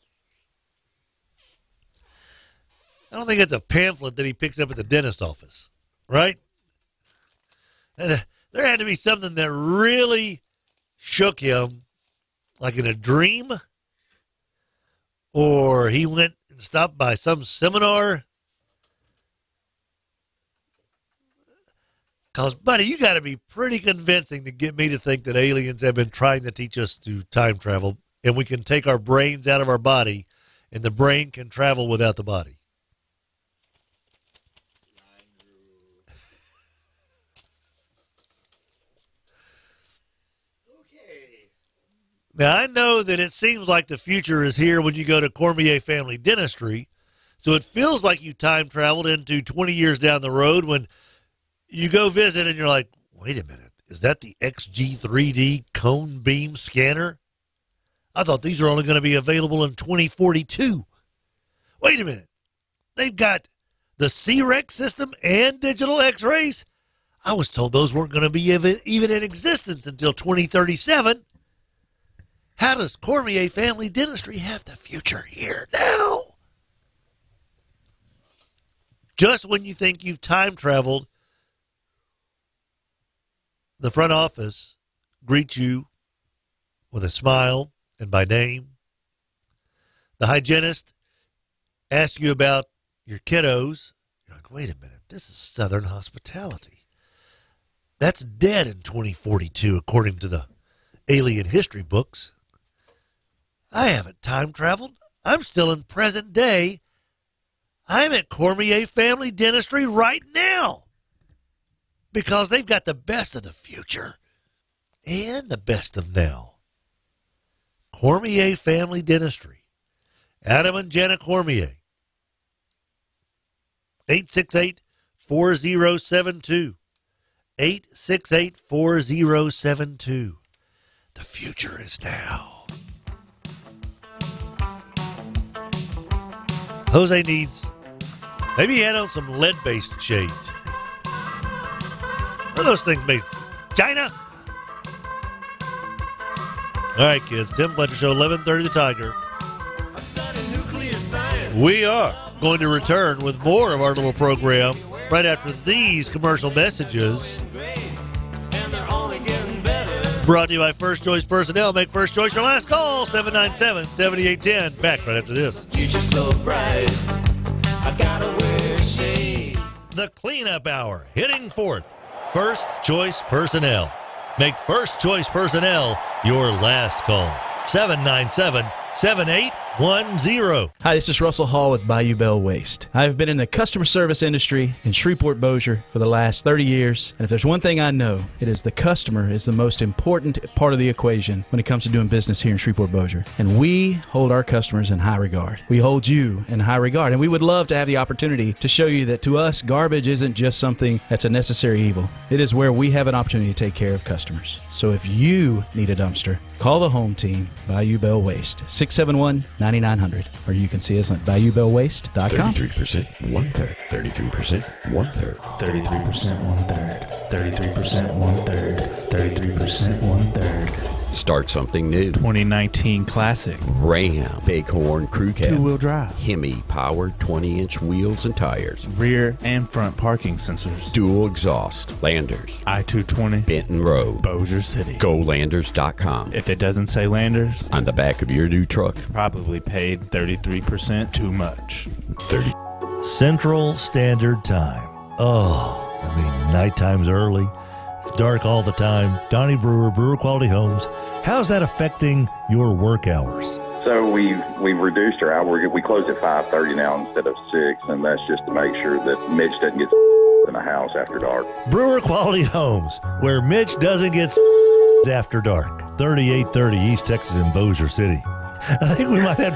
I don't think it's a pamphlet that he picks up at the dentist office, right? And there had to be something that really shook him, like in a dream, or he went and stopped by some seminar. Because, buddy, you got to be pretty convincing to get me to think that aliens have been trying to teach us to time travel, and we can take our brains out of our body, and the brain can travel without the body. Now, I know that it seems like the future is here when you go to Cormier Family Dentistry, so it feels like you time traveled into 20 years down the road when you go visit and you're like, wait a minute, is that the XG3D cone beam scanner? I thought these were only going to be available in 2042. Wait a minute, they've got the C-REX system and digital x-rays? I was told those weren't going to be even in existence until 2037. How does Cormier Family Dentistry have the future here now? Just when you think you've time traveled, the front office greets you with a smile and by name. The hygienist asks you about your kiddos. You're like, wait a minute, this is Southern hospitality. That's dead in 2042, according to the alien history books. I haven't time traveled. I'm still in present day. I'm at Cormier Family Dentistry right now because they've got the best of the future and the best of now. Cormier Family Dentistry. Adam and Jenna Cormier. 868-4072. 868-4072. The future is now. Jose needs, maybe he had on some lead-based shades. What are those things made? China? All right, kids. Tim Fletcher Show, 11:30 The Tiger. We are going to return with more of our little program right after these commercial messages. Brought to you by First Choice Personnel. Make First Choice your last call. 797-7810. Back right after this. Future's so bright, I gotta wear shades. The Cleanup Hour, hitting fourth. First Choice Personnel. Make First Choice Personnel your last call. 797-7810. Hi, this is Russell Hall with Bayou Bell Waste. I've been in the customer service industry in Shreveport-Bossier for the last 30 years, and if there's one thing I know, it is the customer is the most important part of the equation when it comes to doing business here in Shreveport-Bossier. And we hold our customers in high regard. We hold you in high regard, and we would love to have the opportunity to show you that to us, garbage isn't just something that's a necessary evil. It is where we have an opportunity to take care of customers. So if you need a dumpster, call the home team, Bayou Bell Waste, 671-9900, or you can see us at BayouBellWaste.com. 33%, 1/3. 33%, 1/3. 33%, 1/3. 33%, 1/3. 33%, 1/3. Start something new. 2019 Classic. Ram. Bighorn Crew Cab. Two-wheel drive. Hemi powered 20-inch wheels and tires. Rear and front parking sensors. Dual exhaust. Landers. I-220. Benton Road. Bossier City. GoLanders.com. If it doesn't say Landers, on the back of your new truck. Probably paid 33% too much. 30. Central Standard Time. Oh, that means nighttime's early. It's dark all the time. Donnie Brewer, Brewer Quality Homes. How's that affecting your work hours? So we've reduced our hour. We close at 5:30 now instead of 6, and that's just to make sure that Mitch doesn't get in the house after dark. Brewer Quality Homes, where Mitch doesn't get after dark. 3830 East Texas in Bossier City. I think we might have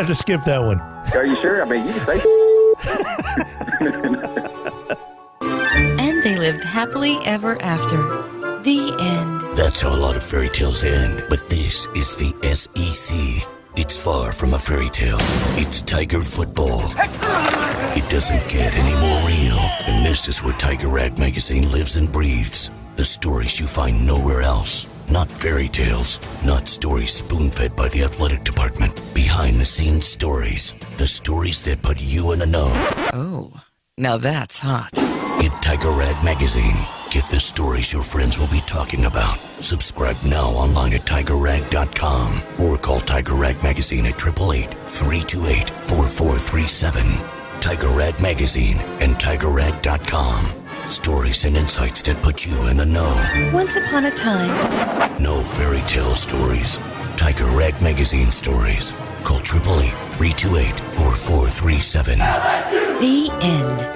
to skip that one. Are you sure? I mean, you can say. And they lived happily ever after. The end. That's how a lot of fairy tales end, but this is the SEC. It's far from a fairy tale. It's Tiger football. It doesn't get any more real, and this is where Tiger Rag Magazine lives and breathes. The stories you find nowhere else. Not fairy tales, not stories spoon-fed by the athletic department. Behind-the-scenes stories. The stories that put you in the know. Oh, now that's hot. Get Tiger Rag Magazine. Get the stories your friends will be talking about. Subscribe now online at TigerRag.com or call Tiger Rag Magazine at 888-328-4437. Tiger Rag Magazine and TigerRag.com. Stories and insights that put you in the know. Once upon a time. No fairy tale stories. Tiger Rag Magazine stories. Call 888-328-4437. The end.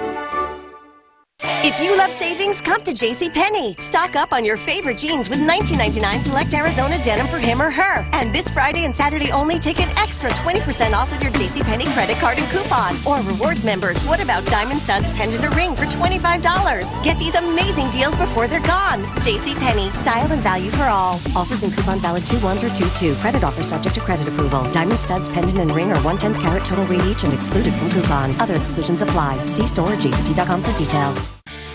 If you love savings, come to JCPenney. Stock up on your favorite jeans with $19.99 select Arizona denim for him or her. And this Friday and Saturday only, take an extra 20% off with your JCPenney credit card and coupon. Or rewards members, what about diamond studs, pendant, or ring for $25? Get these amazing deals before they're gone. JCPenney, style and value for all. Offers and coupon valid 2/1 through 2/2. Credit offer subject to credit approval. Diamond studs, pendant, and ring are 1/10 carat total weight each and excluded from coupon. Other exclusions apply. See store or jcp.com for details.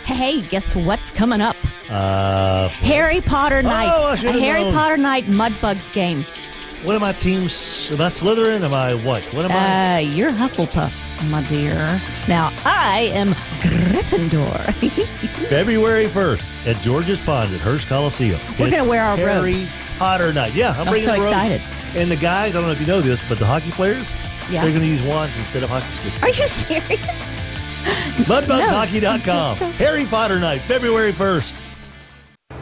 Hey, guess what's coming up? Harry Potter night. I a should've Harry known. Potter night Mudbugs game. What are my teams? Am I Slytherin? Am I what? What am I? You're Hufflepuff, my dear. Now, I am Gryffindor. February 1st at George's Pond at Hearst Coliseum. We're going to wear our Harry robes. Potter night. Yeah, I'm bringing so the robes. excited. And the guys, I don't know if you know this, but the hockey players, Yeah. they're going to use wands instead of hockey sticks. Are you serious? MudbugsHockey.com. Harry Potter night, February 1st.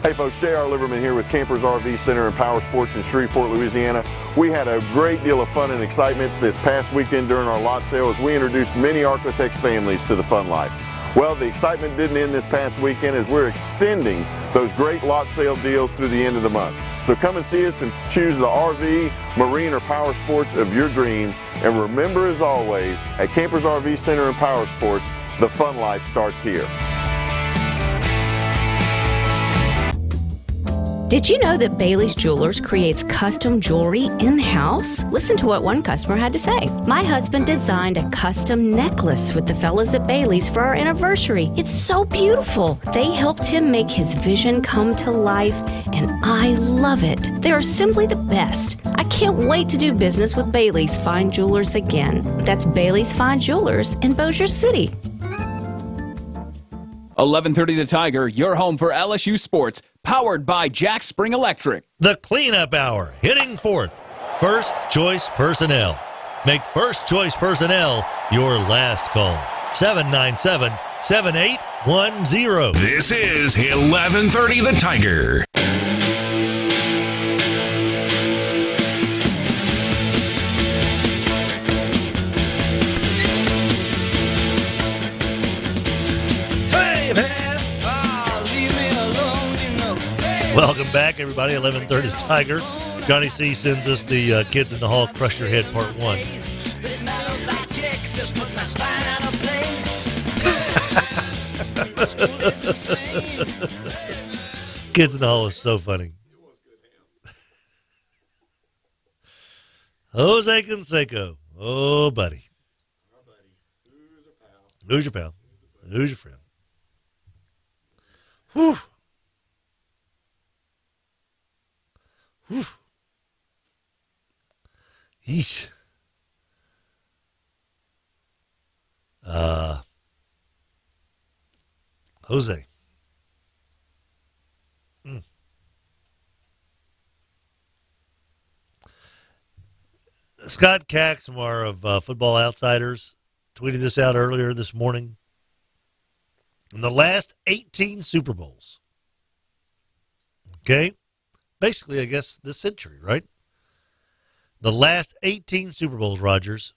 Hey folks, J.R. Liverman here with Campers RV Center and Power Sports in Shreveport, Louisiana. We had a great deal of fun and excitement this past weekend during our lot sale as we introduced many Arklatex families to the fun life. Well, the excitement didn't end this past weekend as we're extending those great lot sale deals through the end of the month. So come and see us and choose the RV, marine, or power sports of your dreams. And remember, as always, at Campers RV Center and Power Sports, the fun life starts here. Did you know that Bailey's Jewelers creates custom jewelry in-house? Listen to what one customer had to say. My husband designed a custom necklace with the fellas at Bailey's for our anniversary. It's so beautiful. They helped him make his vision come to life, and I love it. They are simply the best. I can't wait to do business with Bailey's Fine Jewelers again. That's Bailey's Fine Jewelers in Bossier City. 11:30 The Tiger, your home for LSU sports, powered by Jack Spring Electric. The cleanup hour, hitting fourth. First choice personnel. Make first choice personnel your last call. 797-7810. This is 11:30 The Tiger. Welcome back, everybody. 11:30 Tiger. Johnny C sends us the Kids in the Hall Crush Your Head Part 1. Kids in the Hall is so funny. Jose Canseco. Oh, buddy. Who's your pal? Who's your friend? Whew. Whew. Yeesh. Jose. Scott Kaxmar of Football Outsiders tweeted this out earlier this morning. In the last 18 Super Bowls, okay, basically, I guess, this century, right? The last 18 Super Bowls, Rogers,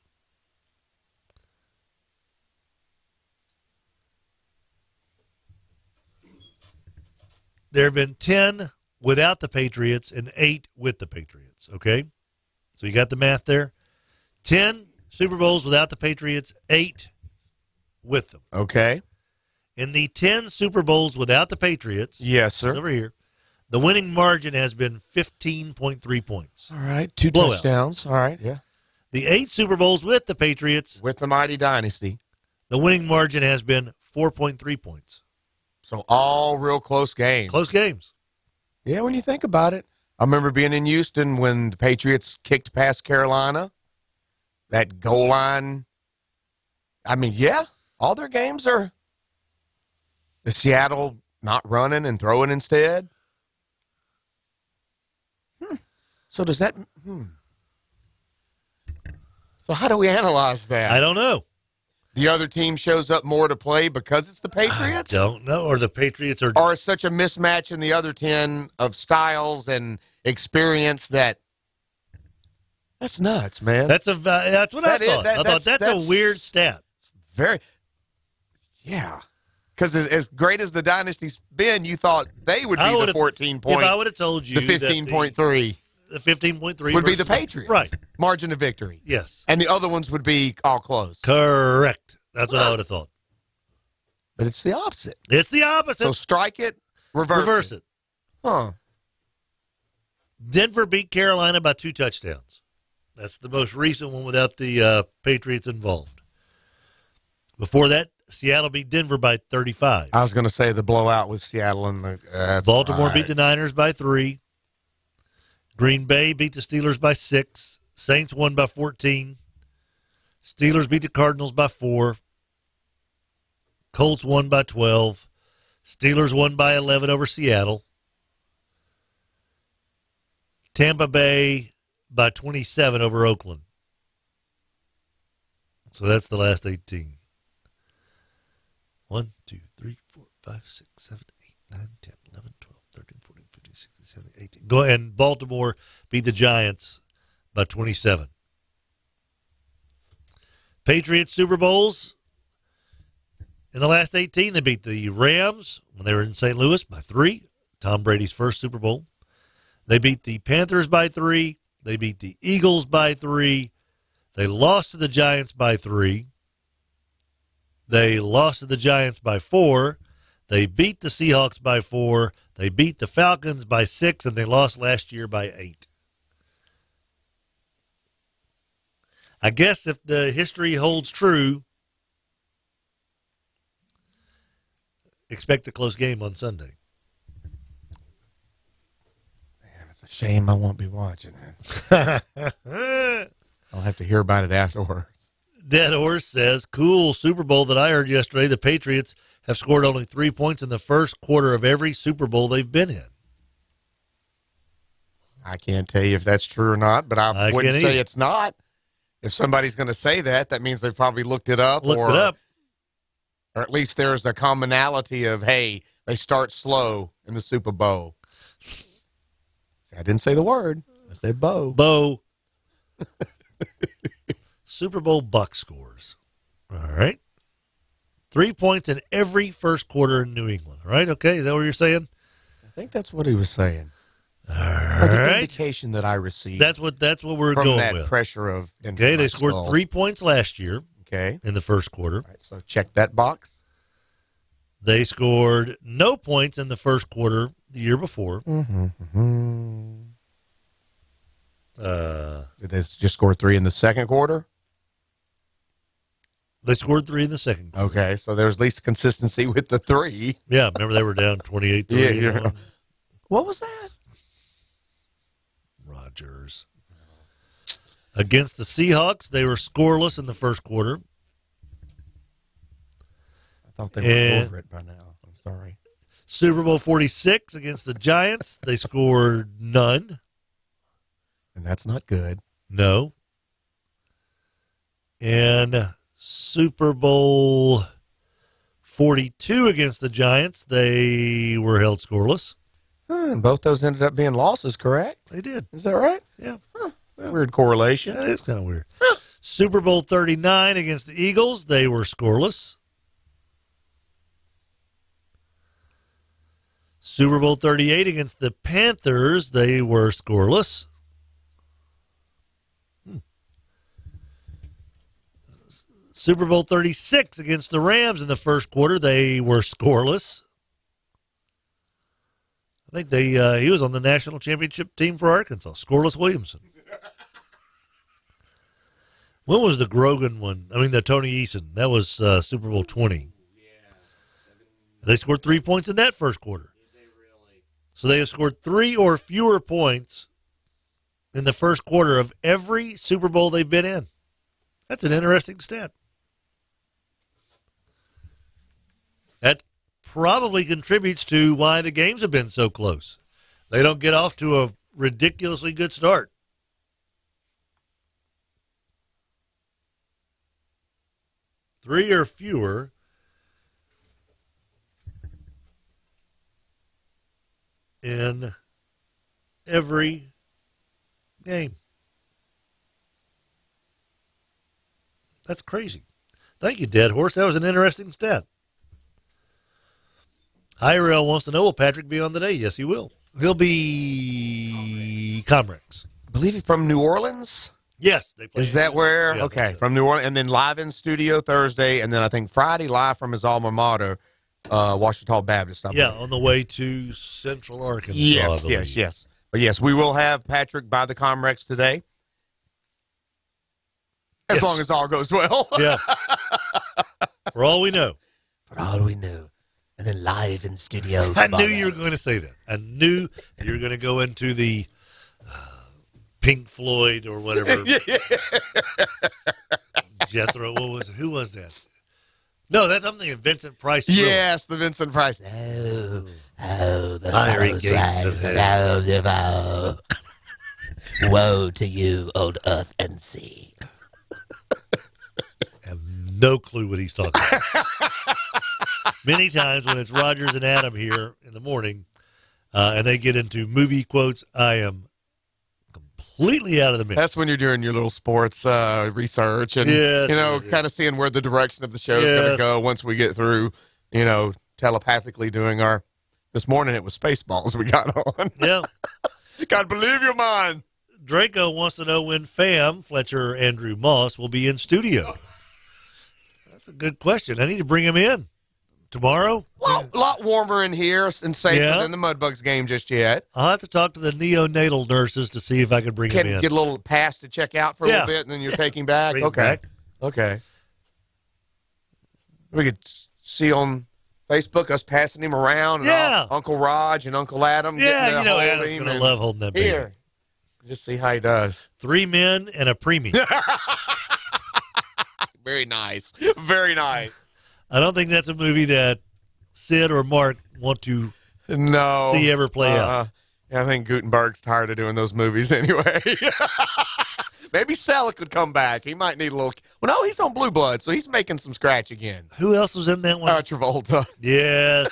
there have been 10 without the Patriots and 8 with the Patriots, okay? So you got the math there. 10 Super Bowls without the Patriots, 8 with them. Okay. In the 10 Super Bowls without the Patriots, yes, sir. Over here, the winning margin has been 15.3 points. All right, 2 Blowout. touchdowns. All right, yeah. The 8 Super Bowls with the Patriots, with the mighty dynasty, the winning margin has been 4.3 points. So all real close games. Close games. Yeah, when you think about it. I remember being in Houston when the Patriots kicked past Carolina. That goal line. I mean, yeah, all their games are the Seattle not running and throwing instead. So does that So how do we analyze that? I don't know. the other team shows up more to play because it's the Patriots? I don't know. Or the Patriots are... Or such a mismatch in the other 10 of styles and experience that... That's nuts, man. That's what I thought. I thought that's a weird stat. Very... Yeah. Because as great as the dynasty's been, you thought they would be the 14 point. If I would have told you the 15.3. The 15.3 would be the Patriots. Right. Margin of victory. Yes. And the other ones would be all close. Correct. That's what I would have thought. But it's the opposite. It's the opposite. So strike it, reverse it. Huh. Denver beat Carolina by 2 touchdowns. That's the most recent one without the Patriots involved. Before that, Seattle beat Denver by 35. I was going to say the blowout with Seattle and the Baltimore beat the Niners by 3. Green Bay beat the Steelers by 6. Saints won by 14. Steelers beat the Cardinals by 4. Colts won by 12. Steelers won by 11 over Seattle. Tampa Bay by 27 over Oakland. So that's the last 18. 1, 2, 3, 4, 5, 6, 7, 8, 9, 10, 11, 12, 13, 14, 15, 16, 17, 18. Go ahead. And Baltimore beat the Giants by 27. Patriots Super Bowls. In the last 18, they beat the Rams when they were in St. Louis by 3. Tom Brady's first Super Bowl. They beat the Panthers by 3. They beat the Eagles by 3. They lost to the Giants by 3. They lost to the Giants by 4. They beat the Seahawks by 4. They beat the Falcons by 6, and they lost last year by 8. I guess if the history holds true, expect a close game on Sunday. Man, it's a shame I won't be watching it. I'll have to hear about it afterwards. Dead Horse says, cool Super Bowl that I heard yesterday. The Patriots have scored only 3 points in the first quarter of every Super Bowl they've been in. I can't tell you if that's true or not, but I wouldn't say it's not. If somebody's going to say that, that means they've probably looked it up. Or at least there's a commonality of, hey, they start slow in the Super Bowl. I didn't say the word. I said Bo. Bo. Super Bowl buck scores. All right. 3 points in every first quarter in New England. All right, okay. Is that what you're saying? I think that's what he was saying. All the right. indication that I received. That's what we're from going that with. Pressure of okay, they scored 3 points last year. Okay. In the first quarter. All right, so check that box. They scored no points in the first quarter the year before. Did they just score 3 in the second quarter? They scored 3 in the second quarter. Okay, so there's at least consistency with the 3. Yeah, remember they were down 28-3. Yeah. What was that? Rodgers. Against the Seahawks, they were scoreless in the first quarter. I thought they were over it by now. I'm sorry. Super Bowl 46 against the Giants, they scored none. And that's not good. No. And Super Bowl 42 against the Giants, they were held scoreless. And both those ended up being losses, correct? They did. Is that right? Yeah. Weird correlation. That is kind of weird. Super Bowl 39 against the Eagles, they were scoreless. Super Bowl 38 against the Panthers, they were scoreless. Super Bowl 36 against the Rams in the first quarter, they were scoreless. I think he was on the national championship team for Arkansas, Scoreless Williamson. When was the Grogan one? I mean, the Tony Eason. That was Super Bowl 20. They scored 3 points in that first quarter. So they have scored 3 or fewer points in the first quarter of every Super Bowl they've been in. That's an interesting stat. That probably contributes to why the games have been so close. They don't get off to a ridiculously good start. 3 or fewer in every game. That's crazy. Thank you, Dead Horse. That was an interesting stat. Rail wants to know, will Patrick be on today? Yes, he will. He'll be Comrex. I believe he's from New Orleans. Yes. They play. Is that where? Yeah, okay, from New Orleans. And then live in studio Thursday, and then I think Friday live from his alma mater, Washita Baptist. Yeah, on the way to Central Arkansas. Yes. But yes, we will have Patrick by the Comrex today. As long as all goes well. Yeah. For all we know. For all we know. And then live in studio. I knew you were going to say that. I knew you were going to go into the Pink Floyd or whatever. Jethro, who was that? No, I'm thinking Vincent Price. Yes, the Vincent Price. The fiery close gates of rise of woe to you, old earth and sea. I have no clue what he's talking about. Many times when it's Rogers and Adam here in the morning and they get into movie quotes, I am completely out of the mix. That's when you're doing your little sports research and, kind of seeing where the direction of the show is going to go once we get through, telepathically doing our – this morning it was Spaceballs we got on. Yeah. God, believe your mind. Draco wants to know when Fam, Fletcher Andrew Moss, will be in studio. That's a good question. I need to bring him in. Tomorrow? A lot warmer in here and safer than the Mudbugs game just yet. I'll have to talk to the neonatal nurses to see if I can bring him in. Get a little pass to check out for a little bit, and then you're taking back? Bring him back. Okay. We could see on Facebook us passing him around. And Uncle Raj and Uncle Adam. Yeah, Adam's going to love holding that baby. Here. Just see how he does. 3 men and a preemie. Very nice. Very nice. I don't think that's a movie that Sid or Mark want to see ever play out. Yeah, I think Gutenberg's tired of doing those movies anyway. Maybe Selleck could come back. He might need a little. Well, no, he's on Blue Blood, so he's making some scratch again. Who else was in that one? Travolta. Yes.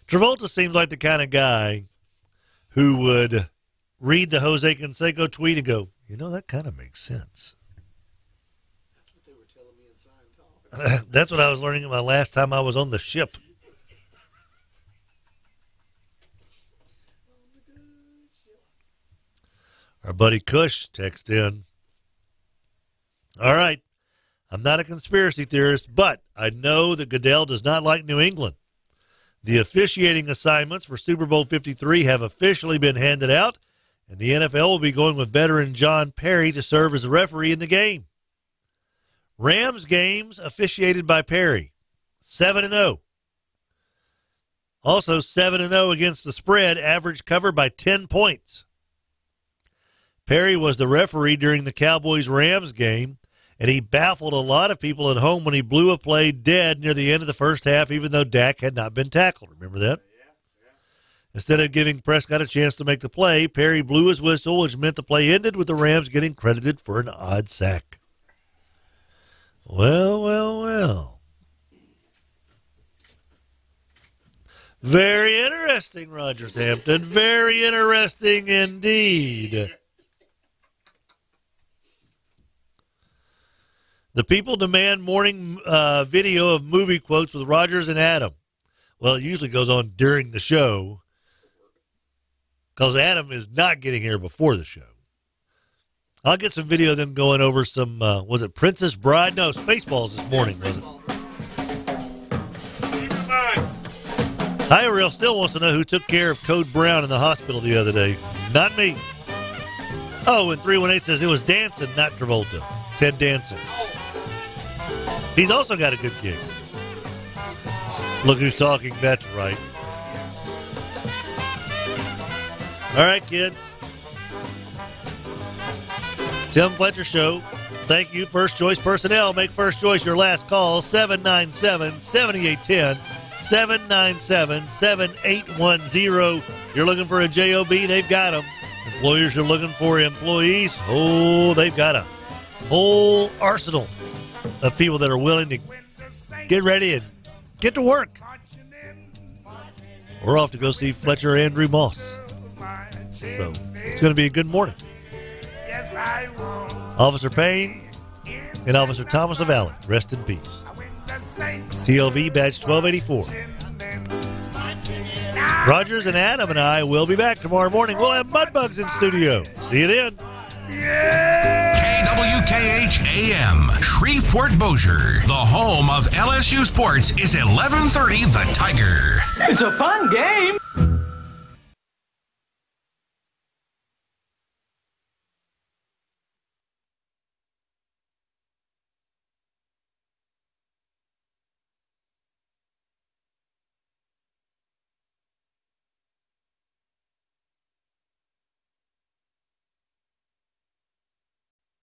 Travolta seems like the kind of guy who would read the Jose Canseco tweet and go, that kind of makes sense. That's what I was learning my last time I was on the ship. Our buddy Cush texts in. All right. I'm not a conspiracy theorist, but I know that Goodell does not like New England. The officiating assignments for Super Bowl 53 have officially been handed out, and the NFL will be going with veteran John Perry to serve as a referee in the game. Rams games officiated by Perry, 7-0. Also 7-0 against the spread, average covered by 10 points. Perry was the referee during the Cowboys-Rams game, and he baffled a lot of people at home when he blew a play dead near the end of the first half, even though Dak had not been tackled. Remember that? Instead of giving Prescott a chance to make the play, Perry blew his whistle, which meant the play ended with the Rams getting credited for an odd sack. Well. Very interesting, Rogers Hampton. Very interesting indeed. The people demand morning video of movie quotes with Rogers and Adam. Well, it usually goes on during the show because Adam is not getting here before the show. I'll get some video of them going over some, was it Princess Bride? No, Spaceballs this morning, was it? Hi, Ariel still wants to know who took care of Code Brown in the hospital the other day. Not me. Oh, and 318 says it was Danson, not Travolta. Ted Danson. He's also got a good gig. Look who's talking, that's right. All right, kids. Tim Fletcher Show. Thank you, First Choice Personnel. Make First Choice your last call, 797-7810, 797-7810. You're looking for a JOB, they've got them. Employers are looking for employees. Oh, they've got them. whole arsenal of people that are willing to get ready and get to work. We're off to go see Fletcher Andrew Moss. So it's going to be a good morning. Officer Payne and Officer Thomas of Valley, rest in peace. TLV badge 1284. Rogers and Adam and I will be back tomorrow morning. We'll have Mudbugs in studio. See you then. KWKH AM, Shreveport Bossier. The home of LSU sports is 1130 The Tiger. It's a fun game.